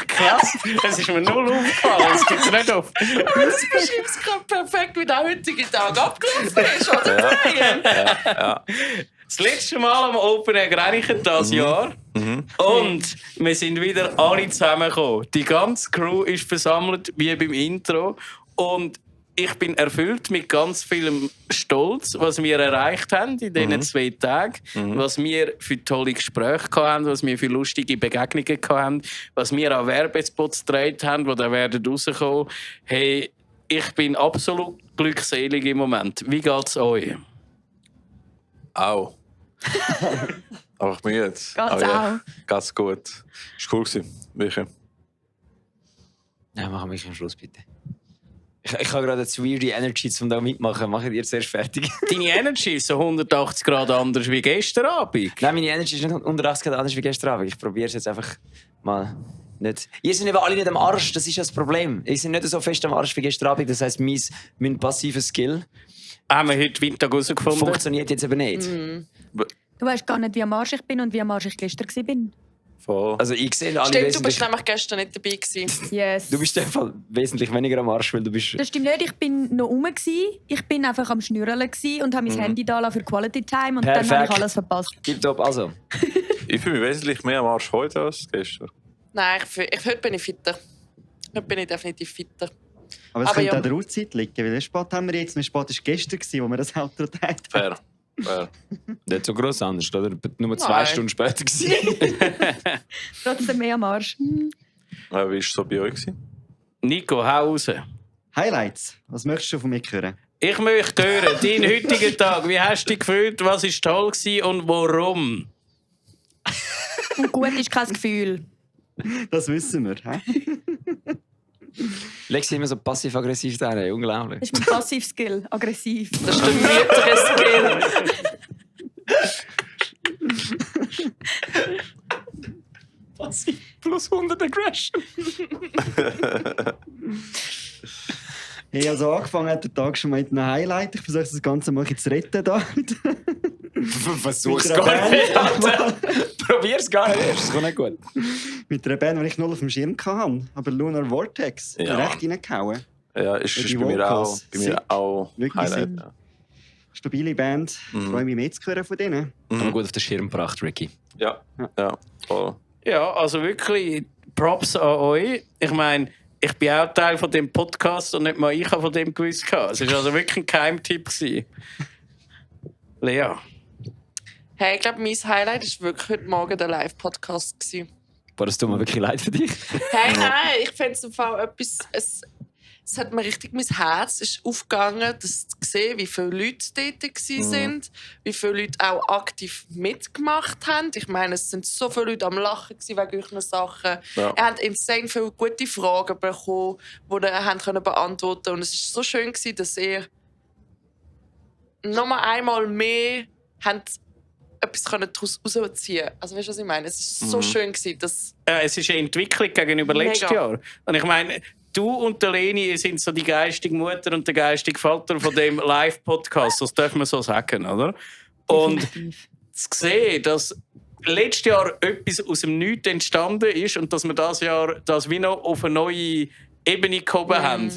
Krass, es ist mir null aufgefallen, es gibt es nicht auf. Du beschreibst gerade perfekt, wie der heutige Tag abgelaufen ist, oder? Ja. Das letzte Mal am Open Air Grenchen dieses Jahr. Und wir sind wieder alle zusammengekommen. Die ganze Crew ist versammelt, wie beim Intro. Und ich bin erfüllt mit ganz vielem Stolz, was wir erreicht haben in diesen 2 Tagen. Was wir für tolle Gespräche hatten, was wir für lustige Begegnungen hatten, was wir an Werbespots gedreht haben, die dann werden rauskommen. Hey, ich bin absolut glückselig im Moment. Wie geht's euch? Auch. Einfach müde. Geht's auch? Geht's gut. Ist cool gewesen. Wirklich. Ja, machen wir am Schluss bitte. Ich habe gerade eine weirde Energy, um da mitmachen. Macht ihr zuerst fertig? Deine Energy ist so 180 Grad anders wie gestern Abend. Nein, meine Energy ist nicht 180 Grad anders wie gestern Abend. Ich probiere es jetzt einfach mal nicht. Ihr seid eben alle nicht am Arsch, das ist das Problem. Ihr seid nicht so fest am Arsch wie gestern Abend. Das heisst, mein passiver Skill haben wir heute Mittag herausgefunden. Funktioniert jetzt eben nicht. Du weißt gar nicht, wie am Arsch ich bin und wie am Arsch ich gestern war. Voll. Also ich sehe alle Stimmt, du bist nämlich gestern nicht dabei gewesen. Yes. Du bist in dem Fall wesentlich weniger am Arsch, weil du bist... Das stimmt nicht, ich bin noch rum. Ich bin einfach am Schnürren und habe mein Handy da für Quality Time und dann habe ich alles verpasst. Tipptopp, also. Ich fühle mich wesentlich mehr am Arsch heute als gestern. Nein, heute bin ich fitter. Heute bin ich definitiv fitter. Aber es könnte an der Uhrzeit liegen, weil der Sport haben wir jetzt. Der Sport war gestern, wo wir das Auto geteilt haben. Fair. Nicht so gross anders, oder? Nur 2 Stunden später gewesen. Trotzdem mehr am Arsch. Wie war es so bei euch? Nico, hau raus. Highlights. Was möchtest du von mir hören? Ich möchte hören, deinen heutigen Tag. Wie hast du dich gefühlt? Was war toll und warum? Und gut ist kein Gefühl. Das wissen wir. Lexi immer so passiv-aggressiv da, unglaublich. Das ist mein Passiv-Skill, aggressiv. Das ist der müttere Skill. Passiv plus 100 Aggression. Hey, also angefangen hat der Tag schon mal mit einem Highlight. Ich versuche das Ganze mal zu retten. Versuch's gar nicht. Probier's gar nicht erst, das kommt nicht gut. Mit einer Band, die ich null auf dem Schirm hatte. Aber Lunar Vortex. Ja. Recht reingehauen. Ja, ist Die bei mir auch, Vocals. Wirklich Highlight. sind- Ja. Stabile Band. Freue mich mehr zu hören von denen. Aber gut auf den Schirm gebracht, Ricky. Ja, voll. Ja, also wirklich Props an euch. Ich meine, ich bin auch Teil von dem Podcast und nicht mal ich habe von dem gewusst. Es war also wirklich ein Geheimtipp gewesen. Lea. Hey, ich glaube, mein Highlight war wirklich heute Morgen der Live-Podcast. Boah, das tut mir wirklich leid für dich. Hey, nein, ich finde es im Fall etwas. Es hat mir richtig mein Herz ist aufgegangen, das zu sehen, wie viele Leute dort waren, wie viele Leute auch aktiv mitgemacht haben. Ich meine, es sind so viele Leute am Lachen wegen euren Sachen. Ja. Ihr habt insane viele gute Fragen bekommen, die ihr beantworten konntet. Und es war so schön, dass ihr noch einmal mehr etwas daraus herausziehen konnten. Also weißt du, was ich meine? Es war so schön, dass... Es ist eine Entwicklung gegenüber letztes Mega. Jahr. Und ich meine, du und der Leni, ihr sind so die geistige Mutter und der geistige Vater von dem Live-Podcast. Das darf man so sagen, oder? Und zu sehen, dass letztes Jahr etwas aus dem Nichts entstanden ist und dass wir dieses Jahr das wie noch auf eine neue Ebene gehoben haben,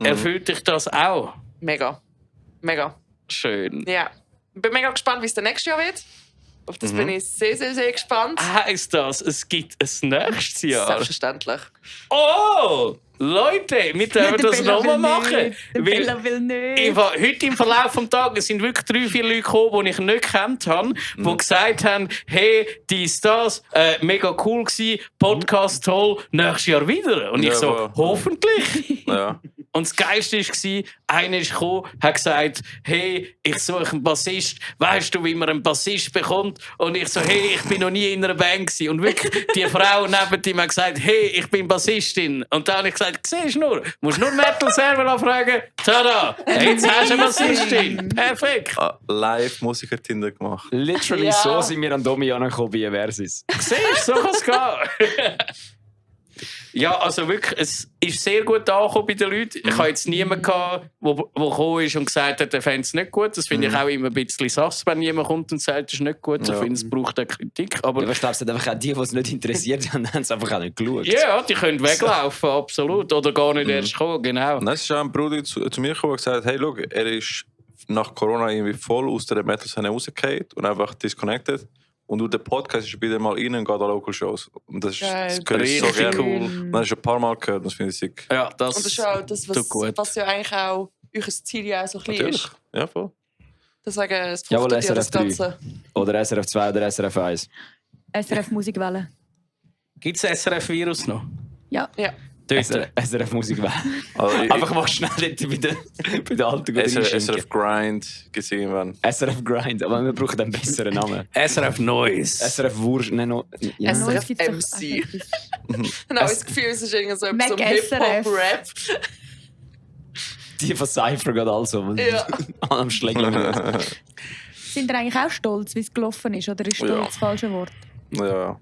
erfüllt dich das auch? Mega. Mega. Schön. Ja. Ich bin mega gespannt, wie es nächstes Jahr wird. Auf das bin ich sehr, sehr, sehr gespannt. Heisst das, es gibt ein nächstes Jahr? Selbstverständlich. Oh! Leute, wir dürfen das nochmal machen. Bella will nicht. Heute im Verlauf des Tages sind wirklich 3-4 Leute gekommen, die ich nicht gekannt habe, die gesagt haben, hey, das, mega cool gewesen, Podcast toll, nächstes Jahr wieder. Und ich Ja, so, aber- hoffentlich. Ja. Und das Geilste war, einer ist gekommen, hat gesagt, hey, ich suche einen Bassist. Weißt du, wie man einen Bassist bekommt? Und ich so, hey, ich bin noch nie in einer Band gewesen. Und wirklich, die Frau neben ihm hat gesagt, hey, ich bin Bassistin. Und dann habe ich gesagt, siehst du nur, musst nur Metal-Server anfragen. Tada, jetzt hast du eine Bassistin. Perfekt. Live Musiker-Tinder gemacht. Literally Ja. so sind wir an Domi angekommen bei Versus. Siehst du, so kann es gehen. Ja, also wirklich, es ist sehr gut angekommen bei den Leuten. Ich habe jetzt niemanden gehabt, der gekommen ist und gesagt hat, er fände es nicht gut. Das finde ich auch immer ein bisschen sass, wenn jemand kommt und sagt, es ist nicht gut. Ich finde, es braucht eine Kritik. Aber Ja, aber ich glaube, es hat einfach auch die es nicht interessiert haben, haben es einfach auch nicht geschaut. ja, die können weglaufen, absolut. Oder gar nicht erst kommen, genau. Und dann ist auch ein Bruder zu mir gekommen und gesagt, hey, schau, er ist nach Corona irgendwie voll aus der Metal-Szene rausgefallen und einfach disconnected. Und durch den Podcast ist er wieder mal rein und geht an Local-Shows. Und das Geil. höre ich so Richtig gerne. cool. Und das ist ein paar Mal gehört, das finde ich sick. Ja, Und das ist auch das, tut gut. was ja eigentlich auch euer Ziel ja auch so ein bisschen Natürlich. ist. Ja, voll. Deswegen, es Jawohl, fruchtet ja das SRF 3. Ganze. Oder SRF 2 oder SRF 1. SRF Musikwelle. Gibt es SRF-Virus noch? Ja. Ja. SRF Musik wäre. Also, Einfach mal schnell dort bei der Alten gut reinschinken. SRF Grind gibt es irgendwann. SRF Grind, aber wir brauchen einen besseren Namen. SRF Neues. SRF Wurst, nein, no, ja. SRF MC. Dann habe ich das Gefühl, es ist irgendwie so etwas Mac um Hip-Hop-Rap. Die von Cypher geht also Ja. am Schläger. Sind ihr eigentlich auch stolz, wie es gelaufen ist? Oder ist stolz Ja. das falsche Wort? Ja.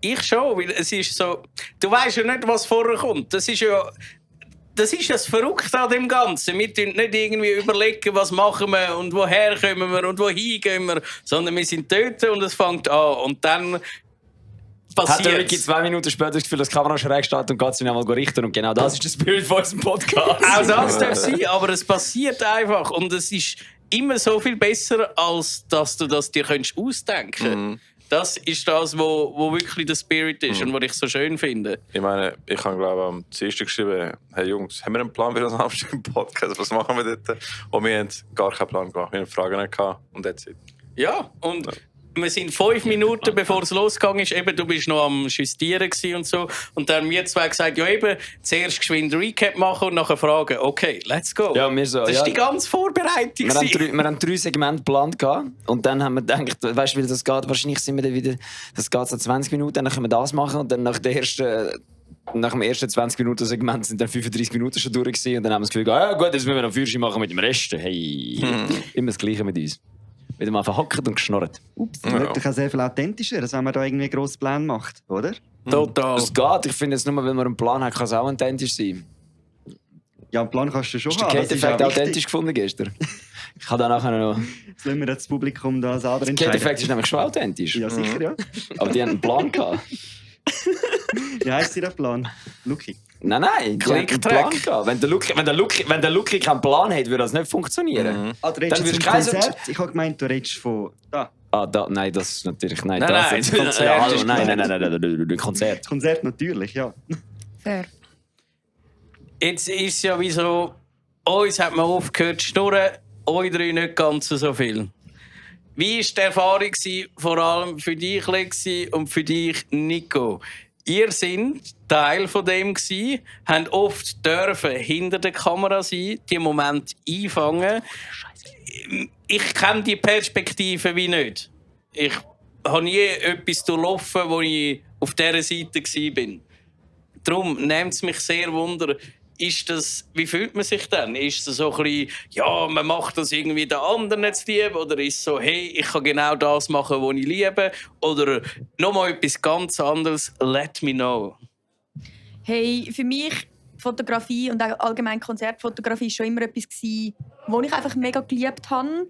Ich schon, weil es ist so... Du weißt ja nicht, was vorher kommt. Das ist ja das Verrückte an dem Ganzen. Wir tun nicht irgendwie überlegen, was machen wir und woher kommen wir und wohin gehen wir, sondern wir sind dort und es fängt an. Und dann Hat der passiert Ricky 2 Minuten später das Gefühl, dass die Kamera schräg steht und geht sie nicht mal richten. Und genau das ist der Spirit von unserem Podcast. Auch das darf sein, aber es passiert einfach. Und es ist immer so viel besser, als dass du das dir ausdenken kannst. Das ist das, wo wirklich der Spirit ist und was ich so schön finde. Ich meine, ich habe glaube ich am Dienstag geschrieben, hey Jungs, haben wir einen Plan für unseren Samstag im Podcast? Was machen wir dort? Und wir haben gar keinen Plan gemacht, wir haben Fragen nicht gehabt und that's it. Ja, und wir sind 5 Minuten, bevor es losgegangen ist, eben, du bist noch am Justieren gewesen und so. Und dann haben wir zwei gesagt, ja eben, zuerst geschwind Recap machen und nachher fragen. Okay, let's go. Ja, wir so, das ja. ist die ganze Vorbereitung. Wir haben 3 Segmente geplant gehabt. Und dann haben wir gedacht, weißt du, wie das geht? Wahrscheinlich sind wir dann wieder, das geht so 20 Minuten, dann können wir das machen. Und dann nach dem ersten 20 Minuten Segment sind dann 35 Minuten schon durch gewesen. Und dann haben wir das Gefühl, ja gut, jetzt müssen wir noch Führerschein machen mit dem Rest. Hey, immer das Gleiche mit uns. Wieder mal verhockt und geschnorrt. Ups, das wird doch auch sehr viel authentischer, als wenn man da irgendwie einen grossen Plan macht, oder? Total. Es geht. Ich finde jetzt nur, weil man einen Plan hat, kann es auch authentisch sein. Ja, einen Plan kannst du schon Hast du haben. den das ist Kate-Effekt auch wichtig. authentisch gefunden gestern? Ich kann dann nachher noch... Jetzt lassen wir das Publikum da selber Der entscheiden. Kate-Effekt ist nämlich schon authentisch. Ja, sicher, ja. Aber die haben einen Plan gehabt. Wie heisst der Plan? Luki? Nein, Click-Track. Wenn der Luki keinen Plan hat, würde das nicht funktionieren. Ah, du redest jetzt vom Konzert? Ich habe gemeint, du redest von da. Nein, das ist natürlich... Nein, Nein, das nein, ist Konzert. Nein, Konzert. Konzert natürlich, ja. Fair. Jetzt ist es ja wie so, uns hat man aufgehört zu schnurren, euch drei nicht ganz so viel. Wie war die Erfahrung vor allem für dich, Lexi, und für dich, Nico? Ihr seid Teil von dem gsi, habt oft dürfen hinter der Kamera sein, die Momente einfangen. Ich kenne die Perspektive wie nicht. Ich habe nie etwas durchlaufen, wo ich auf dieser Seite war. Darum nimmt es mich sehr wunder, wie fühlt man sich dann? Ist es so ein bisschen, ja, man macht das irgendwie den anderen zu lieb? Oder ist es so, hey, ich kann genau das machen, was ich liebe? Oder nochmal etwas ganz anderes, let me know. Hey, für mich Fotografie und auch allgemein Konzertfotografie war schon immer etwas, was ich einfach mega geliebt habe.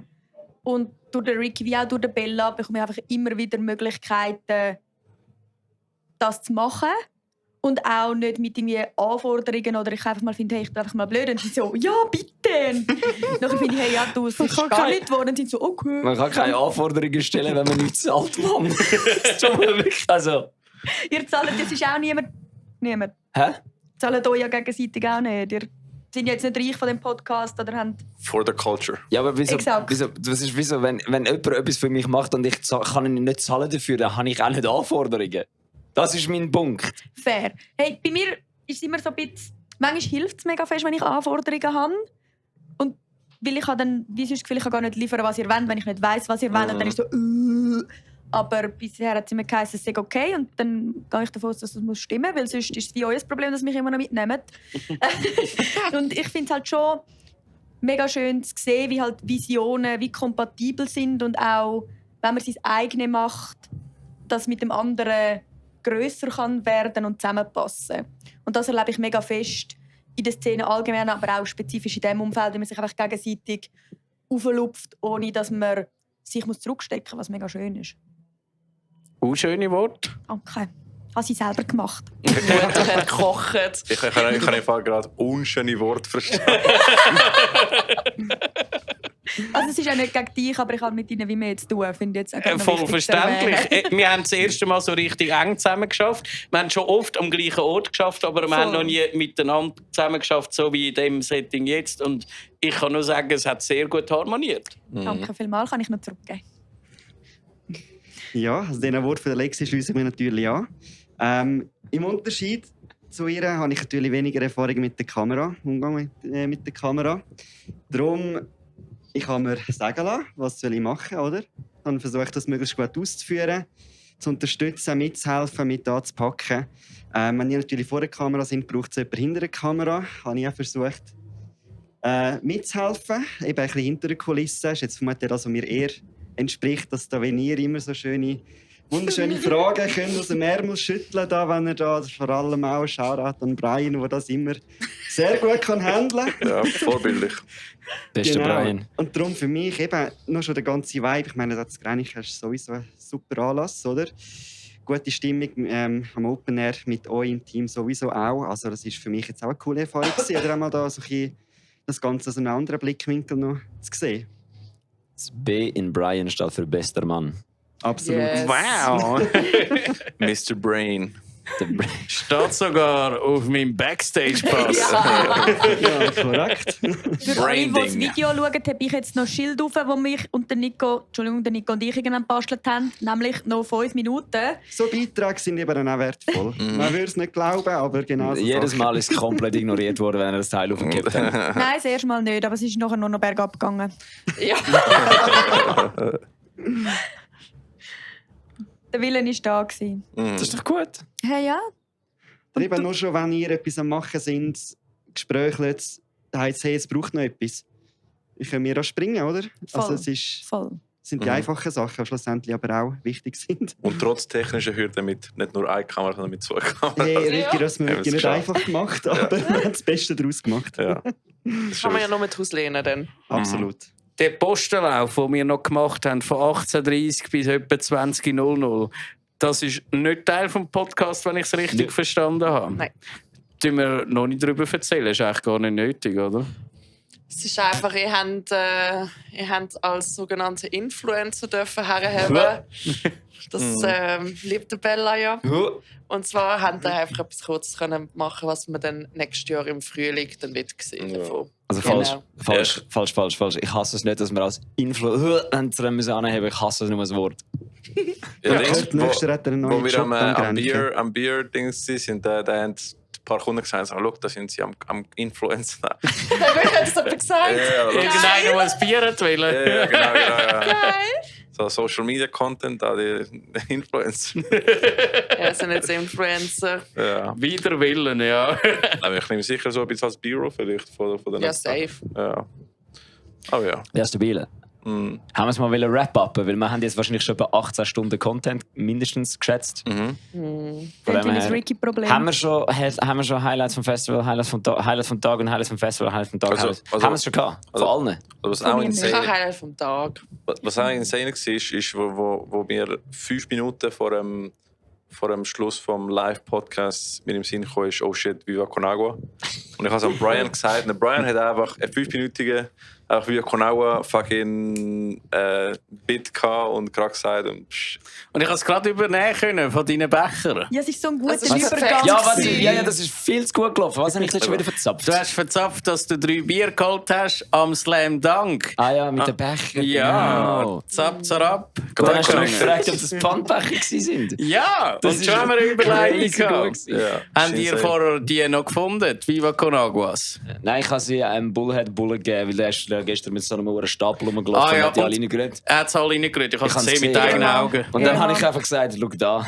Und durch den Ricky wie auch durch den Bella bekomme ich einfach immer wieder Möglichkeiten, das zu machen. Und auch nicht mit irgendwie Anforderungen oder ich einfach mal finde, hey, ich bin einfach mal blöd. Und sie so, ja, bitte. Nachher finde ich, hey, ja, du, es ist gar nicht geworden. Und sie so, okay. Man kann keine Anforderungen stellen, wenn man nichts zahlt, Mann. Das ist schon wirklich... Also... Ihr zahlt, das ist auch niemand. Hä? Zahlt euch ja gegenseitig auch nicht. Ihr sind jetzt nicht reich von dem Podcast oder haben... For the culture. Ja, aber wieso, Exakt. das ist wieso, wenn jemand etwas für mich macht und ich kann ihn nicht zahlen dafür, dann habe ich auch nicht Anforderungen. Das ist mein Punkt. Fair. Hey, bei mir ist es immer so ein bisschen... Manchmal hilft es mega fest, wenn ich Anforderungen habe. Und weil ich habe dann wie sonst das Gefühl, ich kann gar nicht liefern, was ihr wollt, wenn ich nicht weiss, was ihr wollt. Und dann ist es so... Aber bisher hat es immer geheißen, es sei okay. Und dann gehe ich davon aus, dass das stimmen muss, weil sonst ist es wie euer Problem, dass mich immer noch mitnehmen. Und ich finde es halt schon mega schön zu sehen, wie halt Visionen wie kompatibel sind und auch, wenn man sein eigenes macht, dass mit dem anderen grösser kann werden und zusammenpassen. Und das erlebe ich mega fest in der Szene allgemein, aber auch spezifisch in diesem Umfeld, wenn man sich einfach gegenseitig auflupft, ohne dass man sich zurückstecken muss, was mega schön ist. Schöne Worte. Danke. Habe ich selber gemacht. Die Mutter hat gekocht. Ich kann einfach gerade unschöne Worte verstehen. Also es ist ja nicht gegen dich, aber ich habe mit ihnen wie mehr zu tun, finde ich jetzt. Voll verständlich. Wir haben das erste Mal so richtig eng zusammen geschafft. Wir haben schon oft am gleichen Ort geschafft, aber wir haben noch nie miteinander zusammen geschafft, so wie in diesem Setting jetzt. Und ich kann nur sagen, es hat sehr gut harmoniert. Danke vielmals, kann ich noch zurückgeben. Ja, also diesen Wort von der Lexi schließe ich mir natürlich an. Im Unterschied zu ihr habe ich natürlich weniger Erfahrung mit der Kamera, Umgang mit der Kamera. Darum, ich habe mir sagen lassen, was soll ich machen, oder? Ich habe versucht, das möglichst gut auszuführen, zu unterstützen, mitzuhelfen, mit anzupacken. Wenn ihr natürlich vor der Kamera sind, braucht es jemanden hinter der Kamera. Habe ich auch versucht, mitzuhelfen, eben ein bisschen hinter der Kulisse. Das ist jetzt vermutlich das, was mir eher entspricht, dass da, wenn ihr immer so wunderschöne Fragen könnt aus dem Ärmel schütteln könnt, wenn ihr da vor allem auch Shoutout an Brian, der das immer sehr gut kann handeln kann. Ja, vorbildlich. Beste Genau. Brian. Und darum für mich eben nur schon der ganze Vibe. Ich meine, das Grenich ist sowieso ein super Anlass, oder? Gute Stimmung am Open Air mit euch im Team sowieso auch. Also das ist für mich jetzt auch eine coole Erfahrung gewesen, oder einmal da so ein bisschen das Ganze aus einem anderen Blickwinkel noch zu sehen. Das B in Brian steht für bester Mann. Absolut. Yes. Wow. Mr. Brain. Steht sogar auf meinem Backstage-Pass. Ja, korrekt. Für alle, die das Video schauen, habe ich jetzt noch ein Schild auf, das mich und der Nico und ich irgendwann gebastelt haben. Nämlich noch 5 Minuten. So Beiträge sind eben dann auch wertvoll. Man würde es nicht glauben, aber genau so. Jedes Mal ist es komplett ignoriert worden, wenn er das Teil aufgegeben hat. Nein, das erste Mal nicht, aber es ist nachher nur noch bergab gegangen. Ja. Der Wille war da. Das ist doch gut. Hey, ja. Eben nur schon, wenn ihr etwas am Machen sind, Gespräche, dann heisst es, hey, es braucht noch etwas. Ich kann mir auch springen, oder? Voll. Also es ist, Voll. sind die einfachen Sachen, die schlussendlich aber auch wichtig sind. Und trotz technischer Hürden mit nicht nur einer Kamera, sondern mit 2 Kameras. Hey, Ricky, das haben wir Haben wir es nicht geschafft. einfach gemacht, aber wir haben das Beste daraus gemacht. Ja. Das kann man ja noch mit auslehnen dann. Absolut. Der Postenlauf, den wir noch gemacht haben, von 18:30 bis etwa 20:00, das ist nicht Teil des Podcasts, wenn ich es richtig verstanden habe. Nein. Tun wir noch nicht darüber erzählen, ist eigentlich gar nicht nötig, oder? Es ist einfach, ihr habt als sogenannte Influencer dürfen herhaben. Das liebt der Bella ja. Und zwar haben wir einfach etwas Kurzes können machen, was wir dann nächstes Jahr im Frühling dann wird sehen davon. Also falsch. Ich hasse es nicht, dass wir als Influencer müssen anheben. Ich hasse es nur das Wort. Ja, wo wir am Bier-Dings sind, da haben ein paar Kunden gesagt, so, da sind sie am Influencer. Wer hat das aber gesagt? Irgendeiner, der ein Bier hat wollen. Ja, genau. Geil. So Social Media Content, die Influencer. Ja, sind jetzt Influencer. Ja. Wider Willen, ja. Aber ich nehme sicher so ein bisschen als Büro vielleicht von der Ja, nächsten Tag. safe. Ja. Oh ja. Ja, stabil. Haben wir es mal wrap-upen, weil wir haben jetzt wahrscheinlich schon etwa 18 Stunden Content mindestens geschätzt. Dann ist Ricky-Problem. Haben wir schon Highlights vom Festival, Highlights vom Tag und Highlights vom Festival, Highlights vom Tag? Haben wir es schon gehabt? Von allen? Was auch Ich habe Highlight vom Tag. Was auch insane war, ist, wo wir 5 Minuten vor dem Schluss vom Live-Podcast mit dem Sinn kam, ist «Oh shit, Viva Conagua». Und ich habe es an Brian gesagt. Und Brian hat einfach einen 5-minütigen Viva Conagua fucking Bit gehabt und gerade gesagt. Und ich konnte es gerade übernehmen können von deinen Bechern. Ja, es ist so ein guter Also, Übergang. Ja, das ist viel zu gut gelaufen. Was habe ich jetzt schon wieder verzapft? Du hast verzapft, dass du 3 Bier geholt hast am Slam Dunk. Ah ja, mit den Bechern. Ja, Genau. zap, zarab. Dann hast du mich gefragt, ob das Pfandbecher waren. Ja, Das und ist schon haben wir eine Überleitung crazy gehabt. gut gewesen. ja, Habt ihr vorher die noch gefunden, die Viva Conaguas? Nein, ich habe sie einem Bullhead-Bullen gegeben, weil der ist gestern mit so einem Stapel rumgelaufen Ah, ja, und hat die und- alle reingerührt. Er hat es alle reingerührt, ich habe es hab's gesehen mit eigenen Augen. Und dann habe ich einfach gesagt, schau da,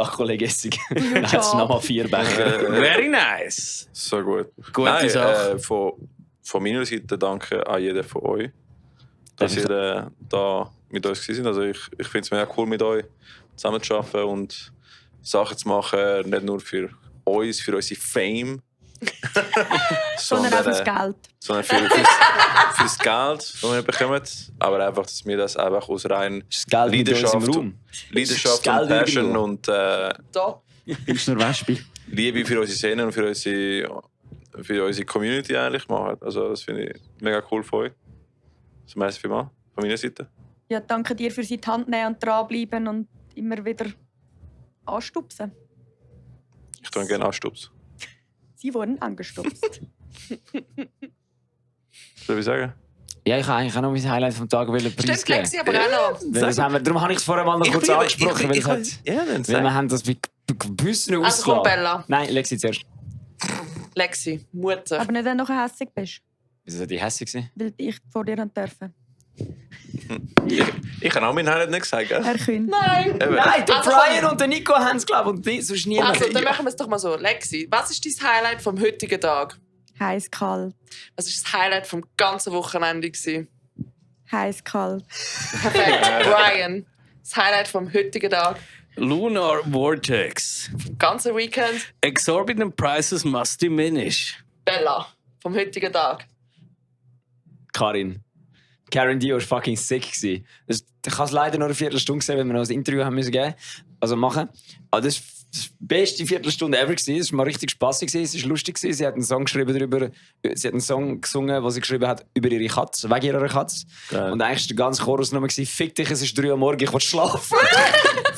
Kollege Essig. Dann hat es nochmal 4 Becher. Very nice. so gut. Gute Nein, Sache. von meiner Seite danke an jeden von euch, dass ihr da mit uns gewesen seid. Also ich finde es mega cool, mit euch zusammen zu arbeiten und Sachen zu machen, nicht nur für uns, für unsere Fame, Sondern auch fürs Geld. sondern fürs Geld, das wir bekommen. Aber einfach, dass wir das einfach aus rein Geld mit uns im Leidenschaft, Raum. Leidenschaft Das und Geld Passion irgendwo. und Da. Ist nur Wespe. Liebe für unsere Szene und für unsere Community eigentlich machen. Also das finde ich mega cool von euch. Das merci vielmals von meiner Seite. Ja, danke dir für die Hand nehmen und dranbleiben und immer wieder anstupsen. Ich tue gerne Anstups. Sie wurden angestupst. Soll ich sagen? Ja, ich habe eigentlich auch noch mein Highlight vom Tag preisgeben. Stimmt, Lexi, aber auch noch. Weil das haben wir, darum habe ich es vorher mal noch kurz angesprochen. Weil wir haben das bei gewissen Also komm, Bella. Nein, Lexi zuerst. Lexi, Mutter. Aber nicht, wenn du nachher hässig bist, Wieso soll die hässlich sein? weil ich vor dir haben dürfen. Ich habe auch mein Highlight nicht gesagt, gell? Herr Kühn. Nein! Eben. Nein, der Also, Brian komm. und der Nico haben es, glaube ich, und nicht, sonst niemand. Also, dann machen wir es doch mal so. Lexi, was ist dein Highlight vom heutigen Tag? Heiß kalt. Was ist das Highlight vom ganzen Wochenende gewesen? Heiß kalt. Perfekt. Brian, das Highlight vom heutigen Tag? Lunar Vortex. Vom ganzen Weekend? Exorbitant prices must diminish. Bella, vom heutigen Tag? Karin. Karen Dio war fucking sick. Ich habe es leider noch eine Viertelstunde gesehen, weil wir noch ein Interview haben müssen geben. Also machen. Aber das war die beste Viertelstunde ever. Es war mal richtig spaßig. Es war lustig. Sie hat einen Song geschrieben darüber. Sie hat einen Song gesungen, den sie geschrieben hat über ihre Katze, wegen ihrer Katze. Und eigentlich war der ganze Chorus nur «Fick dich, es ist 3 Uhr morgens, ich will schlafen».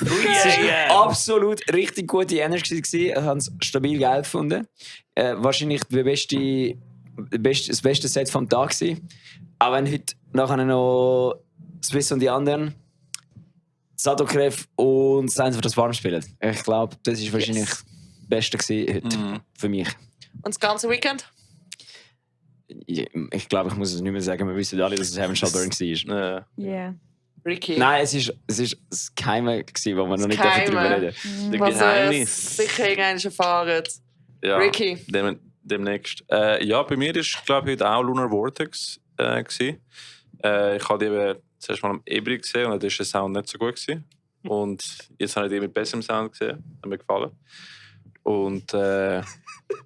Es war absolut richtig gute Energie. Ich habe es stabil geil gefunden. Wahrscheinlich das beste Set vom Tag gewesen. Auch wenn heute nachher noch Swiss und die anderen Sadokrev und Science of the Farm spielen. Ich glaube, das war wahrscheinlich das Beste gewesen heute für mich. Und das ganze Weekend? Ich glaube, ich muss es nicht mehr sagen. Wir wissen alle, dass es Heaven Shall Burn war. Yeah. Ricky. Nein, es ist das Geheime, wo wir noch nicht Geheime. darüber reden. Was ihr sicher irgendwann erfahren. Ja, Ricky. Demnächst. Ja, bei mir war, glaube ich, heute auch Lunar Vortex. Ich habe die eben zuerst mal am Ebri gesehen und da war der Sound nicht so gut gewesen. Und jetzt habe ich die mit besserem Sound gesehen. Hat mir gefallen. Und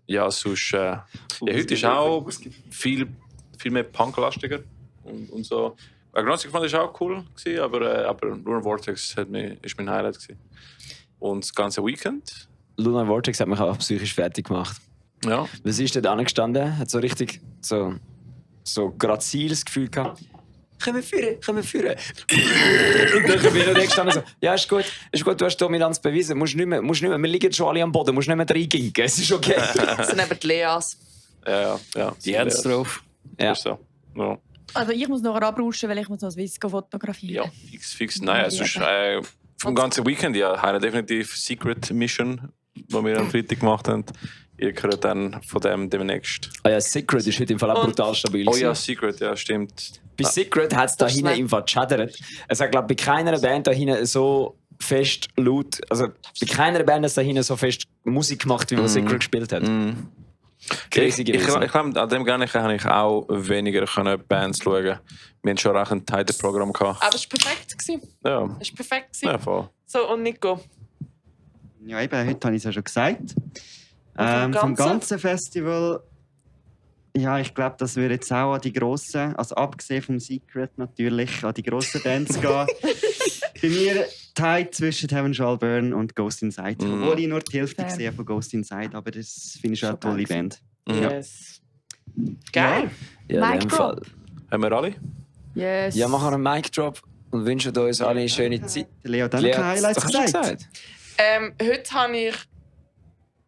ja, sonst... ja, heute ist auch viel mehr punklastiger und so. Agnostic fand ich auch cool, gewesen, aber Lunar Vortex ist mein Highlight gewesen. Und das ganze Weekend. Lunar Vortex hat mich auch psychisch fertig gemacht. Ja. Was ist dort angestanden? Hat so richtig so graziles Gefühl gehabt. Können wir führen. Und dann bin ich noch gestanden so, ja, ist gut, du hast Dominanz bewiesen, musst nicht mehr, wir liegen schon alle am Boden, musst nicht mehr reinginken, es ist okay. Das sind eben die Leas. Ja. Die haben es drauf. Ja. Ist so. Ja. Also ich muss noch abrauschen, weil ich muss noch das Visco fotografieren. Ja, fix. Nein, es ist vom ganzen Weekend ja definitiv Secret Mission, die wir am Freitag gemacht haben. Ihr hört dann von dem demnächst. Ah ja, Secret ist heute im Fall auch brutal stabil. Oh ja, Secret, ja, stimmt. Bei Secret hat es da hinten im Fall geschattert. Es hat, glaube ich, bei keiner Band da hinten so fest laut, also bei keiner Band hat da hinten so fest Musik gemacht, wie man Secret gespielt hat. Ich glaube, an dem gar nicht habe ich auch weniger Bands schauen. Wir haben schon recht ein tightes Programm gehabt. Aber es war perfekt. Ja. Es war perfekt. Ja, voll. So, und Nico? Ja, eben, heute habe ich es ja schon gesagt. Vom Vom ganzen Festival, ja, ich glaube, das würde jetzt auch an die grossen, also abgesehen vom Secret natürlich, an die grossen Bands gehen. Bei mir Tight zwischen Heaven Shall Burn und Ghost Inside. Obwohl ich nur die Hälfte gesehen von Ghost Inside, aber das finde ich schon eine tolle Band. Yes. Geil. Ja, Mic Drop. Haben wir alle? Yes. Ja, machen wir einen Mic Drop und wünschen uns alle eine schöne Zeit. Leo, dann keine Highlights gesagt. Heute habe ich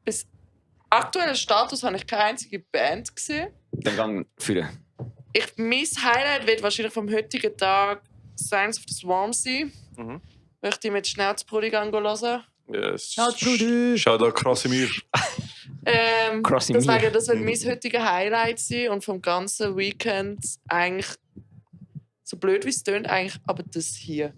bis aktuellen Status habe ich keine einzige Band gesehen. Dann gang führen. Mein Highlight wird wahrscheinlich vom heutigen Tag Signs of the Swarm sein. Möchte ich mit Schnauzbrudi hören. Yes. Schnauzbrudi! Schau da, Krasimir. Deswegen, das wird mein heutiges Highlight sein und vom ganzen Weekend eigentlich, so blöd wie es tönt, eigentlich aber das hier.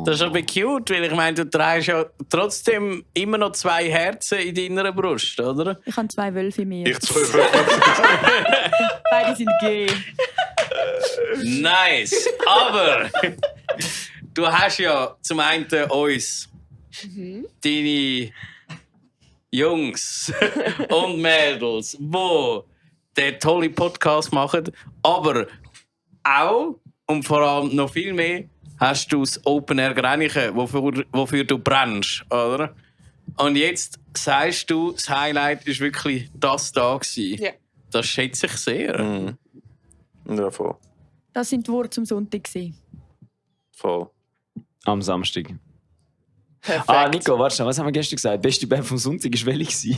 Das ist aber cute, weil ich meine, du trägst ja trotzdem immer noch 2 Herzen in deiner Brust, oder? Ich habe 2 Wölfe in mir. Ich 2 Wölfe. Beide sind gay. Nice! Aber du hast ja zum einen uns, deine Jungs und Mädels, die den tollen Podcast machen, aber auch und vor allem noch viel mehr hast du das Open Air Grenchen, wofür du brennst, oder? Und jetzt sagst du, das Highlight war wirklich das da gewesen. Ja. Das schätze ich sehr. Ja, voll. Das sind die Worte zum Sonntag gewesen. Voll. Am Samstag. Perfekt. Ah, Nico, warte schon, was haben wir gestern gesagt? Die beste Band vom Sonntag war welche?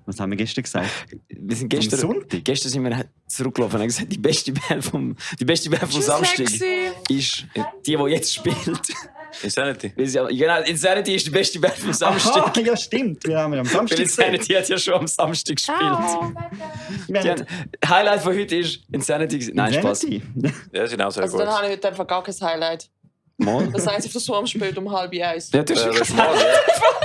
Was haben wir gestern gesagt? Wir sind gestern sind wir zurückgelaufen und haben gesagt, die beste Band vom Samstag ist die jetzt spielt. Insanity. Genau, Insanity ist die beste Band vom Samstag. Aha, ja stimmt, wir haben am Samstag Weil Insanity hat ja schon am Samstag gespielt. Highlight von heute ist Insanity. Nein, Spaß. Ja, sind auch sehr Also gut. dann habe ich heute einfach gar kein Highlight. Mal. Das Signs of the Swarm spielt um 12:30. Ja, das ist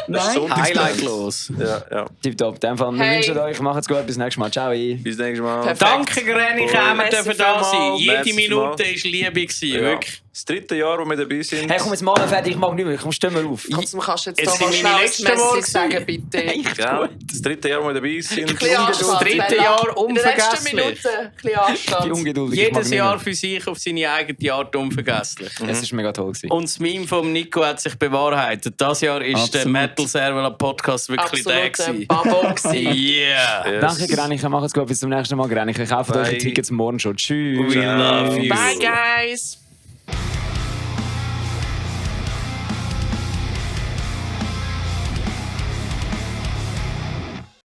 Nein, highlightlos. Ja. Tipptopp. In dem Fall, wir wünschen euch, macht's gut, bis nächstes Mal. Ciao. Bis nächstes Mal. Perfekt. Danke, Granny, wir dürfen da sein. Jede Merci Minute vielmals. war Liebe. Ja. Wirklich. Das 3. Jahr, wo wir dabei sind. Hey, komm jetzt mal fertig, ich mag nicht mehr. Komm, steh mal auf. Kannst du jetzt Jetzt da mal sind schnell meine ein letzten Worte Message sagen, bitte? Ja, das 3. Jahr, wo wir dabei sind. Ein bisschen Anstand. Das 3. Jahr In den letzten unvergesslich. Minuten ein bisschen Anstand. Ich bin ungeduldig. ich mag Jedes nicht Jahr mehr. für sich auf seine eigene Art unvergesslich. Es war mega toll gewesen. Und das Meme von Nico hat sich bewahrheitet. Das Jahr war der Metal Server Podcast wirklich der gewesen. Babon gewesen. Yeah. Yes. Danke, Graniche. Macht's gut, bis zum nächsten Mal, Graniche. Kauft euch die Tickets morgen schon. Tschüss. We love you. Bye, guys.